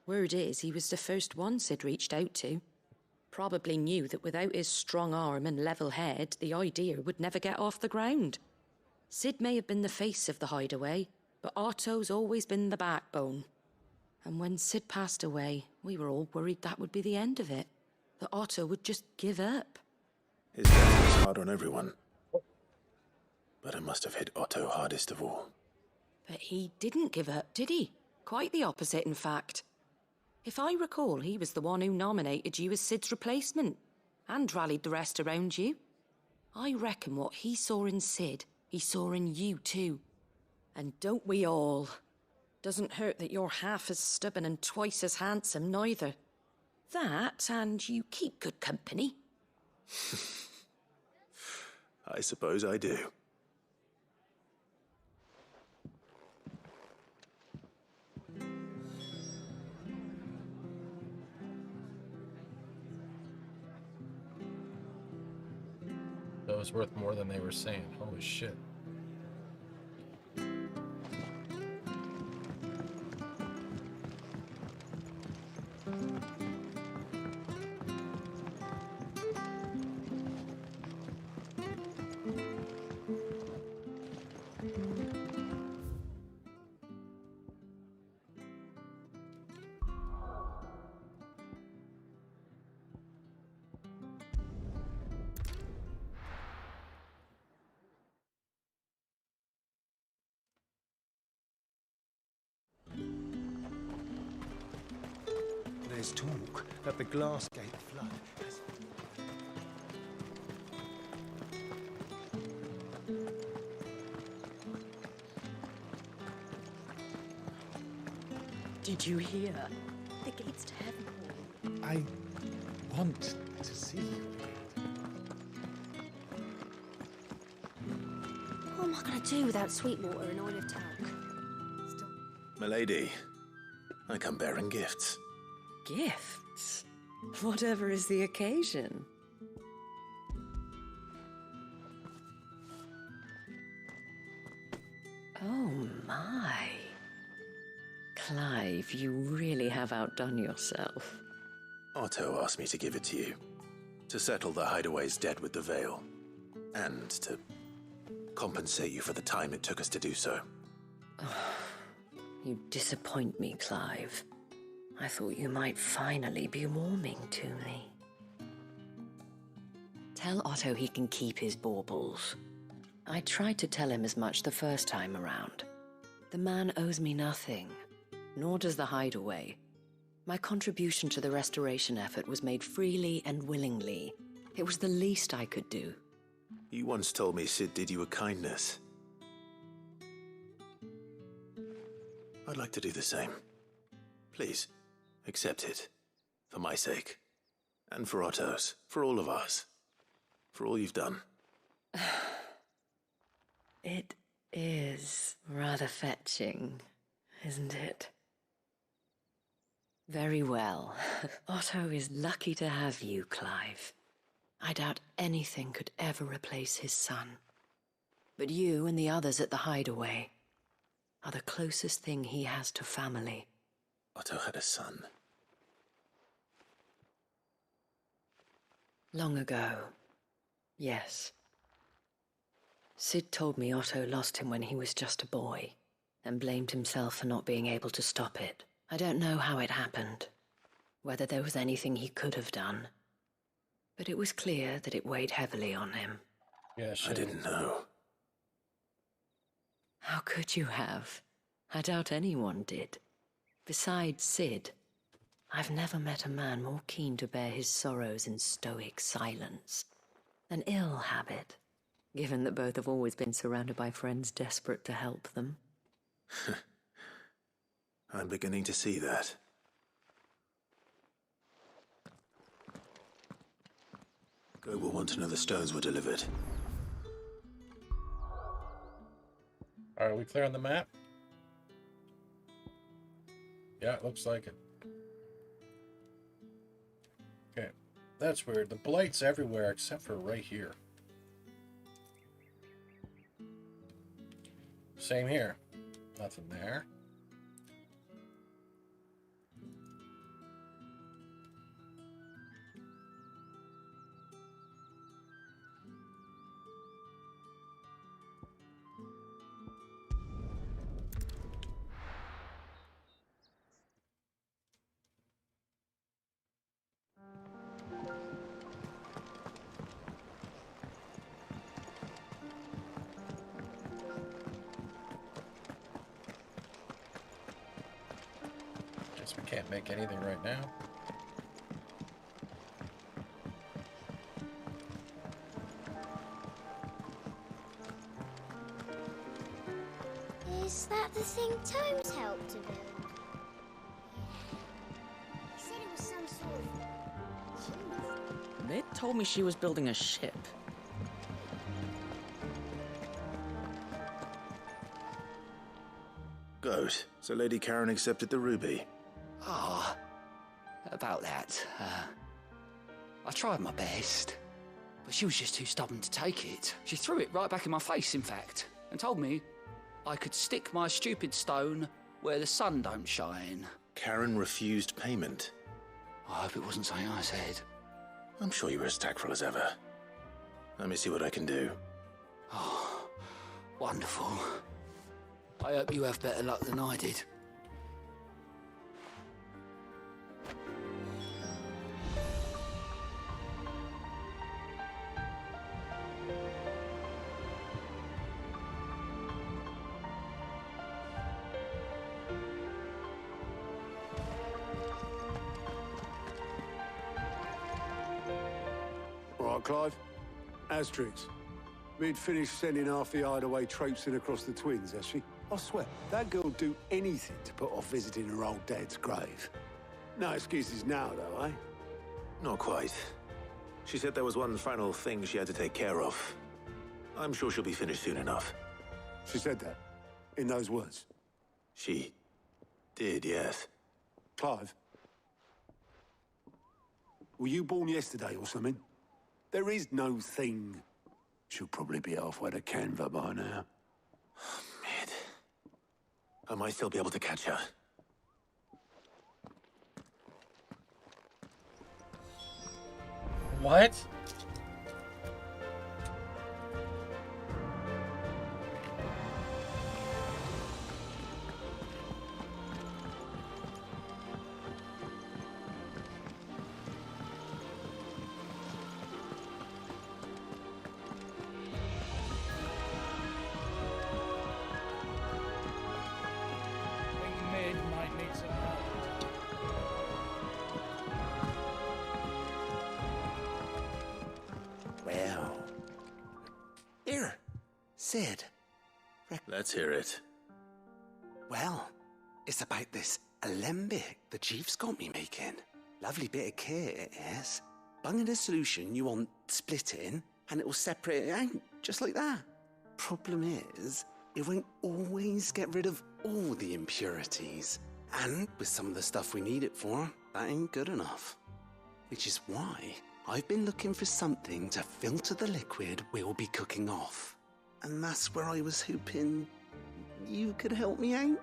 word is he was the first one Sid reached out to. Probably knew that without his strong arm and level head, the idea would never get off the ground. Sid may have been the face of the hideaway, but Otto's always been the backbone. And when Sid passed away, we were all worried that would be the end of it. That Otto would just give up. His death was hard on everyone. But it must have hit Otto hardest of all. But he didn't give up, did he? Quite the opposite, in fact. If I recall, he was the one who nominated you as Sid's replacement, and rallied the rest around you. I reckon what he saw in Sid, he saw in you too. And don't we all? Doesn't hurt that you're half as stubborn and twice as handsome, neither. That, and you keep good company. I suppose I do. That was worth more than they were saying. Holy shit. There's talk that the Glassgate flood has... Did you hear? The gates to heaven. I want to see you. What am I going to do without Sweetwater and oil of talc? Milady, I come bearing gifts. Gifts? Whatever is the occasion. Oh my. Clive, you really have outdone yourself. Otto asked me to give it to you. To settle the hideaway's debt with the Veil. And to compensate you for the time it took us to do so. You disappoint me, Clive. I thought you might finally be warming to me. Tell Otto he can keep his baubles. I tried to tell him as much the first time around. The man owes me nothing, nor does the hideaway. My contribution to the restoration effort was made freely and willingly. It was the least I could do. You once told me Sid did you a kindness. I'd like to do the same. Please, accept it. For my sake. And for Otto's. For all of us. For all you've done. It is rather fetching, isn't it? Very well. Otto is lucky to have you, Clive. I doubt anything could ever replace his son. But you and the others at the hideaway are the closest thing he has to family. Otto had a son. Long ago, yes. Sid told me Otto lost him when he was just a boy, and blamed himself for not being able to stop it. I don't know how it happened, whether there was anything he could have done, but it was clear that it weighed heavily on him. Yeah, sure. I didn't know. How could you have? I doubt anyone did. Besides Sid, I've never met a man more keen to bear his sorrows in stoic silence. An ill habit, given that both have always been surrounded by friends desperate to help them. I'm beginning to see that. Go will want to know the stones were delivered. Are we clear on the map? Yeah, it looks like it. Okay, that's weird. The blight's everywhere except for right here. Same here. Nothing there. Guess we can't make anything right now. Is that the thing Tomes helped to build? He said it was some sort of... They told me she was building a ship. Goat, so Lady Karen accepted the ruby. Ah, about that. I tried my best, but she was just too stubborn to take it. She threw it right back in my face, in fact, and told me I could stick my stupid stone where the sun don't shine. Karen refused payment. I hope it wasn't something I said. I'm sure you were as tactful as ever. Let me see what I can do. Oh, wonderful. I hope you have better luck than I did. All right, Clive. Asterix. We'd finished sending half the hideaway traipsing across the twins, has she? I swear, that girl'd do anything to put off visiting her old dad's grave. No excuses now, though, eh? Not quite. She said there was one final thing she had to take care of. I'm sure she'll be finished soon enough. She said that? In those words? She did, yes. Clive? Were you born yesterday or something? There is no thing. She'll probably be halfway to Canva by now. Mid. I might still be able to catch her. What? Mid might need some help. Well. Here, Sid. Let's hear it. Well, it's about this alembic the chief's got me making. Lovely bit of kit it is. Bung in a solution you want splitting, and it will separate it out, just like that. Problem is, it won't always get rid of all the impurities. And with some of the stuff we need it for, that ain't good enough. Which is why I've been looking for something to filter the liquid we'll be cooking off. And that's where I was hoping you could help me out.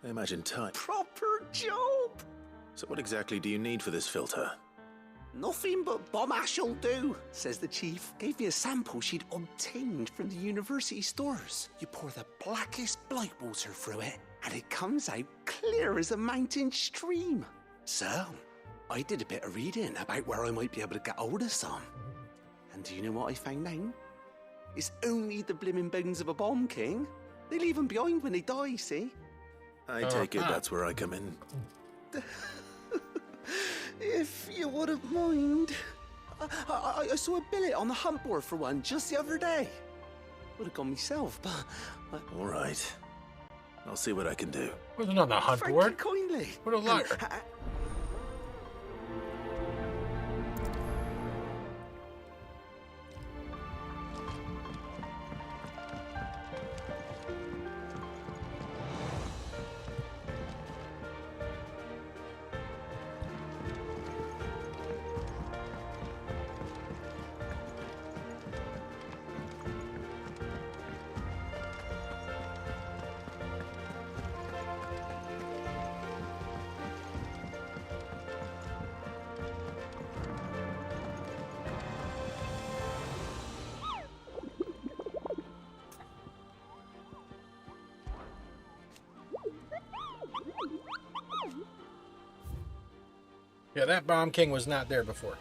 I imagine time. Proper job! So what exactly do you need for this filter? Nothing but bomb ash'll do, says the chief. Gave me a sample she'd obtained from the university stores. You pour the blackest blight water through it, and it comes out clear as a mountain stream. So, I did a bit of reading about where I might be able to get hold of some. And do you know what I found out? It's only the blimmin' bones of a bomb king. They leave them behind when they die, see? I take it that's where I come in. If you wouldn't mind. I saw a billet on the hunt board for one just the other day. Would have gone myself, but... All right. I'll see what I can do. Wasn't on the hunt Thank board. you kindly. What a liar. Yeah, that Bomb King was not there before.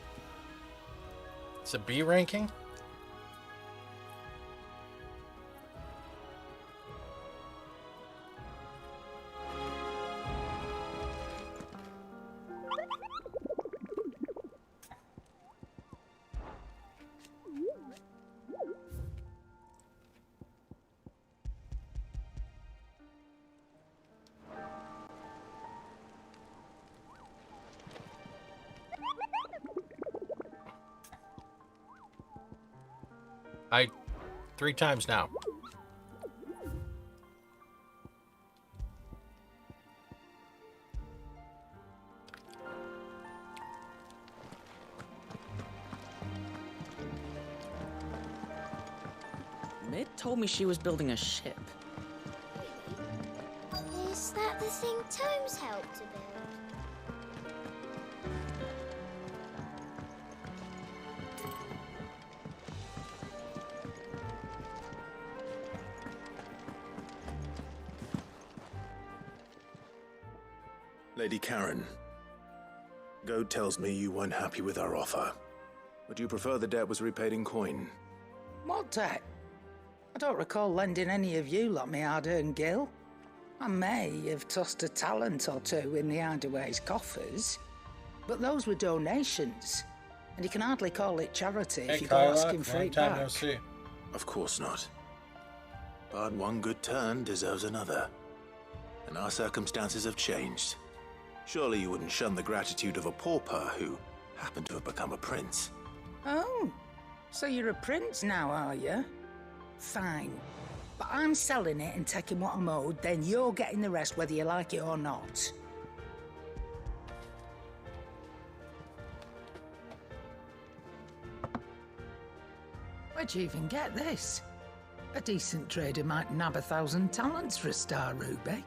It's a B ranking? Three times now. Mid told me she was building a ship. Is that the thing Tomes helped to build? Lady Karen, Goad tells me you weren't happy with our offer. Would you prefer the debt was repaid in coin? What debt? I don't recall lending any of you lot me hard-earned gil. I may have tossed a talent or two in the Hideaway's coffers, but those were donations, and you can hardly call it charity if you go asking for it back. No see. Of course not. But one good turn deserves another. And our circumstances have changed. Surely you wouldn't shun the gratitude of a pauper who happened to have become a prince. Oh, so you're a prince now, are you? Fine. But I'm selling it and taking what I'm owed, then you're getting the rest whether you like it or not. Where'd you even get this? A decent trader might nab 1,000 talents for a star ruby.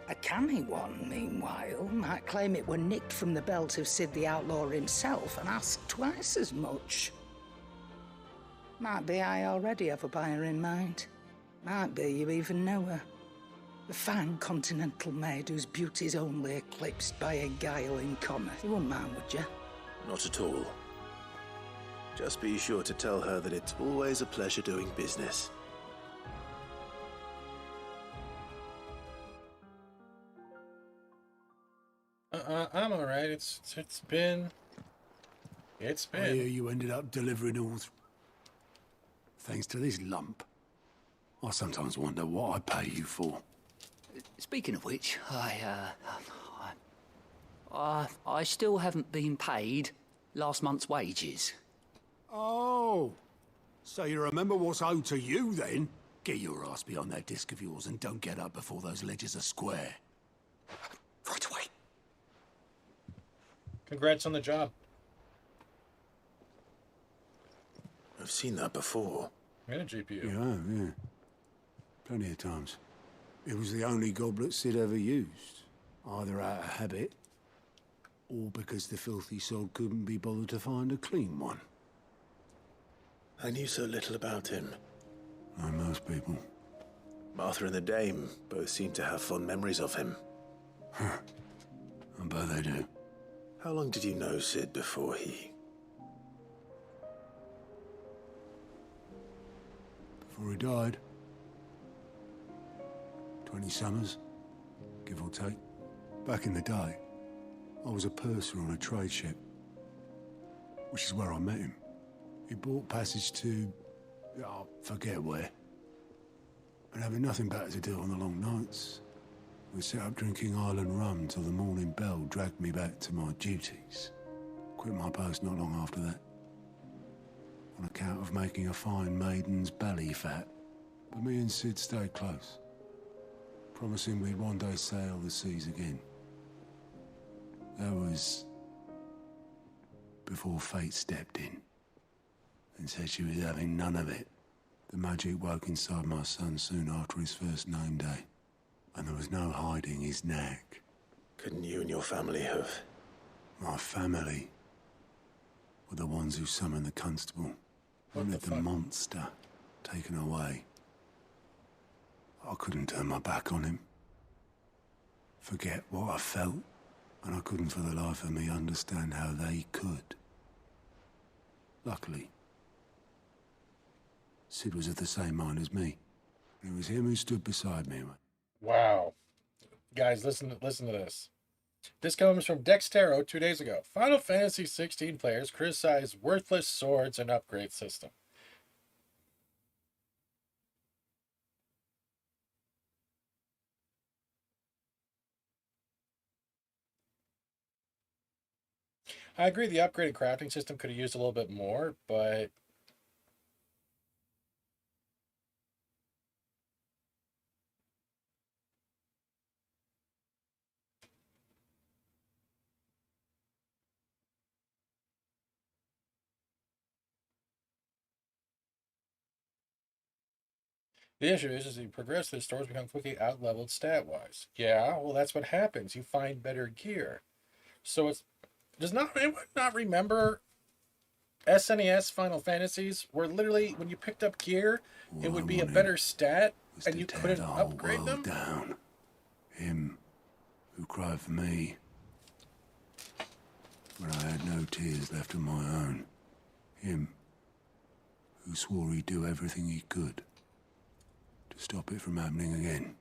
A canny one, meanwhile, might claim it were nicked from the belt of Sid the Outlaw himself and ask twice as much. Might be I already have a buyer in mind. Might be you even know her. A fine continental maid whose beauty's only eclipsed by a guile in commerce. You wouldn't mind, would you? Not at all. Just be sure to tell her that it's always a pleasure doing business. I'm alright. It's been. I hear you ended up delivering all thanks to this lump. I sometimes wonder what I pay you for. Speaking of which, I still haven't been paid last month's wages. Oh, so you remember what's owed to you then? Get your ass behind that disc of yours and don't get up before those ledgers are square. Right away. Congrats on the job. I've seen that before. And a GPU. You have, yeah. Plenty of times. It was the only goblet Sid ever used. Either out of habit, or because the filthy sod couldn't be bothered to find a clean one. I knew so little about him. Like most people. Martha and the Dame both seem to have fond memories of him. I bet they do. How long did you know Sid before he... Before he died. 20 summers, give or take. Back in the day, I was a purser on a trade ship, which is where I met him. He bought passage to... I forget where. And having nothing better to do on the long nights, we set up drinking island rum till the morning bell dragged me back to my duties. Quit my post not long after that. On account of making a fine maiden's belly fat. But me and Sid stayed close, promising we'd one day sail the seas again. That was before fate stepped in and said she was having none of it. The magic woke inside my son soon after his first name day, and there was no hiding his knack. Couldn't you and your family have... My family were the ones who summoned the constable. Wanted the monster taken away. I couldn't turn my back on him. Forget what I felt And I couldn't for the life of me understand how they could. Luckily, Sid was of the same mind as me. It was him who stood beside me. Wow. Guys, listen to this. This comes from Dextero 2 days ago. Final Fantasy 16 players criticize worthless swords and upgrade system. I agree the upgraded crafting system could have used a little bit more, but the issue is as you progress, the stores become quickly out-leveled stat-wise. Yeah, well, that's what happens. You find better gear. So it's... Does not anyone not remember SNES Final Fantasies, where literally when you picked up gear, it would be a better stat, and you couldn't upgrade them? Down. Him who cried for me when I had no tears left of my own. Him who swore he'd do everything he could to stop it from happening again.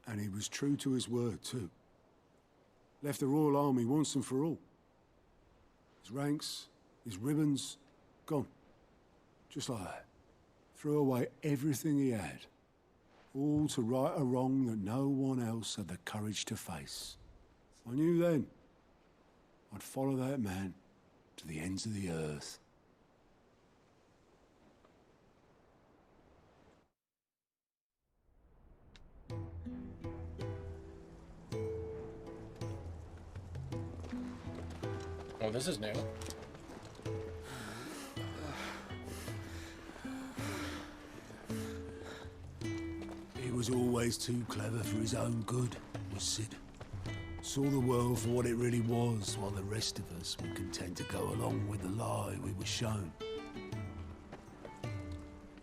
And he was true to his word, too. Left the Royal Army once and for all. His ranks, his ribbons, gone. Just like that. Threw away everything he had. All to right a wrong that no one else had the courage to face. I knew then I'd follow that man to the ends of the earth. Oh, this is new. He was always too clever for his own good, was Sid. Saw the world for what it really was, while the rest of us were content to go along with the lie we were shown.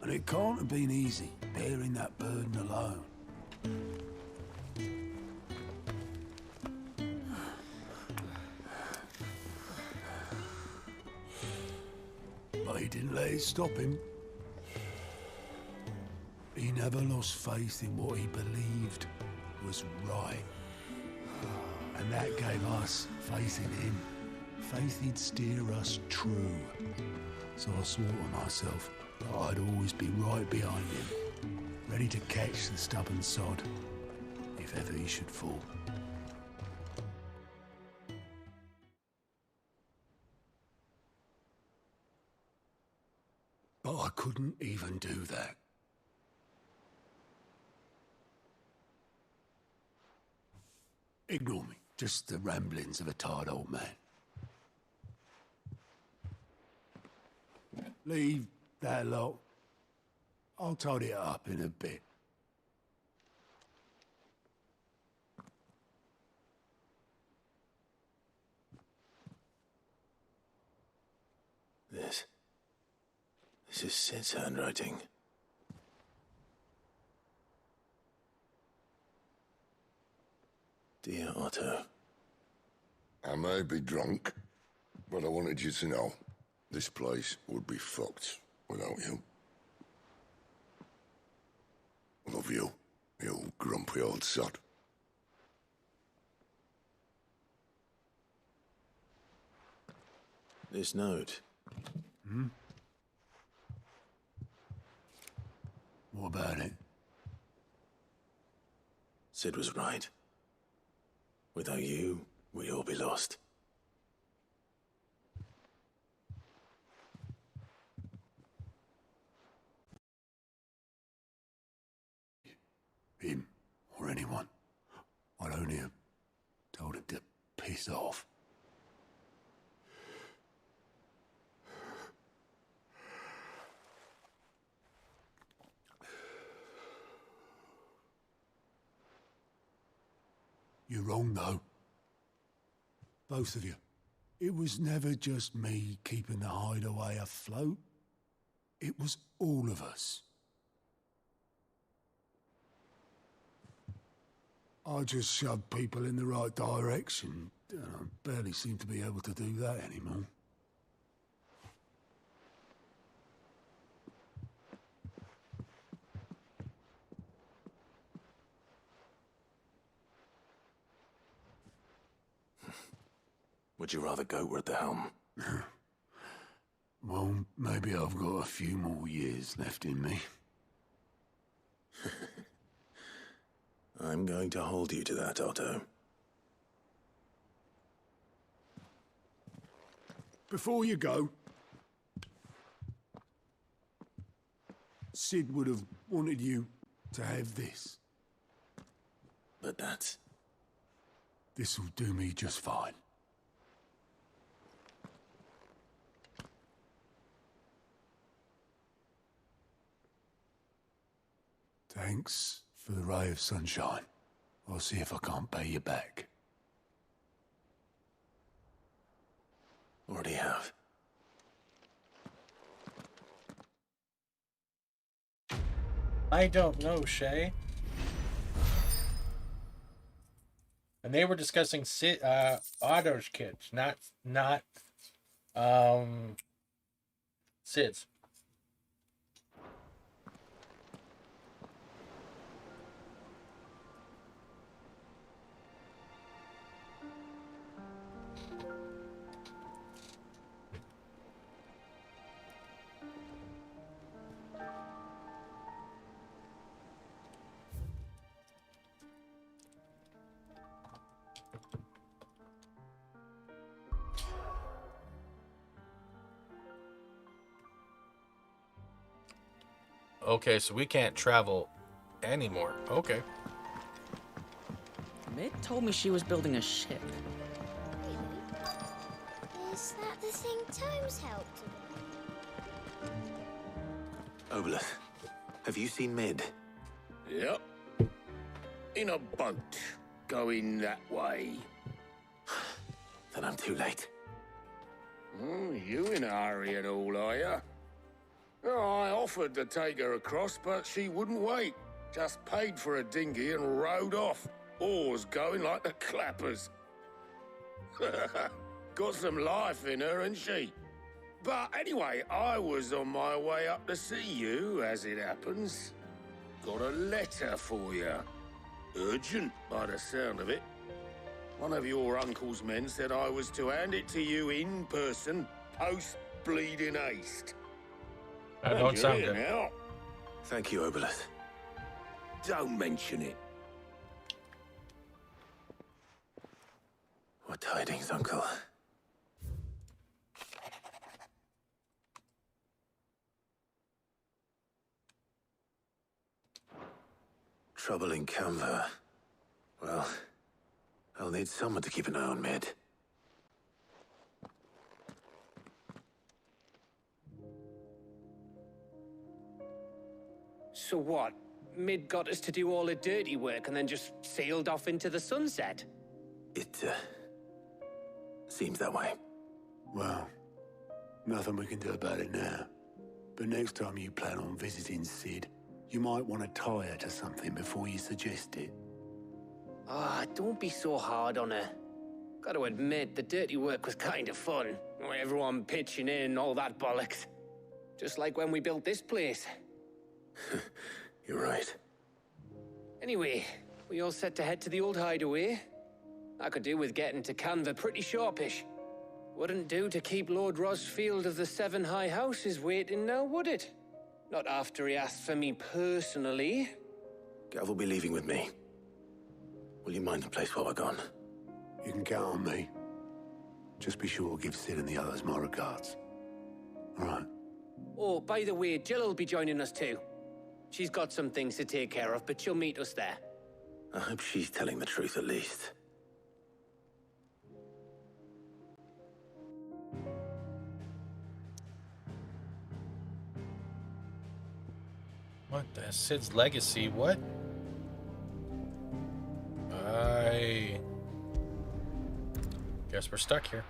And it can't have been easy, bearing that burden alone. But he didn't let it stop him. He never lost faith in what he believed was right. And that gave us faith in him. Faith he'd steer us true. So I swore to myself that I'd always be right behind him, ready to catch the stubborn sod, if ever he should fall. But I couldn't even do that. Ignore me. Just the ramblings of a tired old man. Leave that lot. I'll tidy it up in a bit. This is Sid's handwriting. Dear Otto. I may be drunk, but I wanted you to know this place would be fucked without you. Love you, you grumpy old sod. This note. Hmm? What about it? Sid was right. Without you, we'd all be lost. Him, or anyone. I'd only have told him to piss off. You're wrong, though. Both of you. It was never just me keeping the hideaway afloat. It was all of us. I just shoved people in the right direction, I barely seem to be able to do that anymore. Would you rather goat were at the helm? Well, maybe I've got a few more years left in me. I'm going to hold you to that, Otto. Before you go, Sid would have wanted you to have this. But that's... This'll do me just fine. Thanks for the ray of sunshine. I'll see if I can't pay you back. Already have. I don't know, Shay. And they were discussing Otto's kids, not Sid's. Okay, so we can't travel anymore. Okay. Mid told me she was building a ship. Is that the thing Tomes helped with? Obelith, have you seen Mid? Yep. In a boat, going that way. Then I'm too late. Oh, you in a hurry and all, are you? Oh, I offered to take her across, but she wouldn't wait. Just paid for a dinghy and rowed off. Oars going like the clappers. Got some life in her, ain't she? But anyway, I was on my way up to see you, as it happens. Got a letter for you. Urgent, by the sound of it. One of your uncle's men said I was to hand it to you in person, post-bleeding haste. That don't sound good. Now. Thank you, Obelith. Don't mention it. What tidings, Uncle? Trouble in Canva. Well, I'll need someone to keep an eye on Mid. So what? Mid got us to do all the dirty work and then just sailed off into the sunset? It, seems that way. Well, nothing we can do about it now. But next time you plan on visiting Sid, you might want to tie her to something before you suggest it. Ah, don't be so hard on her. Got to admit, the dirty work was kind of fun. Everyone pitching in, all that bollocks. Just like when we built this place. You're right. Anyway, we all set to head to the old hideaway. I could do with getting to Canva pretty sharpish. Wouldn't do to keep Lord Rosfield of the Seven High Houses waiting now, would it? Not after he asked for me personally. Gav will be leaving with me. Will you mind the place while we're gone? You can count on me. Just be sure to give Sid and the others my regards. All right. Oh, by the way, Jill will be joining us too. She's got some things to take care of, but she'll meet us there. I hope she's telling the truth at least. What the Sid's legacy? What? I guess we're stuck here.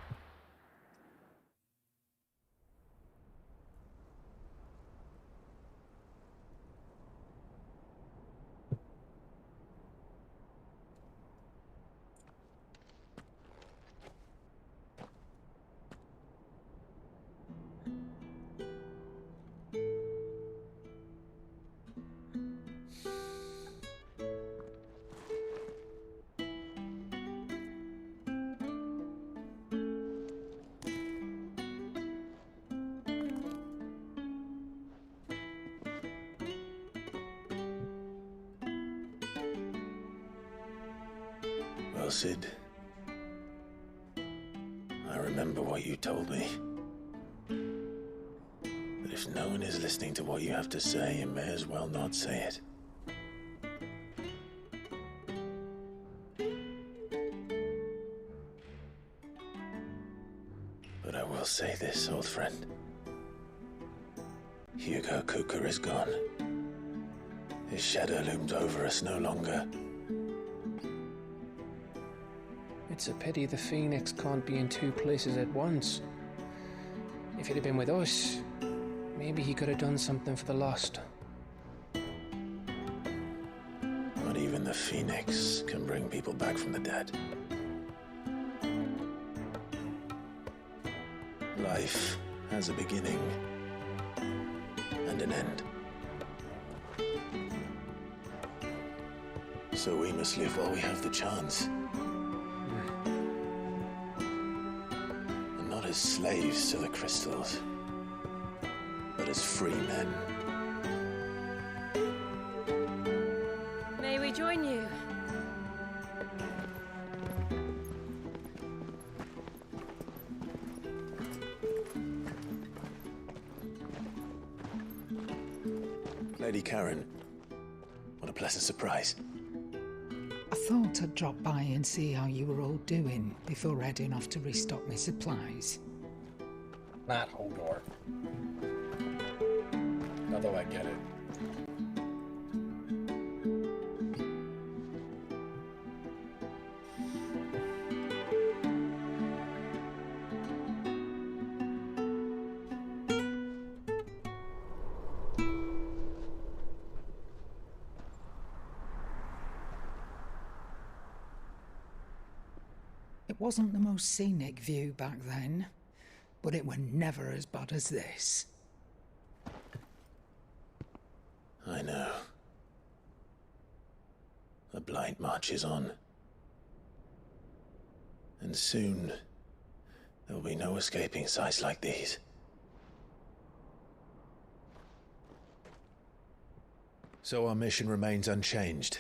Well, Sid, I remember what you told me. That if no one is listening to what you have to say, you may as well not say it. But I will say this, old friend. Hugo Cooker is gone. His shadow looms over us no longer. It's a pity the Phoenix can't be in two places at once. If he'd have been with us, maybe he could have done something for the Lost. Not even the Phoenix can bring people back from the dead. Life has a beginning and an end. So we must live while we have the chance. And not as slaves to the crystals, but as free men. May we join you? Lady Karen, what a pleasant surprise. I thought I'd drop by and see how you were all doing before heading off to restock my supplies. Not Hodor. Although I get it. It wasn't the most scenic view back then, but it were never as bad as this. I know. The Blight marches on. And soon, there will be no escaping sights like these. So our mission remains unchanged.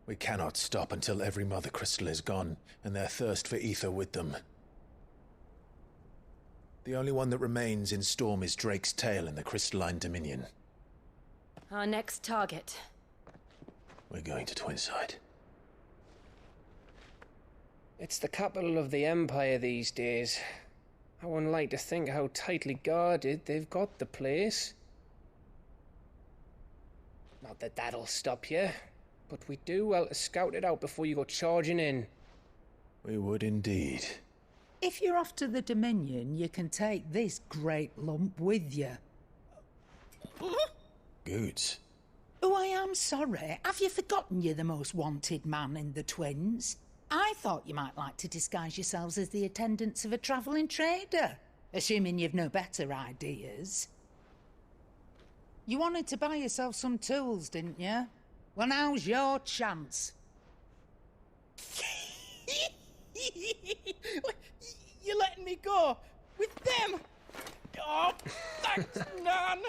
We cannot stop until every Mother Crystal is gone, and their thirst for ether with them. The only one that remains in Storm is Drake's Tail in the Crystalline Dominion. Our next target. We're going to Twinside. It's the capital of the Empire these days. I wouldn't like to think how tightly guarded they've got the place. Not that that'll stop you, but we do well to scout it out before you go charging in. We would indeed. If you're off to the Dominion, you can take this great lump with you. Goods. Oh, I am sorry. Have you forgotten you're the most wanted man in the Twins? I thought you might like to disguise yourselves as the attendants of a travelling trader, assuming you've no better ideas. You wanted to buy yourself some tools, didn't you? Well, now's your chance. You're letting me go with them? Oh, thanks, Nan.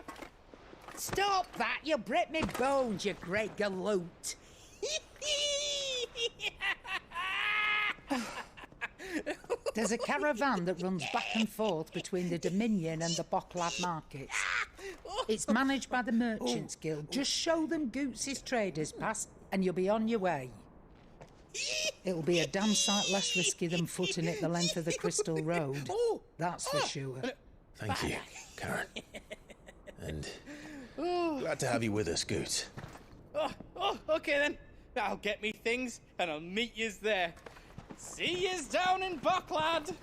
Stop that! You'll break me bones, you great galoot. There's a caravan that runs back and forth between the Dominion and the Bocklad markets. It's managed by the Merchants Guild. Just show them Goots' traders pass and you'll be on your way. It'll be a damn sight less risky than footing it the length of the Crystal Road. That's for sure. Thank you, Karen. And glad to have you with us, Goots. Okay then. I'll get me things and I'll meet yous there. See yous down in Bocklad.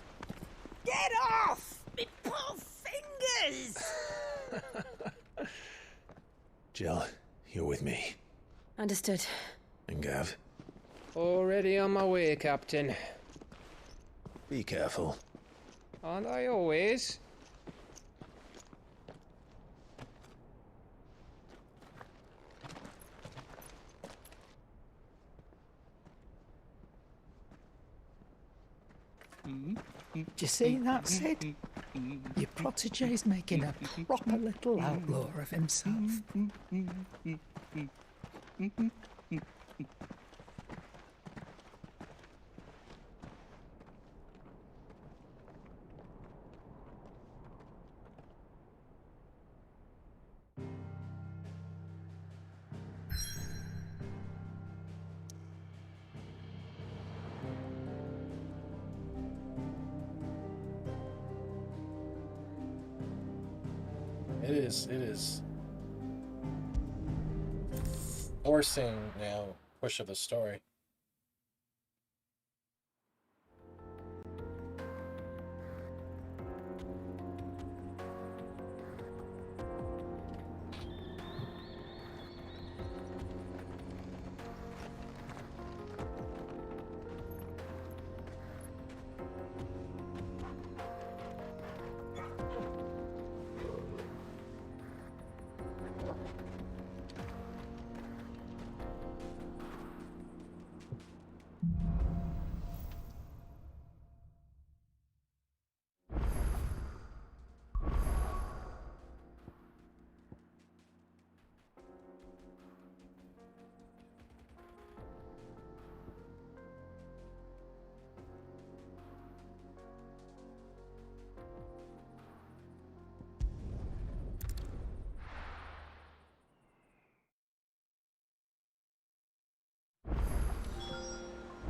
Get off! Me poor fingers! Jill, you're with me. Understood. And Gav? Already on my way, Captain. Be careful. Aren't I always? Do you see that, Sid? Your protege's making a proper little outlaw of himself. It is forcing now push of the story.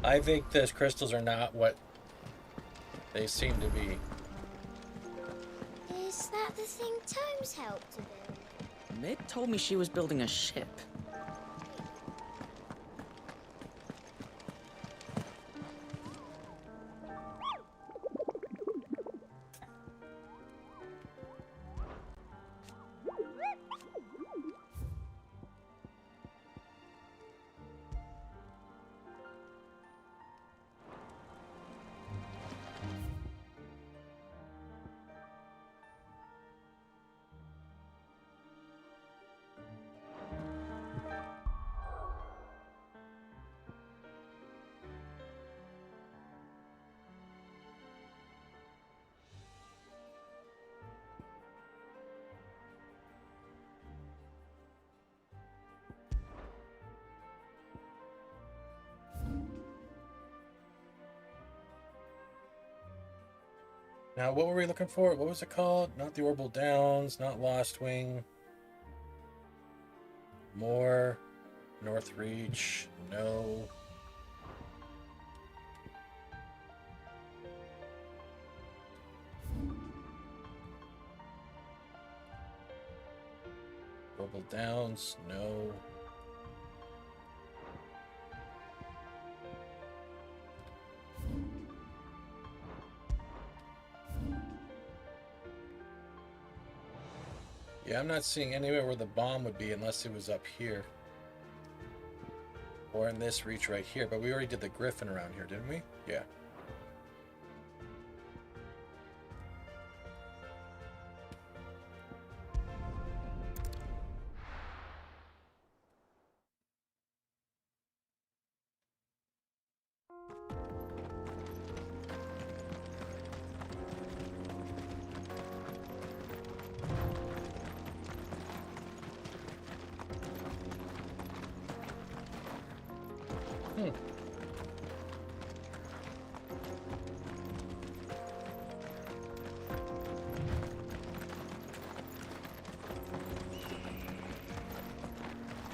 I think those crystals are not what they seem to be. Is that the thing Tomes helped to build? Meg told me she was building a ship. Now, what were we looking for? What was it called? Not the Orbital Downs, not Lost Wing. More. North Reach. No. Orbital Downs. No. Yeah, I'm not seeing anywhere where the bomb would be unless it was up here. Or in this reach right here. But we already did the Griffin around here, didn't we? Yeah.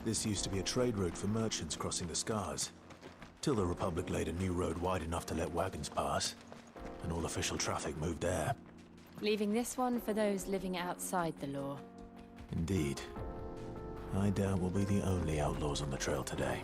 This used to be a trade route for merchants crossing the Scars, till the Republic laid a new road wide enough to let wagons pass, and all official traffic moved there. Leaving this one for those living outside the law. Indeed. I doubt we'll be the only outlaws on the trail today.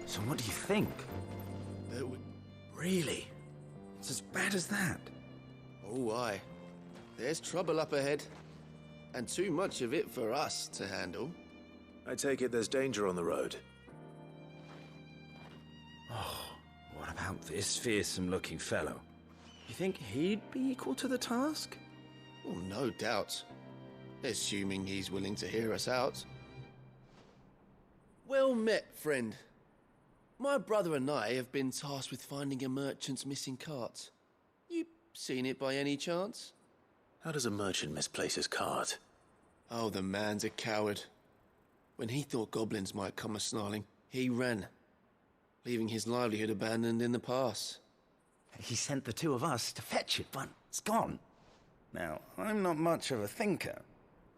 So what do you think? Really? It's as bad as that? Oh, aye. There's trouble up ahead, and too much of it for us to handle. I take it there's danger on the road. Oh, what about this fearsome-looking fellow? You think he'd be equal to the task? Well, no doubt. Assuming he's willing to hear us out. Well met, friend. My brother and I have been tasked with finding a merchant's missing cart. You seen it by any chance? How does a merchant misplace his cart? Oh, the man's a coward. When he thought goblins might come a-snarling, he ran, leaving his livelihood abandoned in the pass. He sent the two of us to fetch it, but it's gone. Now, I'm not much of a thinker,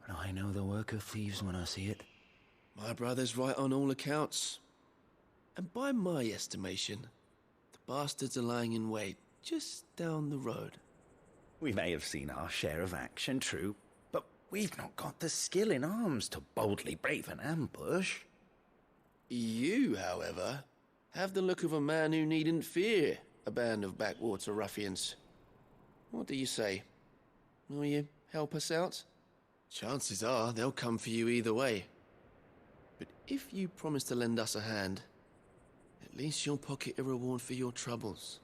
but I know the work of thieves when I see it. My brother's right on all accounts. And by my estimation, the bastards are lying in wait just down the road. We may have seen our share of action, true, but we've not got the skill in arms to boldly brave an ambush. You, however, have the look of a man who needn't fear a band of backwater ruffians. What do you say? Will you help us out? Chances are they'll come for you either way. But if you promise to lend us a hand, at least you'll pocket a reward for your troubles.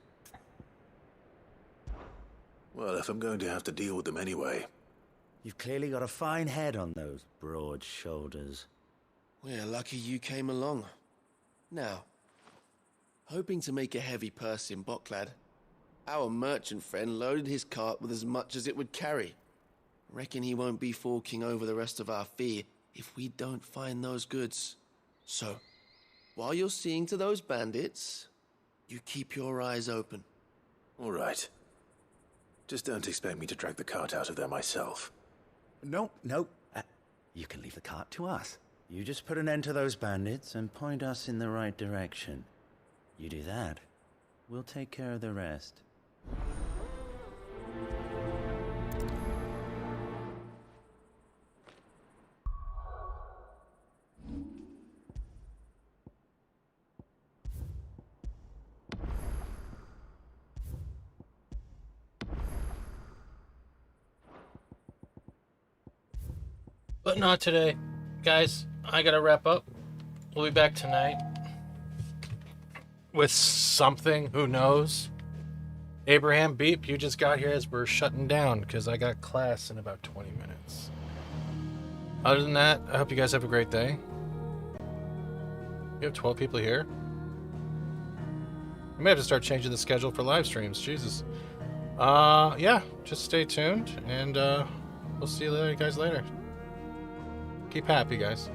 Well, if I'm going to have to deal with them anyway. You've clearly got a fine head on those broad shoulders. We're lucky you came along. Now, hoping to make a heavy purse in Boklad, our merchant friend loaded his cart with as much as it would carry. Reckon he won't be forking over the rest of our fee if we don't find those goods. So, while you're seeing to those bandits, you keep your eyes open. All right. Just don't expect me to drag the cart out of there myself. Nope. You can leave the cart to us. You just put an end to those bandits and point us in the right direction. You do that, we'll take care of the rest. But not today. Guys, I gotta wrap up. We'll be back tonight with something, who knows? Abraham, beep, you just got here as we're shutting down because I got class in about 20 minutes. Other than that, I hope you guys have a great day. We have 12 people here. We may have to start changing the schedule for live streams. Jesus. Yeah, just stay tuned and we'll see you guys later. Keep happy, guys.